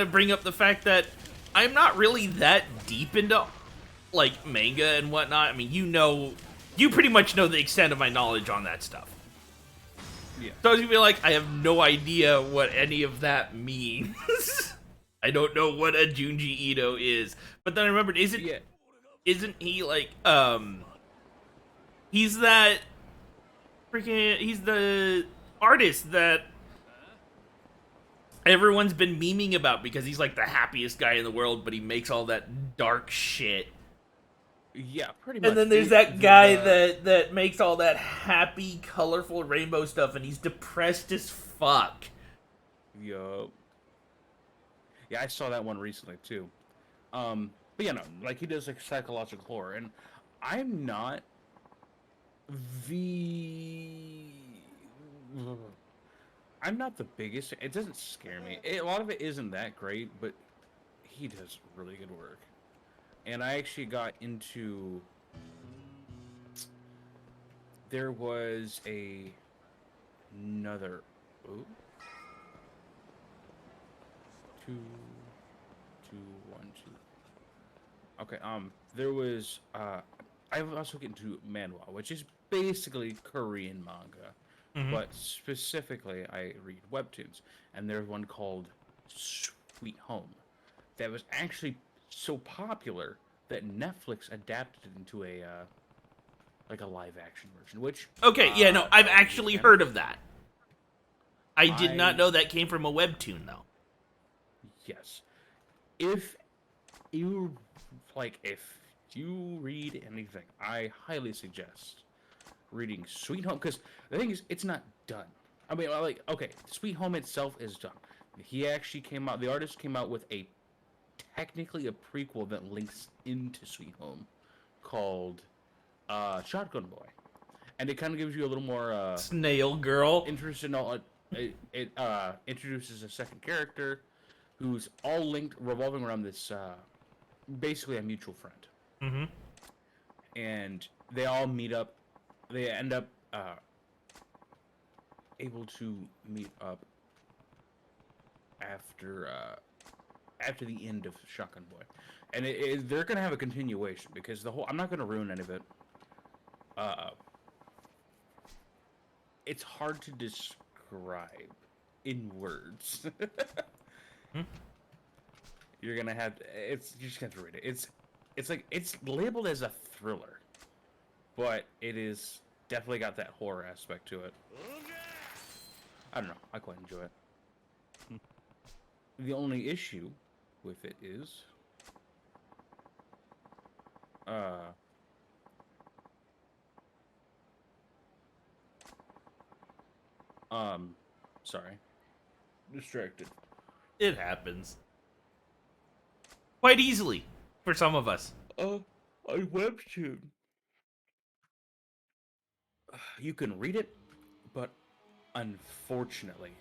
bring up the fact that I'm not really that deep into like manga and whatnot. I mean, you pretty much know the extent of my knowledge on that stuff. Yeah. So I was gonna be like, I have no idea what any of that means. I don't know what a Junji Ito is. But then I remembered, isn't he like he's the artist that everyone's been memeing about because he's like the happiest guy in the world, but he makes all that dark shit. Yeah, pretty much. And then there's that guy that makes all that happy, colorful rainbow stuff, and he's depressed as fuck. Yup. Yeah, I saw that one recently too. But yeah, no, like he does like psychological horror, and I'm not I'm not the biggest. It doesn't scare me. A lot of it isn't that great, but he does really good work. And I actually got into. There was a another. Ooh. 2, 2, 1, 2. Okay. There was. I also get into manhwa, which is basically Korean manga, but specifically I read webtoons, and there's one called Sweet Home that was actually so popular that Netflix adapted it into a like a live action version. Which Okay, yeah, no, I've actually heard of that. I did not I- know that came from a webtoon, though. Yes, if you if you read anything, I highly suggest reading Sweet Home, because the thing is, it's not done. I mean, okay, Sweet Home itself is done. He actually came out. The artist came out with technically a prequel that links into Sweet Home, called Shotgun Boy, and it kind of gives you a little more Snail Girl. interest in all. It introduces a second character, who's all linked, revolving around this basically a mutual friend. Mm-hmm. And they all meet up. They end up able to meet up after the end of Shotgun Boy, and they're gonna have a continuation, because the whole. I'm not gonna ruin any of it. It's hard to describe in words. You're gonna have to. You just have to read it. It's labeled as a thriller, but it is definitely got that horror aspect to it. I don't know. I quite enjoy it. The only issue with it is, sorry, distracted. It happens. Quite easily for some of us. A webtoon. You can read it, but unfortunately,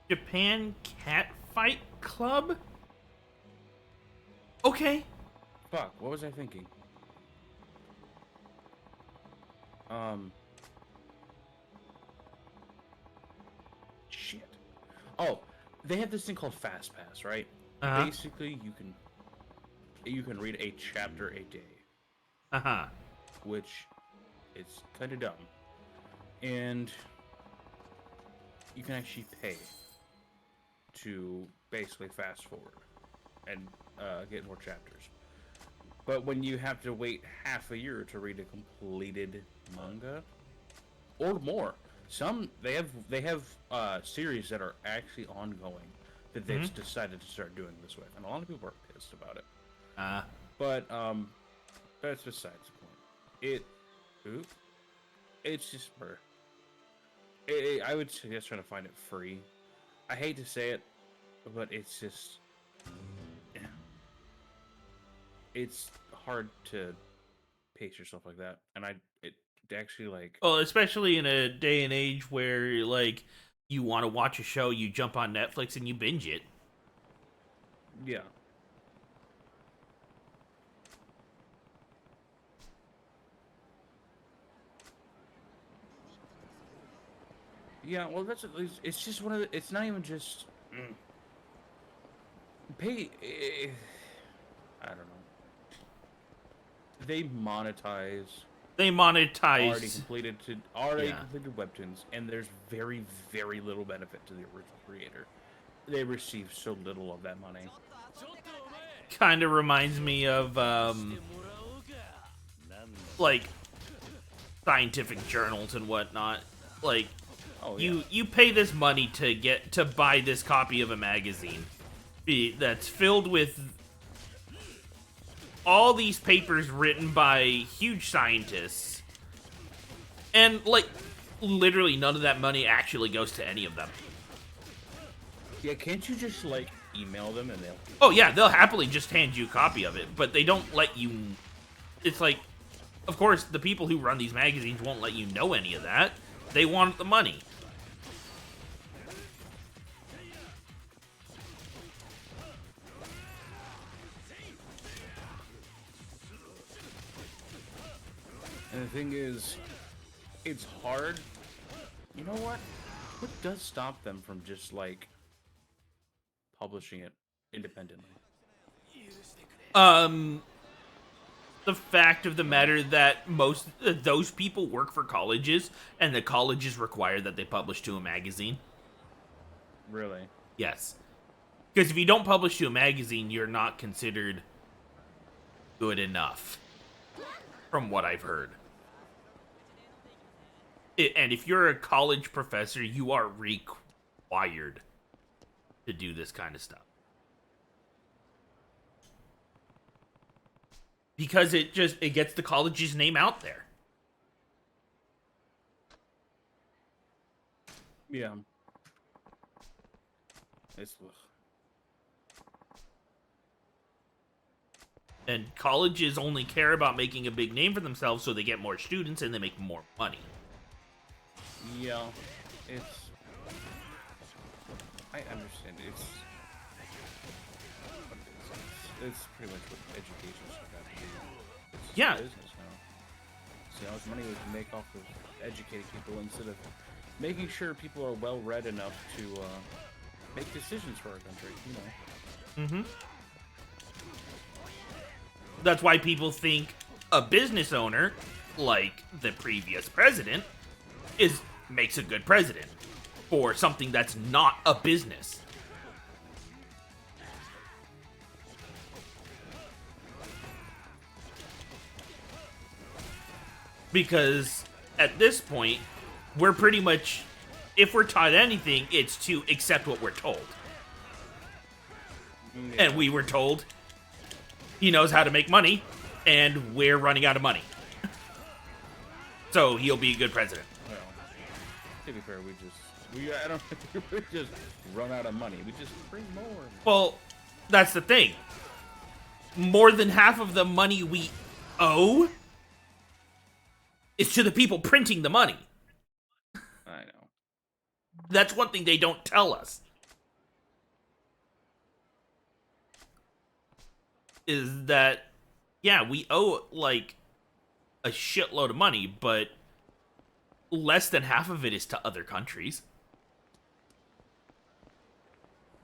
Japan Cat Fight Club? Okay. fuck, what was I thinking? Shit. Oh, they have this thing called Fast Pass, right? Basically, you can read a chapter a day. Which is kind of dumb. And you can actually pay to basically fast forward and get more chapters. But when you have to wait half a year to read a completed manga or more, they have series that are actually ongoing that they've decided to start doing this with, and a lot of people are pissed about it. But that's besides the point. It's just for. I would suggest trying to find it free. I hate to say it, but it's just. It's hard to pace yourself like that, and it actually like. Well, especially in a day and age where you want to watch a show, you jump on Netflix and you binge it. Yeah. Yeah, well, it's just one of the. It's not even just. Pay. I don't know. They monetize. already completed webtoons, and there's very, very little benefit to the original creator. They receive so little of that money. Kind of reminds me of scientific journals and whatnot. You pay this money to buy this copy of a magazine that's filled with all these papers written by huge scientists, and literally none of that money actually goes to any of them. Yeah, can't you just email them and they'll? Oh yeah, they'll happily just hand you a copy of it, but they don't let you. It's of course, the people who run these magazines won't let you know any of that. They want the money. And the thing is, it's hard. You know what? What does stop them from just, like, publishing it independently? The fact of the matter that most those people work for colleges, and the colleges require that they publish to a magazine. Really? Yes. Because if you don't publish to a magazine, you're not considered good enough, from what I've heard. And if you're a college professor, you are required to do this kind of stuff. Because it gets the college's name out there. Yeah. It's... And colleges only care about making a big name for themselves so they get more students and they make more money. Yeah. I understand. It's pretty much what education should have to do. It's Yeah. business now. See how much money we can make off of educating people instead of making sure people are well read enough to make decisions for our country, you know. Mm-hmm. That's why people think a business owner, like the previous president, makes a good president for something that's not a business. Because at this point, we're pretty much, if we're taught anything, it's to accept what we're told. Yeah. And we were told he knows how to make money, and we're running out of money. So he'll be a good president. Well, to be fair, we just run out of money. We just bring more. Well, that's the thing. More than half of the money we owe is to the people printing the money. I know. That's one thing they don't tell us. Is that, yeah, we owe, like, a shitload of money, but less than half of it is to other countries.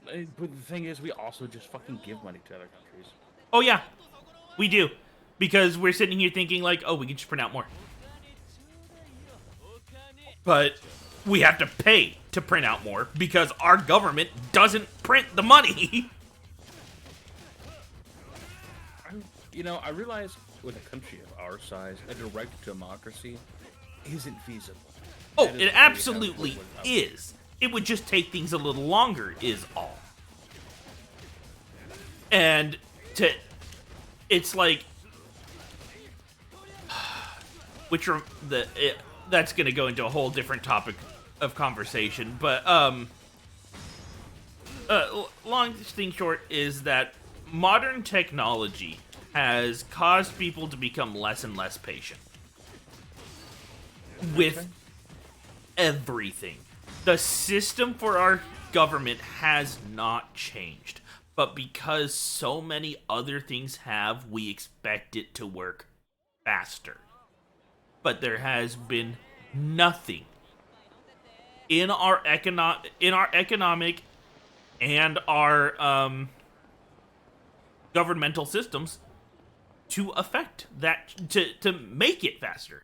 But the thing is, we also just fucking give money to other countries. Oh, yeah. We do. Because we're sitting here thinking, like, oh, we can just print out more. But we have to pay to print out more because our government doesn't print the money. I realize with a country of our size, a direct democracy isn't feasible. Oh, it absolutely is. It would just take things a little longer, is all. And it's like, that's going to go into a whole different topic of conversation. But long thing short is that modern technology has caused people to become less and less patient with everything. The system for our government has not changed, but because so many other things have, we expect it to work faster. But there has been nothing in our economic and our governmental systems to affect that, to make it faster.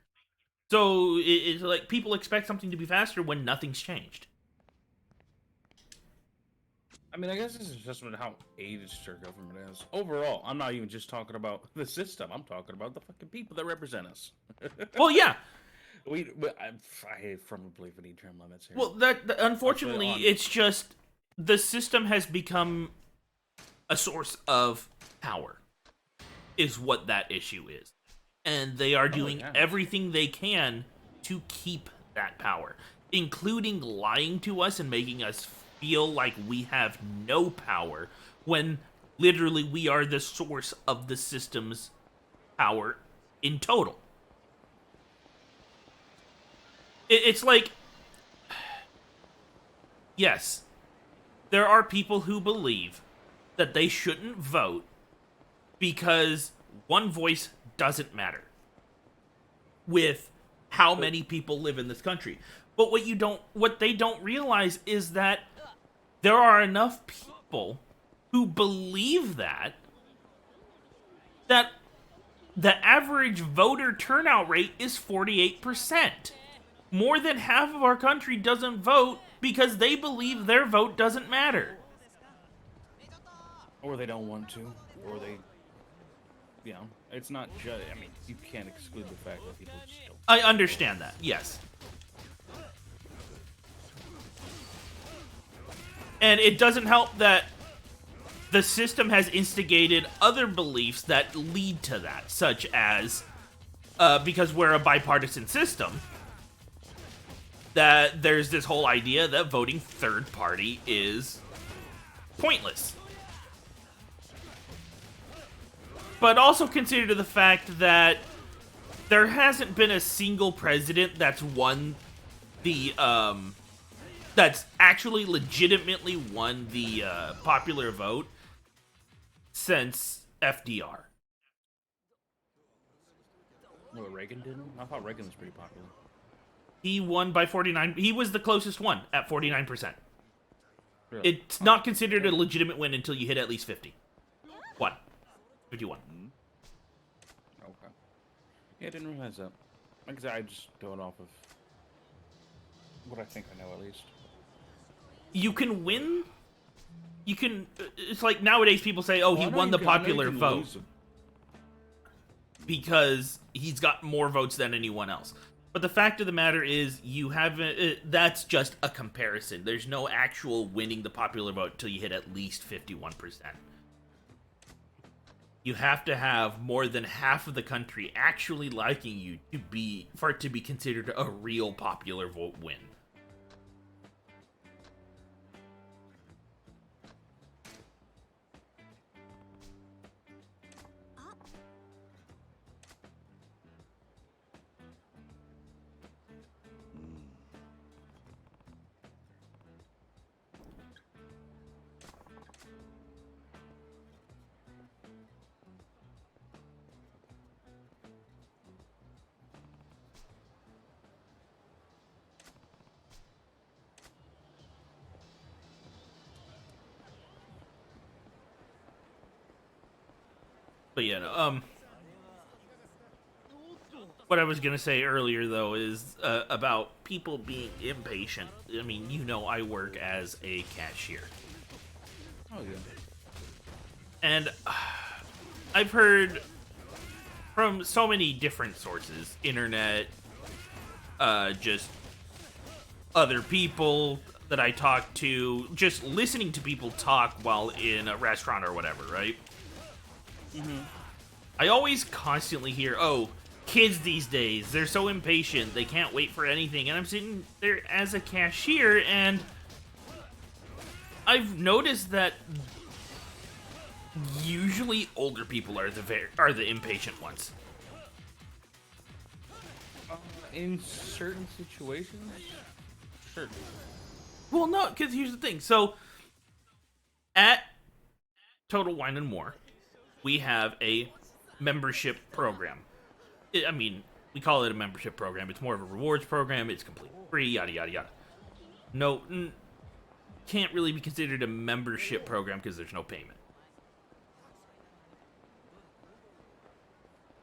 So it's like people expect something to be faster when nothing's changed. I mean, I guess this is just how aged our government is. Overall, I'm not even just talking about the system. I'm talking about the fucking people that represent us. Well, yeah. I firmly believe we need term limits here. Well, unfortunately, it's just the system has become a source of power, is what that issue is. And they are doing everything they can to keep that power, including lying to us and making us feel like we have no power when literally we are the source of the system's power in total. It's like, yes, there are people who believe that they shouldn't vote because one voice doesn't matter. with how many people live in this country. But what they don't realize is that there are enough people who believe that the average voter turnout rate is 48%. More than half of our country doesn't vote because they believe their vote doesn't matter. Or they don't want to, or they, it's not just, I mean, you can't exclude the fact that people just don't. I understand that, yes. And it doesn't help that the system has instigated other beliefs that lead to that, such as, because we're a bipartisan system, that there's this whole idea that voting third party is pointless. But also consider the fact that there hasn't been a single president that's won the, that's actually legitimately won the popular vote since FDR. No, Reagan didn't? I thought Reagan was pretty popular. He won by 49. He was the closest one at 49%. Really? It's not considered a legitimate win until you hit at least 50. 51. Okay. Yeah, I didn't realize that. Like I said, I just do it off of what I think I know, at least. You can win. You can. It's like nowadays people say, "Oh, he won the popular vote because he's got more votes than anyone else." But the fact of the matter is, you haven't. That's just a comparison. There's no actual winning the popular vote until you hit at least 51%. You have to have more than half of the country actually liking you for it to be considered a real popular vote win. But yeah, no, what I was gonna say earlier though is about people being impatient. I mean, I work as a cashier. Oh yeah. And I've heard from so many different sources, internet, just other people that I talk to, just listening to people talk while in a restaurant or whatever, right? Mm-hmm. I always constantly hear, "Oh, kids these days, they're so impatient, they can't wait for anything." And I'm sitting there as a cashier, and I've noticed that usually older people are the impatient ones. In certain situations, sure. Well, no, because here's the thing. So, at Total Wine and More, we have a membership program. I mean, we call it a membership program. It's more of a rewards program. It's completely free, yada, yada, yada. No, can't really be considered a membership program because there's no payment.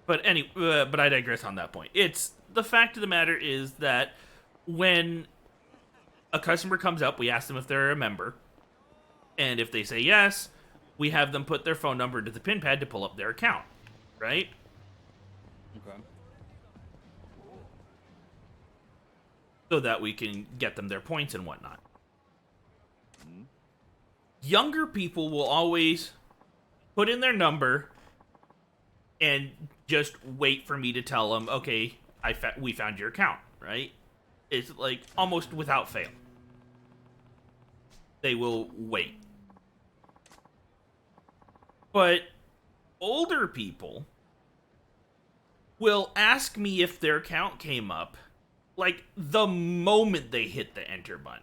But but I digress on that point. It's the fact of the matter is that when a customer comes up, we ask them if they're a member, and if they say yes, we have them put their phone number into the pin pad to pull up their account, right? Okay. So that we can get them their points and whatnot. Younger people will always put in their number and just wait for me to tell them, "Okay, we found your account," right? It's like almost without fail. They will wait. But older people will ask me if their account came up like the moment they hit the enter button.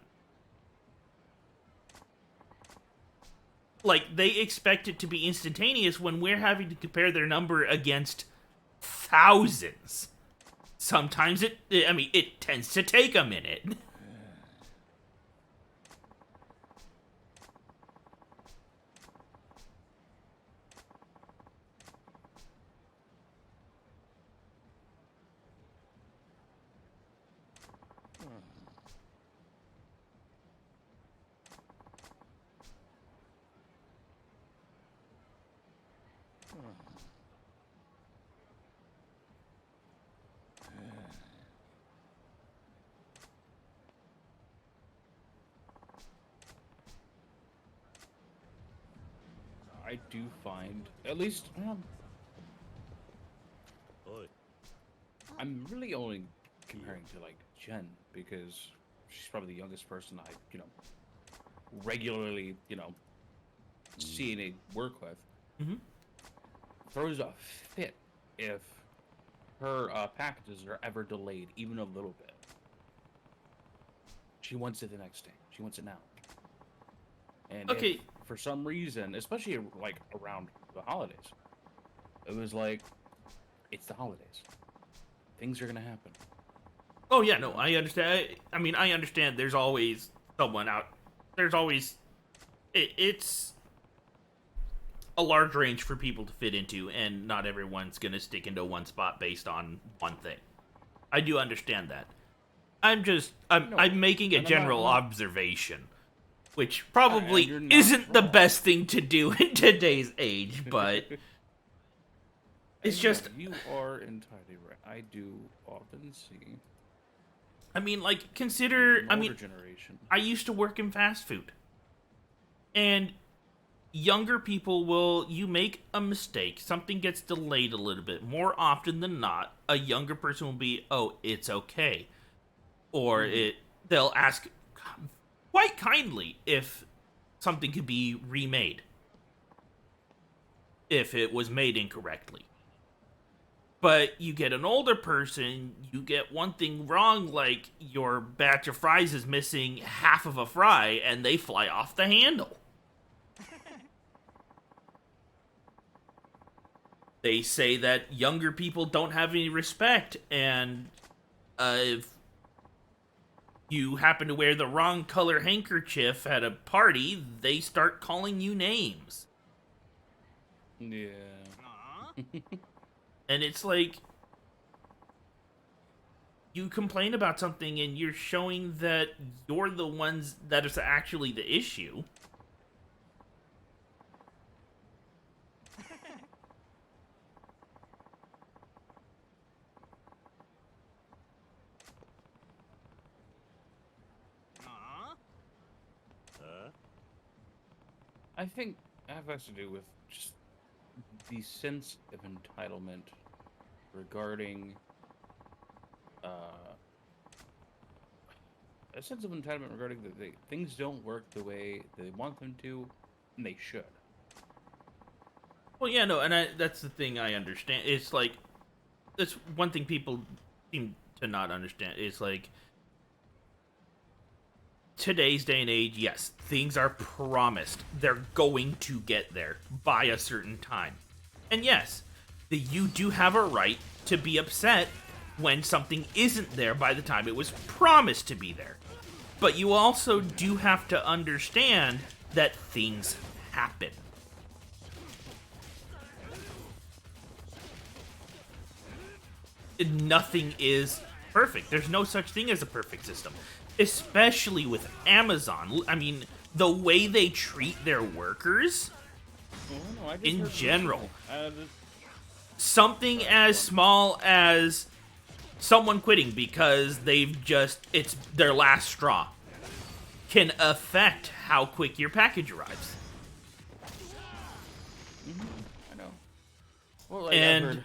Like, they expect it to be instantaneous when we're having to compare their number against thousands. sometimes it tends to take a minute. I do find, at least, I'm really only comparing to like Jen because she's probably the youngest person I, regularly, see and work with. Mm-hmm. Throws a fit if her packages are ever delayed, even a little bit. She wants it the next day. She wants it now. And okay, if, for some reason, especially like around the holidays, it was like, it's the holidays. Things are gonna happen. Oh yeah, no, I understand. I mean, I understand. There's always someone out. There's always. It's a large range for people to fit into, and not everyone's gonna stick into one spot based on one thing. I do understand that. I'm making a general observation, which probably isn't the best thing to do in today's age, but it's just you are entirely right. I do often see. I mean, like, consider. I mean, generation. I used to work in fast food, and younger people will. You make a mistake, something gets delayed a little bit. More often than not, a younger person will be, "Oh, it's okay," or they'll ask quite kindly if something could be remade if it was made incorrectly. But you get an older person, you get one thing wrong, like your batch of fries is missing half of a fry, and they fly off the handle. They say that younger people don't have any respect, and if you happen to wear the wrong color handkerchief at a party, they start calling you names. Yeah. And it's like, you complain about something and you're showing that you're the ones that is actually the issue. I think that has to do with just the sense of entitlement regarding a sense of entitlement regarding that things don't work the way they want them to, and they should. Well, yeah, no, and that's the thing I understand. It's like, that's one thing people seem to not understand. It's like, today's day and age, yes, things are promised. They're going to get there by a certain time. And yes, you do have a right to be upset when something isn't there by the time it was promised to be there. But you also do have to understand that things happen. Nothing is perfect. There's no such thing as a perfect system. Especially with Amazon. I mean, the way they treat their workers in general. Something as small as someone quitting because it's their last straw can affect how quick your package arrives. I know. Well, like, and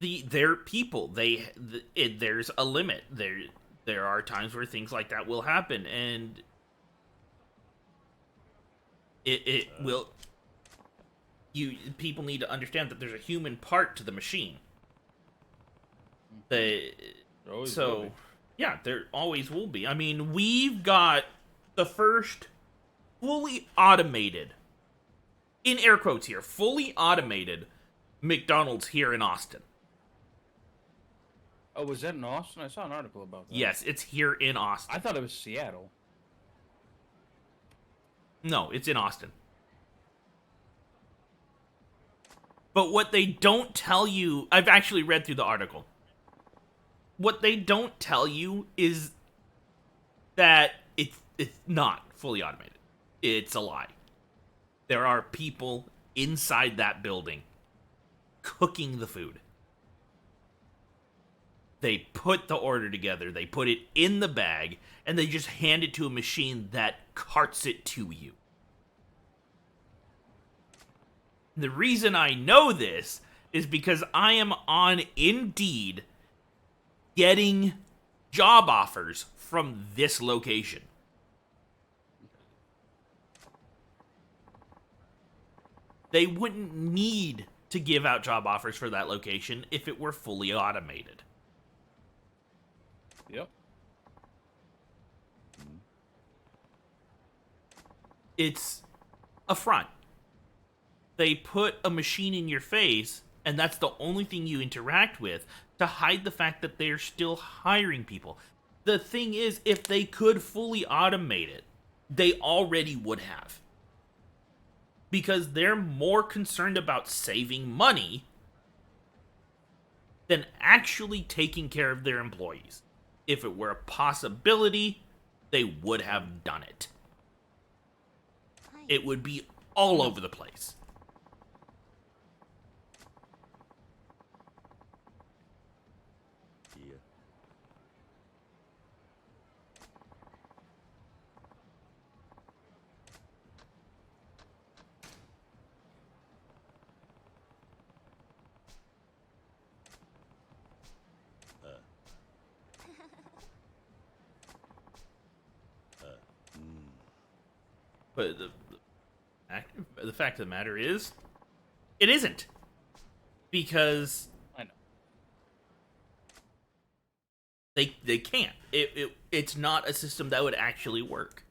they're people. There's a limit. There are times where things like that will happen, and it will. People need to understand that there's a human part to the machine. Yeah, there always will be. I mean, we've got the first fully automated, in air quotes here, fully automated McDonald's here in Austin. Oh, was that in Austin? I saw an article about that. Yes, it's here in Austin. I thought it was Seattle. No, it's in Austin. But what they don't tell you, I've actually read through the article. What they don't tell you is that it's not fully automated. It's a lie. There are people inside that building cooking the food. They put the order together, they put it in the bag, and they just hand it to a machine that carts it to you. The reason I know this is because I am on Indeed getting job offers from this location. They wouldn't need to give out job offers for that location if it were fully automated. Yep. It's a front. They put a machine in your face, and that's the only thing you interact with, to hide the fact that they're still hiring people. The thing is, if they could fully automate it, they already would have. Because they're more concerned about saving money than actually taking care of their employees. If it were a possibility, they would have done it. It would be all over the place. But the fact of the matter is, it isn't. Because I know. They can't. It's not a system that would actually work.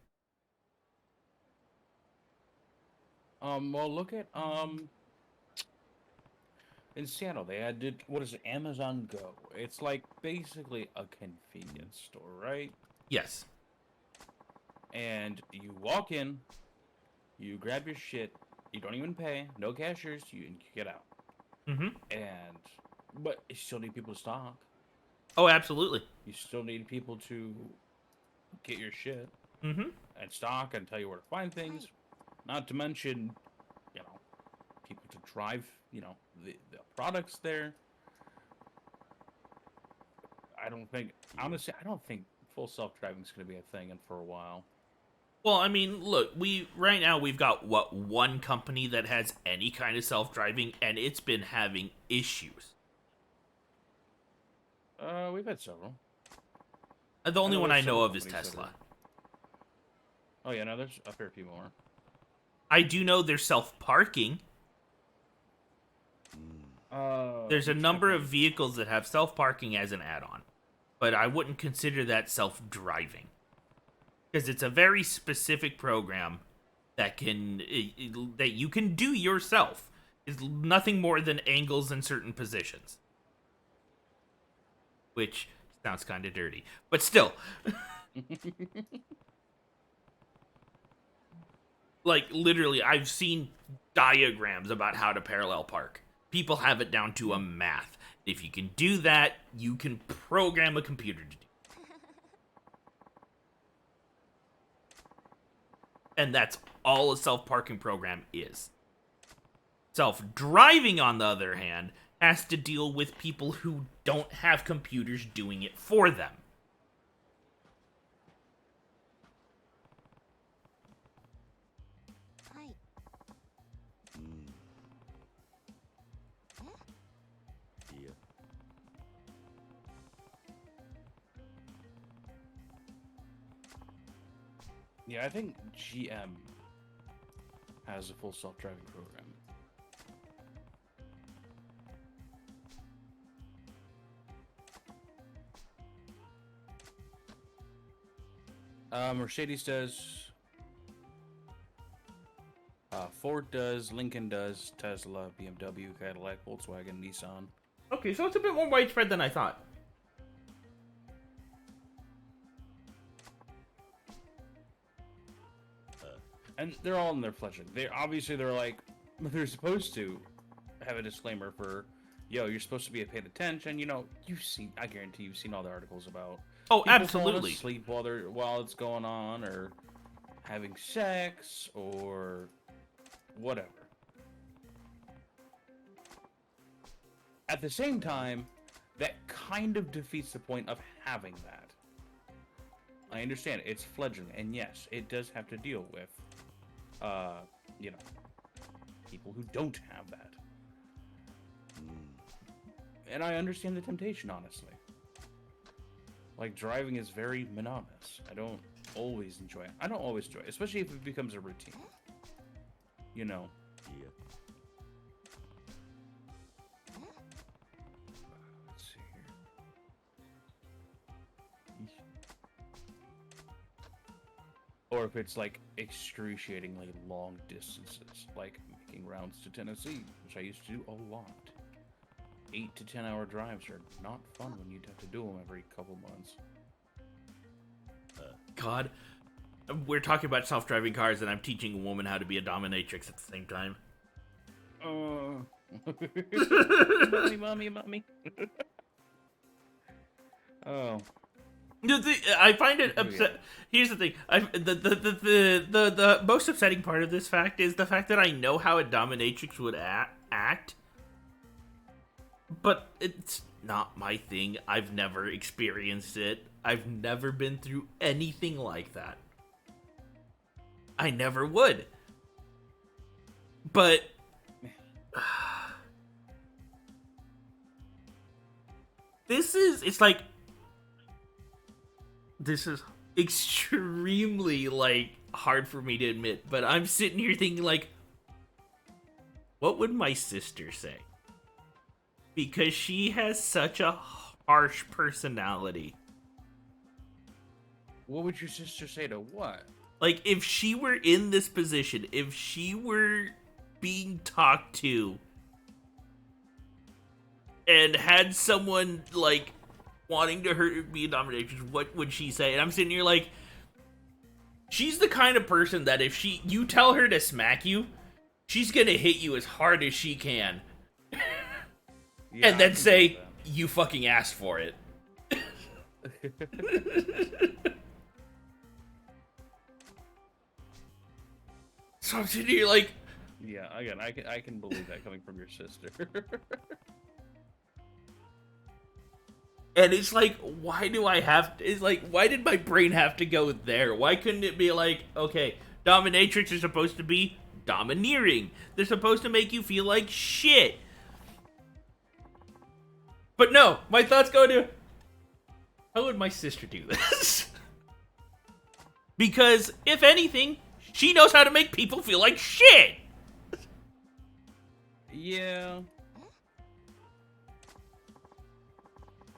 Well, look at in Seattle they had what is it, Amazon Go? It's like basically a convenience store, right? Yes. And you walk in, you grab your shit, you don't even pay, no cashiers, you get out. Mm-hmm. But you still need people to stock. Oh, absolutely. You still need people to get your shit. Mm-hmm. And stock and tell you where to find things. Not to mention, people to drive, the products there. Honestly, I don't think full self-driving is going to be a thing for a while. Well, I mean, look, right now we've got, one company that has any kind of self-driving, and it's been having issues. We've had several. The only one I know of is Tesla. Oh yeah, no, there's a fair few more. I do know there's self-parking. There's a number of vehicles that have self-parking as an add-on, but I wouldn't consider that self-driving. Because it's a very specific program that you can do yourself. It's nothing more than angles in certain positions. Which sounds kind of dirty. But still. Like, literally, I've seen diagrams about how to parallel park. People have it down to a math. If you can do that, you can program a computer to do it. And that's all a self-parking program is. Self-driving, on the other hand, has to deal with people who don't have computers doing it for them. Yeah, I think GM has a full self-driving program. Mercedes does. Ford does. Lincoln does. Tesla, BMW, Cadillac, Volkswagen, Nissan. Okay, so it's a bit more widespread than I thought. and they're all in their fledgling. They're like, they're supposed to have a disclaimer for, yo, you're supposed to be paying attention. You know, I guarantee you've seen all the articles about Oh, people absolutely. falling asleep while it's going on, or having sex, or whatever. At the same time, that kind of defeats the point of having that. I understand it's fledgling, and yes, it does have to deal with, you know, people who don't have that. And I understand the temptation, honestly. Like, driving is very monotonous. I don't always enjoy it. I don't always enjoy it, especially if it becomes a routine. You know. Yeah. Let's see here. Or if it's like excruciatingly long distances, like making rounds to Tennessee, which I used to do a lot. 8 to 10 hour drives are not fun when you have to do them every couple months. God, we're talking about self-driving cars, and I'm teaching a woman how to be a dominatrix at the same time. Mommy. Oh. I find it upset. Here's the thing: the most upsetting part of this fact is the fact that I know how a dominatrix would act, but it's not my thing. I've never experienced it. I've never been through anything like that. I never would. But this is extremely, like, hard for me to admit, but I'm sitting here thinking, like, what would my sister say? Because she has such a harsh personality. What would your sister say to what? Like, if she were in this position, if she were being talked to and had someone, like, wanting to be a dominatrix, what would she say? And I'm sitting here like, she's the kind of person that if you tell her to smack you, she's gonna hit you as hard as she can. Yeah, and then say, you fucking asked for it. So I'm sitting here like... Yeah, again, I can believe that coming from your sister. And it's like, why did my brain have to go there? Why couldn't it be like, okay, dominatrix are supposed to be domineering. They're supposed to make you feel like shit. But no, my thoughts go to, how would my sister do this? Because, if anything, she knows how to make people feel like shit. Yeah.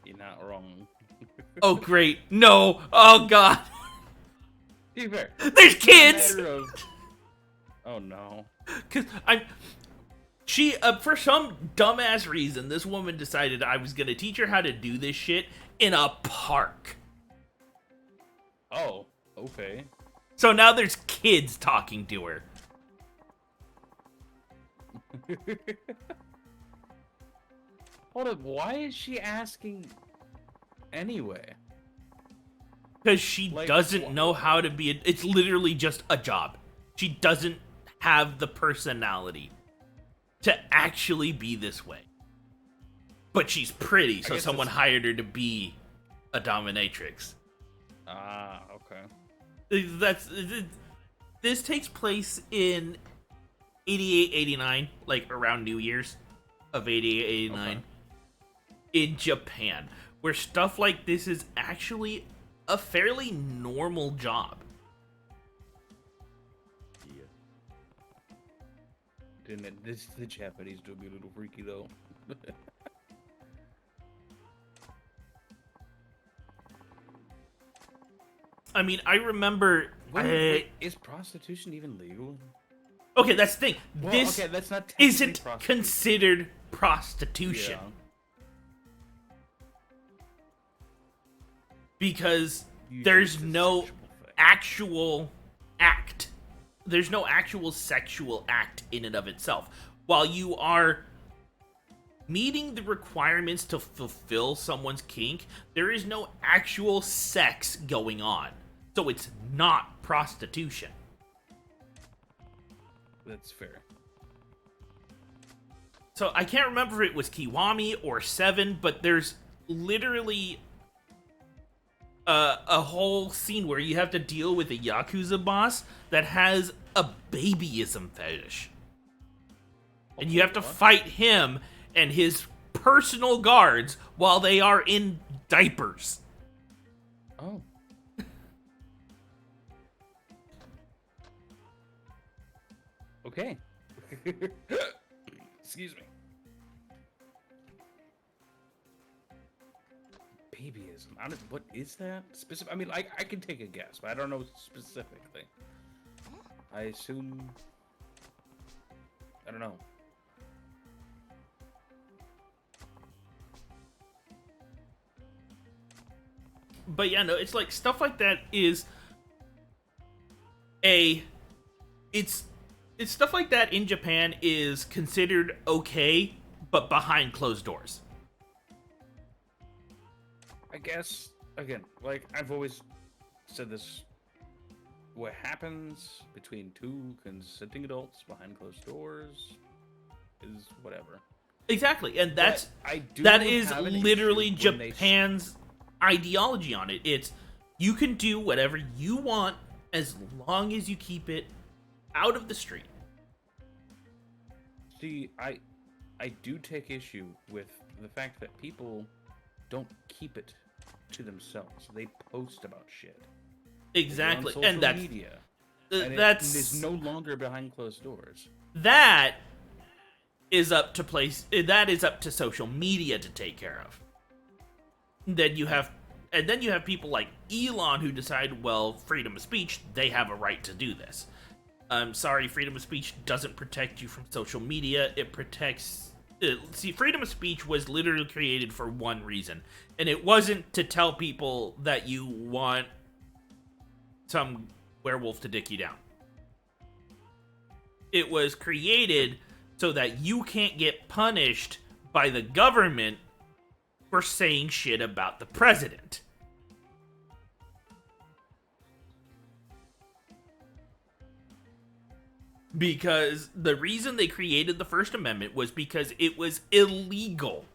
You're not wrong. Oh, great. No. Oh, God. To be fair, there's kids! Oh, no. Because for some dumbass reason, this woman decided I was going to teach her how to do this shit in a park. Oh, okay. So now there's kids talking to her. Hold up, why is she asking anyway? Because she doesn't know how to be it's literally just a job. She doesn't have the personality to actually be this way. But she's pretty, so someone hired her to be a dominatrix. Ah, okay. This takes place in 88, 89, like around New Year's of 88, 89, okay, in Japan, where stuff like this is actually a fairly normal job. Yeah. Didn't the Japanese do be a little freaky though? I mean, I remember. Wait, is prostitution even legal? Okay, that's the thing. Well, this okay, that's not isn't considered prostitution. Yeah. Because there's no actual act there's no actual sexual act in and of itself. While you are meeting the requirements to fulfill someone's kink, there is no actual sex going on. So it's not prostitution. That's fair. So I can't remember if it was Kiwami or 7, but there's literally a whole scene where you have to deal with a Yakuza boss that has a babyism fetish. And you have to fight him and his personal guards while they are in diapers. Oh. Okay. Excuse me. Babyism. What is that? Specific. I mean, I can take a guess, but I don't know specifically. I assume. I don't know. But yeah, no, it's like stuff like that is it's stuff like that in Japan is considered okay, but behind closed doors. I guess, again, like I've always said this, what happens between two consenting adults behind closed doors is whatever. Exactly, and that is literally Japan's ideology on it. It's, you can do whatever you want as long as you keep it out of the street. See, I do take issue with the fact that people don't keep it to themselves. They post about shit. Exactly, and that's media. That's it is no longer behind closed doors. That is up to social media to take care of. Then you have people like Elon who decide, well, freedom of speech, they have a right to do this. I'm sorry, freedom of speech doesn't protect you from social media. It protects... see, freedom of speech was literally created for one reason. And it wasn't to tell people that you want some werewolf to dick you down. It was created so that you can't get punished by the government for saying shit about the president. Because the reason they created the First Amendment was because it was illegal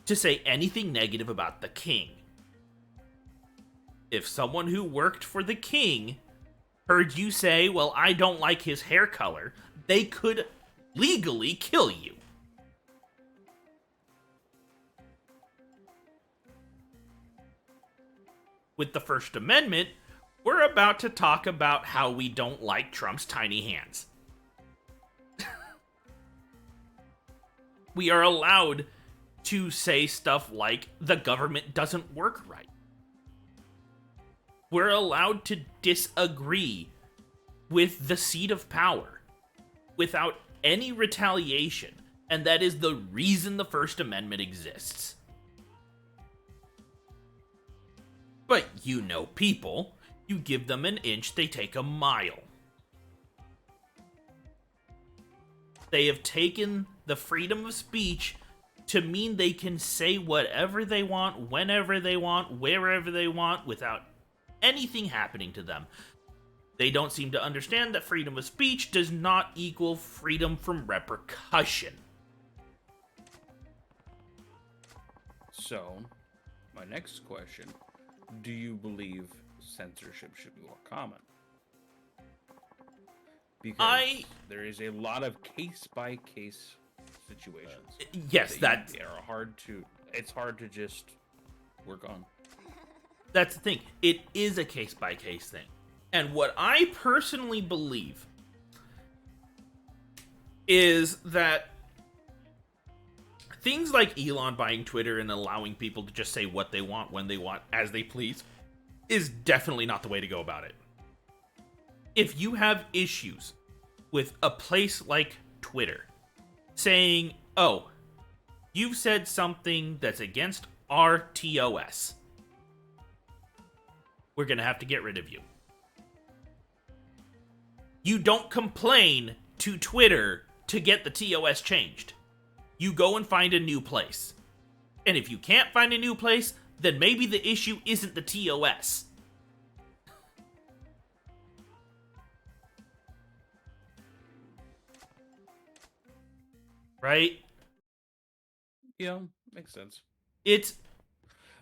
to say anything negative about the king. If someone who worked for the king heard you say, well, I don't like his hair color, they could legally kill you. With the First Amendment, we're about to talk about how we don't like Trump's tiny hands. We are allowed to say stuff like, the government doesn't work right. We're allowed to disagree with the seat of power without any retaliation, and that is the reason the First Amendment exists. But you know people, you give them an inch, they take a mile. They have taken the freedom of speech to mean they can say whatever they want, whenever they want, wherever they want, without anything happening to them. They don't seem to understand that freedom of speech does not equal freedom from repercussion. So, my next question, do you believe censorship should be more common? Because there is a lot of case-by-case situations. Yes, that are hard to... It's hard to just work on. That's the thing. It is a case-by-case thing. And what I personally believe is that things like Elon buying Twitter and allowing people to just say what they want, when they want, as they please, is definitely not the way to go about it. If you have issues with a place like Twitter saying, oh, you've said something that's against our TOS, we're going to have to get rid of you. You don't complain to Twitter to get the TOS changed. You go and find a new place. And if you can't find a new place, then maybe the issue isn't the TOS. Right? Yeah, makes sense. It's...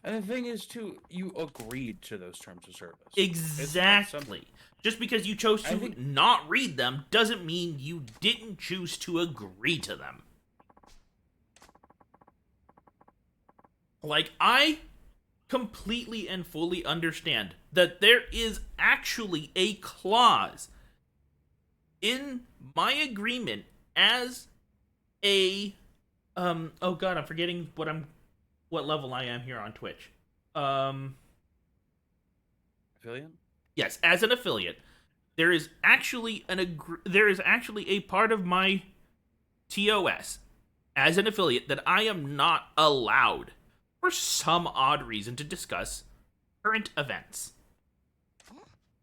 And the thing is, too, you agreed to those terms of service. Exactly. Just because you chose to not read them doesn't mean you didn't choose to agree to them. Like, I completely and fully understand that there is actually a clause in my agreement as a oh god, I'm forgetting what level I am here on Twitch. Affiliate? Yes, as an affiliate, there is actually a part of my TOS as an affiliate that I am not allowed, for some odd reason, to discuss current events.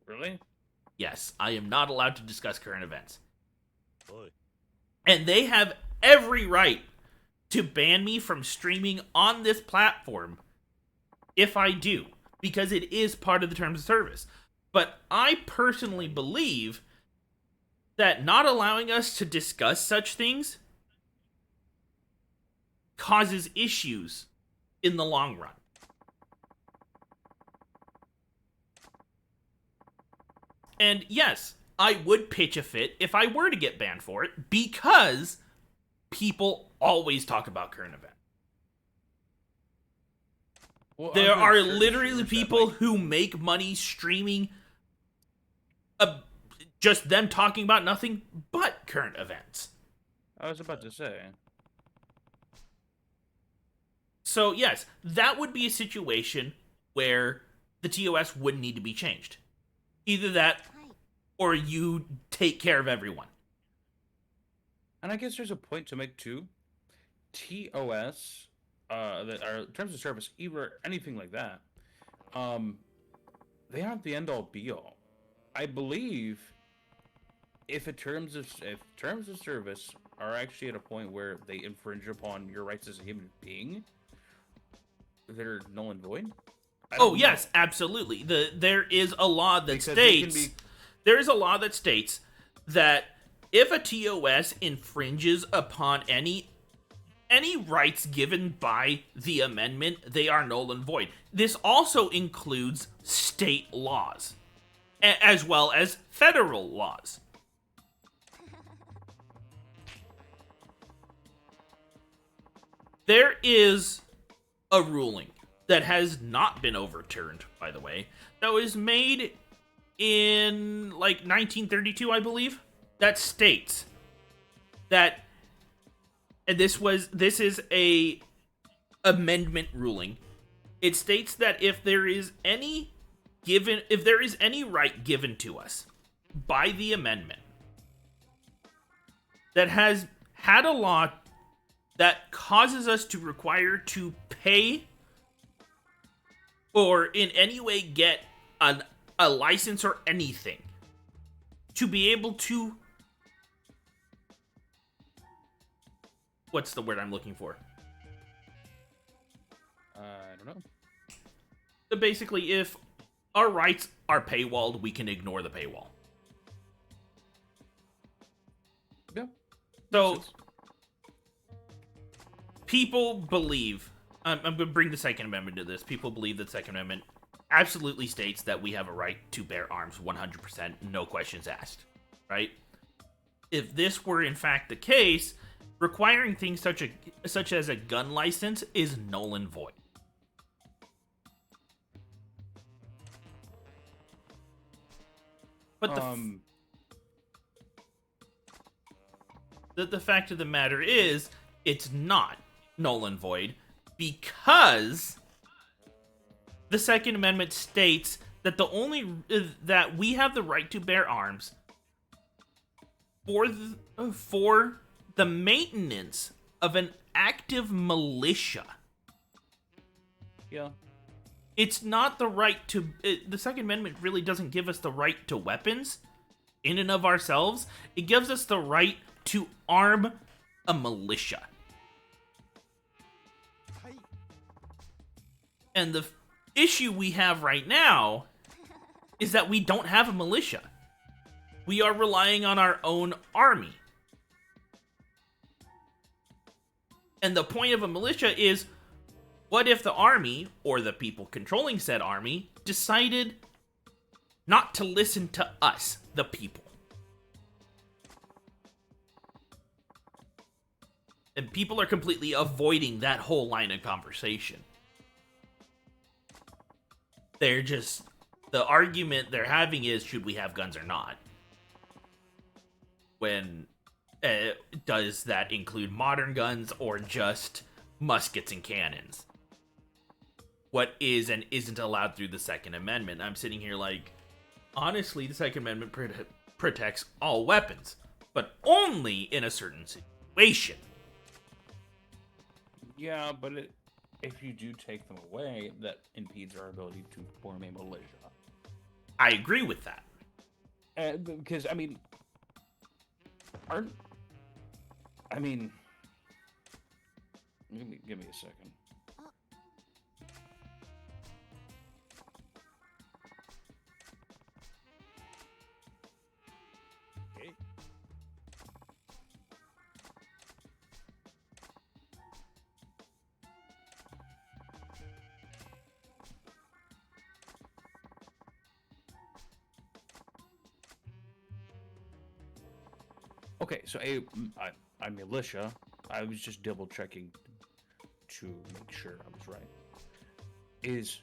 Really? Yes, I am not allowed to discuss current events. Boy. And they have every right to ban me from streaming on this platform if I do, because it is part of the terms of service. But I personally believe that not allowing us to discuss such things causes issues in the long run. And yes, I would pitch a fit if I were to get banned for it, because people always talk about current events. Well, there are literally people who make money streaming just them talking about nothing but current events. I was about to say. So yes, that would be a situation where the TOS would need to be changed. Either that, or you take care of everyone. And I guess there's a point to make too. TOS, that are terms of service, either anything like that, they aren't the end all be all. I believe if terms of service are actually at a point where they infringe upon your rights as a human being, they're null and void. Oh yes, absolutely. There is a law that states that if a TOS infringes upon any rights given by the amendment, they are null and void. This also includes state laws, as well as federal laws. There is a ruling that has not been overturned, by the way, that was made in like 1932, I believe, that states that, and this is a amendment ruling. It states that if there is any right given to us by the amendment that has had a law that causes us to require to pay or in any way get a license or anything to be able to... What's the word I'm looking for? I don't know. So basically, if our rights are paywalled, we can ignore the paywall. Yeah. So, people believe... I'm going to bring the Second Amendment to this. People believe that the Second Amendment absolutely states that we have a right to bear arms 100%, no questions asked. Right? If this were in fact the case, requiring things such as a gun license is null and void. But the fact of the matter is, it's not null and void, because the Second Amendment states that that we have the right to bear arms for the maintenance of an active militia. Yeah. It's not the right to... the Second Amendment really doesn't give us the right to weapons. in and of ourselves, it gives us the right to arm a militia. And the issue we have right now is that we don't have a militia. We are relying on our own army. And the point of a militia is, what if the army, or the people controlling said army, decided not to listen to us, the people? And people are completely avoiding that whole line of conversation. They're just... The argument they're having is, should we have guns or not? When... does that include modern guns or just muskets and cannons? What is and isn't allowed through the Second Amendment? I'm sitting here like, honestly, the Second Amendment protects all weapons, but only in a certain situation. Yeah, but if you do take them away, that impedes our ability to form a militia. I agree with that. Because, I mean... Give me a second. Okay, so a militia, I was just double checking to make sure I was right, is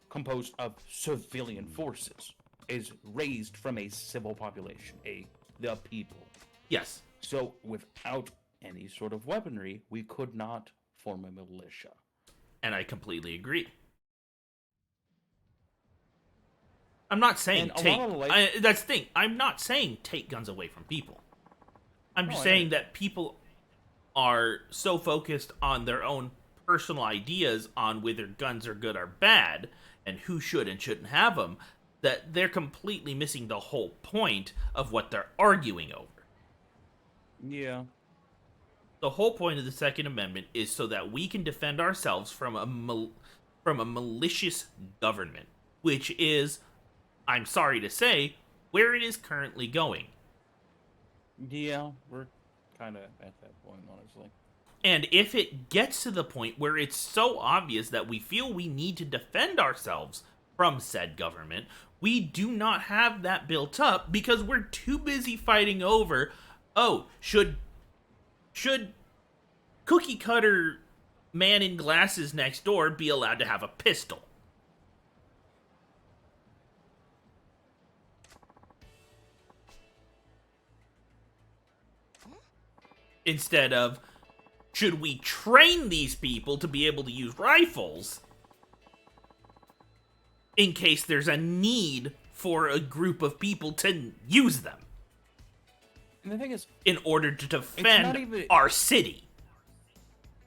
composed of civilian forces, is raised from a civil population, the people. Yes. So without any sort of weaponry, we could not form a militia. And I completely agree. I'm not saying that's the thing. I'm not saying take guns away from people. I'm just saying that people are so focused on their own personal ideas on whether guns are good or bad and who should and shouldn't have them that they're completely missing the whole point of what they're arguing over. Yeah. The whole point of the Second Amendment is so that we can defend ourselves from a malicious government, which is, I'm sorry to say, where it is currently going. Yeah, we're kind of at that point, honestly. And if it gets to the point where it's so obvious that we feel we need to defend ourselves from said government, we do not have that built up because we're too busy fighting over, oh, should cookie cutter man in glasses next door be allowed to have a pistol? Instead of, should we train these people to be able to use rifles in case there's a need for a group of people to use them? And the thing is, in order to defend our city.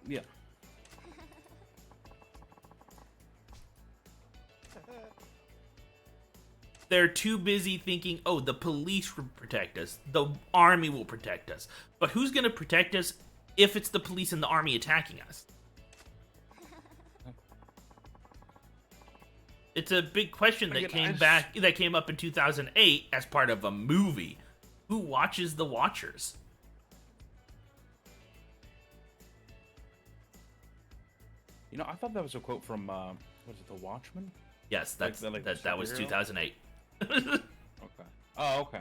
Yeah. They're too busy thinking, oh, the police will protect us, the army will protect us. But who's going to protect us if it's the police and the army attacking us? It's a big question that came up in 2008 as part of a movie. Who watches the Watchers? You know, I thought that was a quote from, what is it, The Watchmen? Yes, that was 2008. Okay. Oh, okay.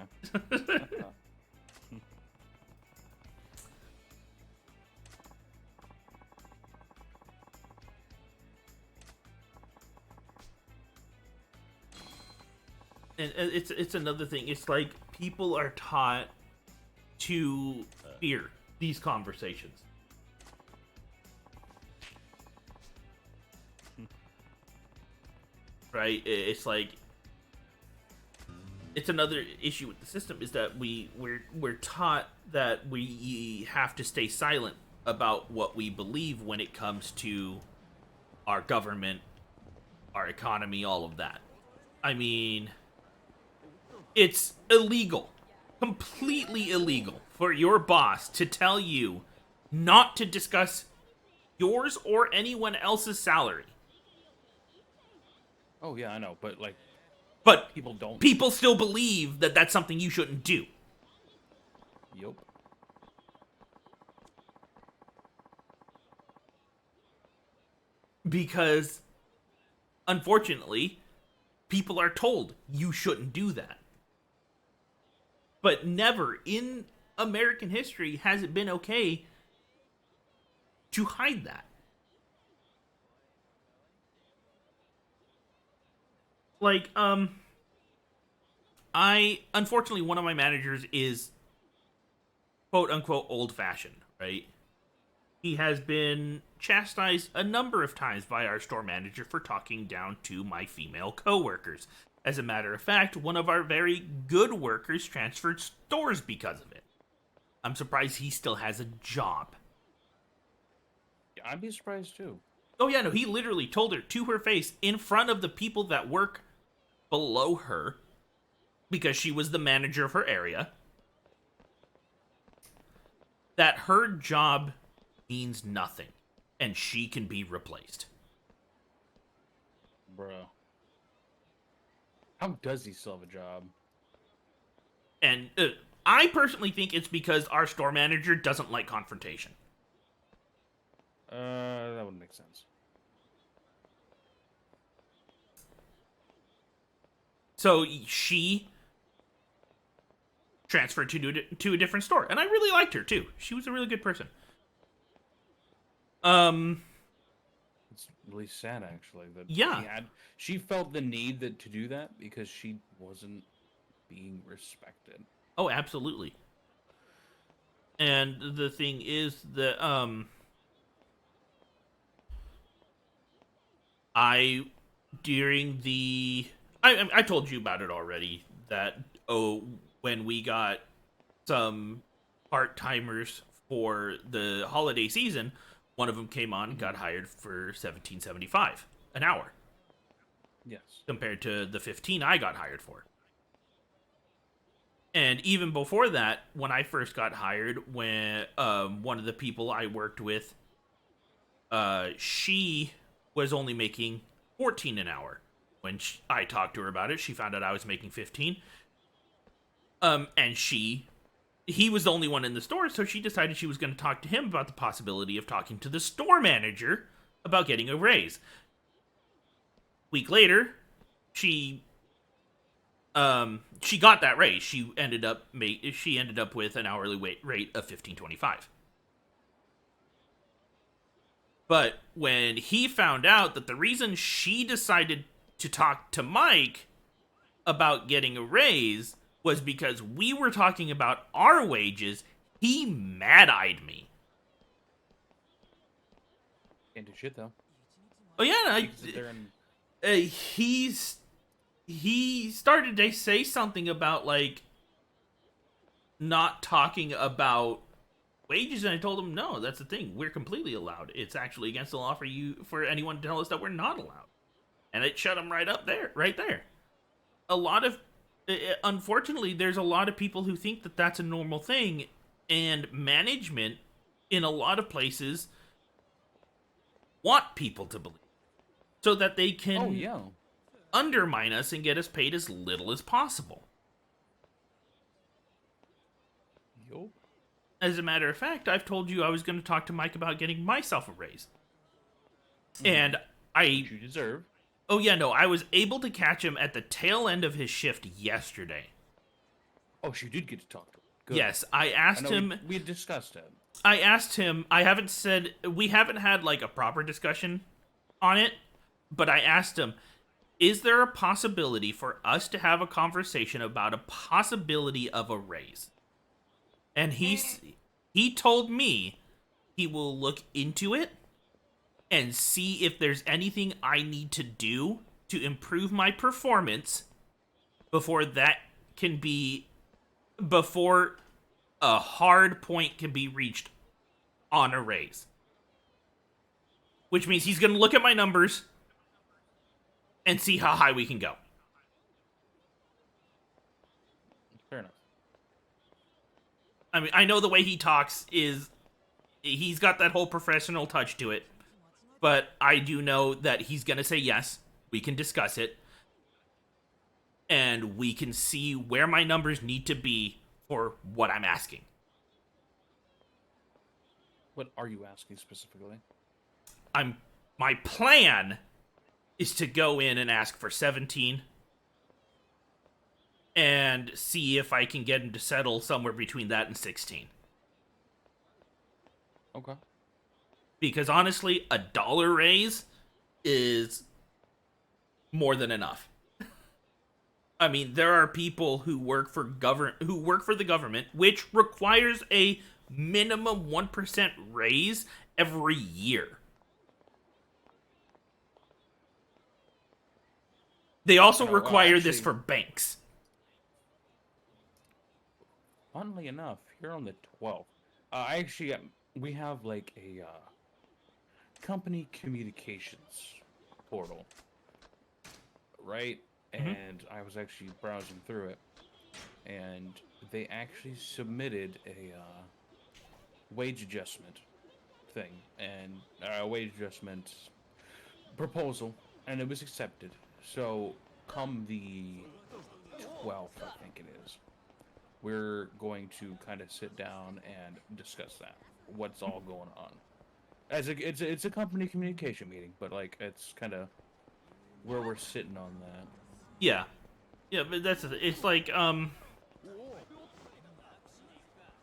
And it's another thing. It's like people are taught to fear these conversations. Right? It's like it's another issue with the system is that we're taught that we have to stay silent about what we believe when it comes to our government, our economy, all of that. I mean, it's illegal completely illegal for your boss to tell you not to discuss yours or anyone else's salary. Oh yeah, I know, but like, But people don't. People still believe that that's something you shouldn't do. Yup. Because, unfortunately, people are told you shouldn't do that. But never in American history has it been okay to hide that. Like, unfortunately, one of my managers is quote unquote old fashioned, right? He has been chastised a number of times by our store manager for talking down to my female coworkers. As a matter of fact, one of our very good workers transferred stores because of it. I'm surprised he still has a job. Yeah, I'd be surprised too. Oh yeah, no, he literally told her to her face in front of the people that work below her, because she was the manager of her area, that her job means nothing and she can be replaced. Bro. How does he still have a job? And I personally think it's because our store manager doesn't like confrontation. That would make sense. So she transferred to a different store, and I really liked her too. She was a really good person. It's really sad, actually. That Yeah. she felt the need to do that because she wasn't being respected. Oh, absolutely. And the thing is that I told you about it already, that when we got some part-timers for the holiday season, one of them came on and got hired for $17.75 an hour. Yes. Compared to the 15 I got hired for. And even before that, when I first got hired, when one of the people I worked with, she was only making 14 an hour. When I talked to her about it, she found out I was making 15. And he was the only one in the store, so she decided she was going to talk to him about the possibility of talking to the store manager about getting a raise. Week later, she got that raise. She ended up with an hourly rate of $15.25. But when he found out that the reason she decided to talk to Mike about getting a raise was because we were talking about our wages, he mad-eyed me. Can't do shit though. Oh yeah, he started to say something about like not talking about wages, and I told him no, that's the thing. We're completely allowed. It's actually against the law for anyone to tell us that we're not allowed. And it shut him right there. Unfortunately, there's a lot of people who think that that's a normal thing, and management in a lot of places want people to believe so that they can undermine us and get us paid as little as possible. Yup. As a matter of fact, I've told you I was going to talk to Mike about getting myself a raise. And you deserve. Oh yeah, no, I was able to catch him at the tail end of his shift yesterday. Oh, she did get to talk to him. Good. Yes, I asked him. We had discussed it. I asked him. We haven't had like a proper discussion on it, but I asked him, is there a possibility for us to have a conversation about a possibility of a raise? And he told me he will look into it and see if there's anything I need to do to improve my performance before a hard point can be reached on a raise. Which means he's going to look at my numbers and see how high we can go. Fair enough. I mean, I know the way he talks is he's got that whole professional touch to it, but I do know that he's gonna say yes. We can discuss it, and we can see where my numbers need to be for what I'm asking. What are you asking specifically? My plan is to go in and ask for 17 and see if I can get him to settle somewhere between that and 16. Okay. Because honestly, a dollar raise is more than enough. I mean, there are people who work for the government, which requires a minimum 1% raise every year. They also require this for banks. Funnily enough, here on the 12th, we have like a company communications portal, right? And I was actually browsing through it, and they actually submitted a wage adjustment thing and a wage adjustment proposal, and it was accepted. So, come the 12th, I think it is, we're going to kind of sit down and discuss that. What's all going on? It's a company communication meeting, but like it's kind of where we're sitting on that. Yeah, but it's like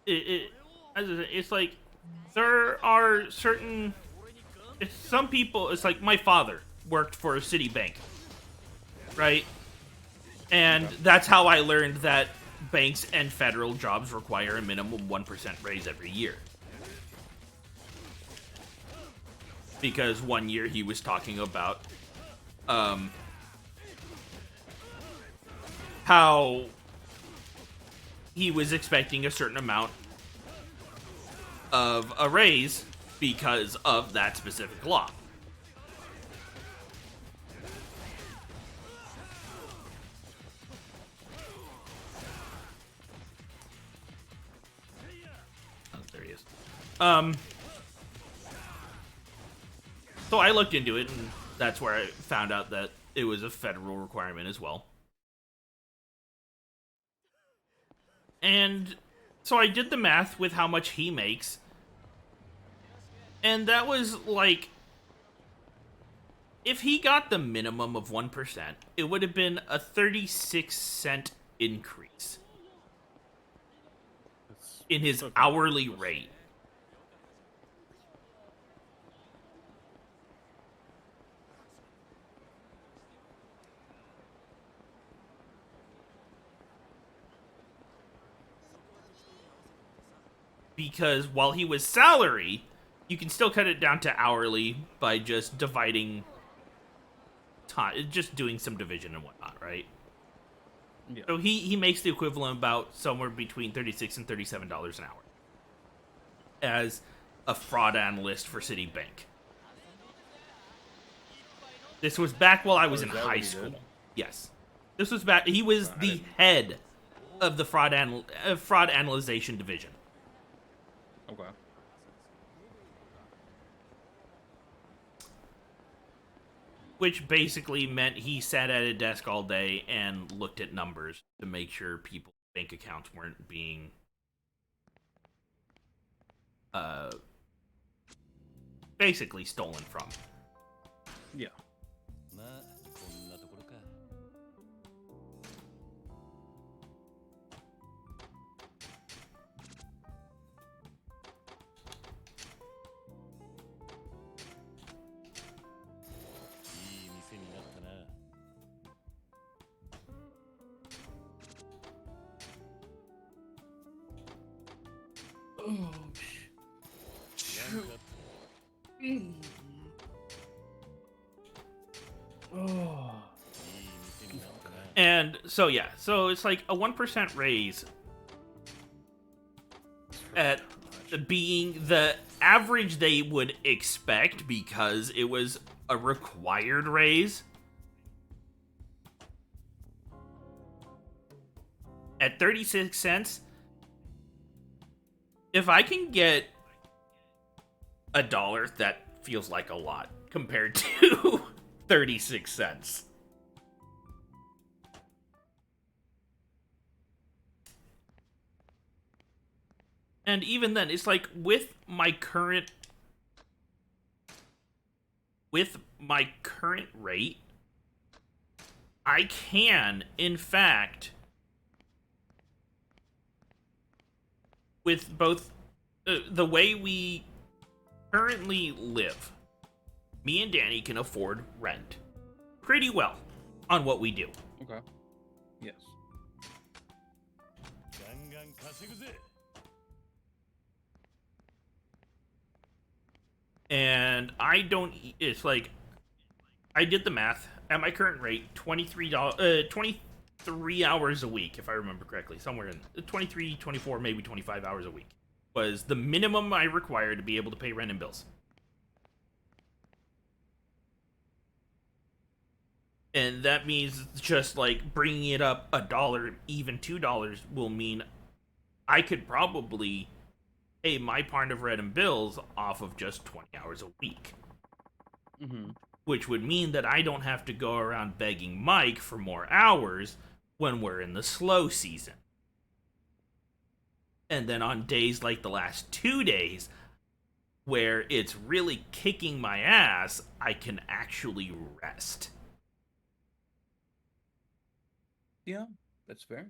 it's like there are some people. It's like my father worked for a Citibank, right? And that's how I learned that banks and federal jobs require a minimum 1% raise every year. Because one year he was talking about how he was expecting a certain amount of a raise because of that specific law. Oh, there he is. So I looked into it, and that's where I found out that it was a federal requirement as well. And so I did the math with how much he makes, and that was like, if he got the minimum of 1%, it would have been a 36-cent increase in his hourly rate. Because while he was salary, you can still cut it down to hourly by just dividing time, just doing some division and whatnot, right? Yeah. So he makes the equivalent about somewhere between $36 and $37 an hour as a fraud analyst for Citibank. This was back while I was in high school. Yes. This was back. He was the head of the fraud analyzation division. Okay. Which basically meant he sat at a desk all day and looked at numbers to make sure people's bank accounts weren't being basically stolen from. Yeah. And so yeah, so it's like a 1% raise at being the average they would expect because it was a required raise. At 36 cents, If I can get $1, that feels like a lot compared to 36 cents. And even then, it's like with my current rate, I can, in fact, with both the way we currently live, me and Danny can afford rent pretty well on what we do. Okay. Yes. And I don't. It's like I did the math at my current rate, $23, 23 hours a week, if I remember correctly, somewhere in 23, 24, maybe 25 hours a week was the minimum I require to be able to pay rent and bills. And that means just like bringing it up $1, even $2 will mean I could probably pay my part of rent and bills off of just 20 hours a week. Mm-hmm. Which would mean that I don't have to go around begging Mike for more hours when we're in the slow season. And then on days like the last 2 days, where it's really kicking my ass, I can actually rest. Yeah, that's fair.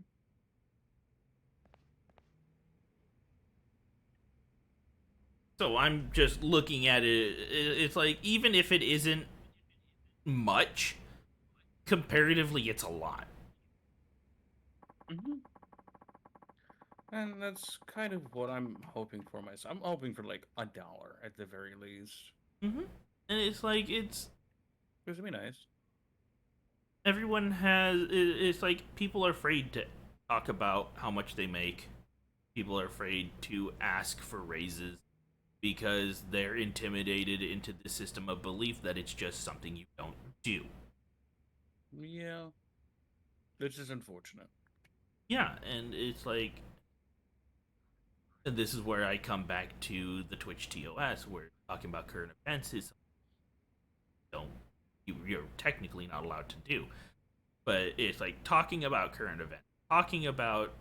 So I'm just looking at it. It's like, even if it isn't much, comparatively, it's a lot. Mm-hmm. And that's kind of what I'm hoping for myself. I'm hoping for like $1 at the very least. Mm-hmm. And it's like, it's gonna be nice. Everyone has. It's like people are afraid to talk about how much they make. People are afraid to ask for raises because they're intimidated into the system of belief that it's just something you don't do. Yeah. This is unfortunate. Yeah, and it's like, and this is where I come back to the Twitch TOS, where talking about current events is you're technically not allowed to do. But it's like talking about current events, talking about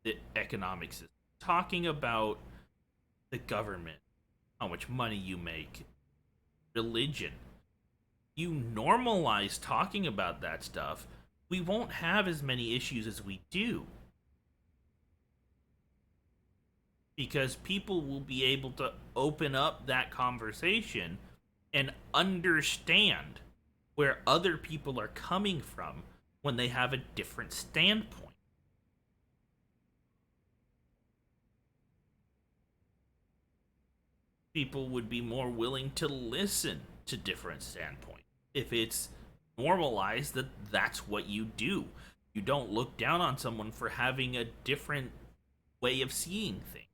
the economic system, talking about the government, how much money you make, religion. You normalize talking about that stuff, we won't have as many issues as we do. Because people will be able to open up that conversation and understand where other people are coming from when they have a different standpoint. People would be more willing to listen to different standpoints if it's normalized that that's what you do. You don't look down on someone for having a different way of seeing things.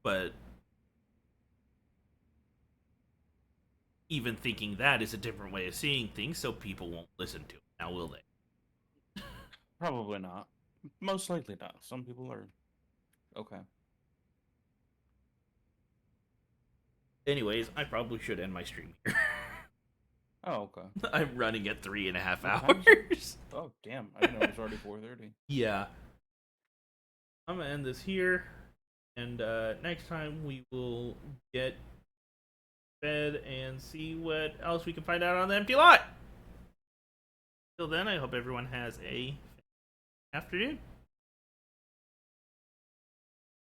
But even thinking that is a different way of seeing things, so people won't listen to it. Now, will they? Probably not. Most likely not. Some people are okay. Anyways, I probably should end my stream here. Oh, okay. I'm running at 3.5 What hours. Oh, damn. I didn't know it was already 4:30. Yeah. I'm gonna end this here, and next time we will get fed and see what else we can find out on the empty lot. Till then, I hope everyone has a afternoon.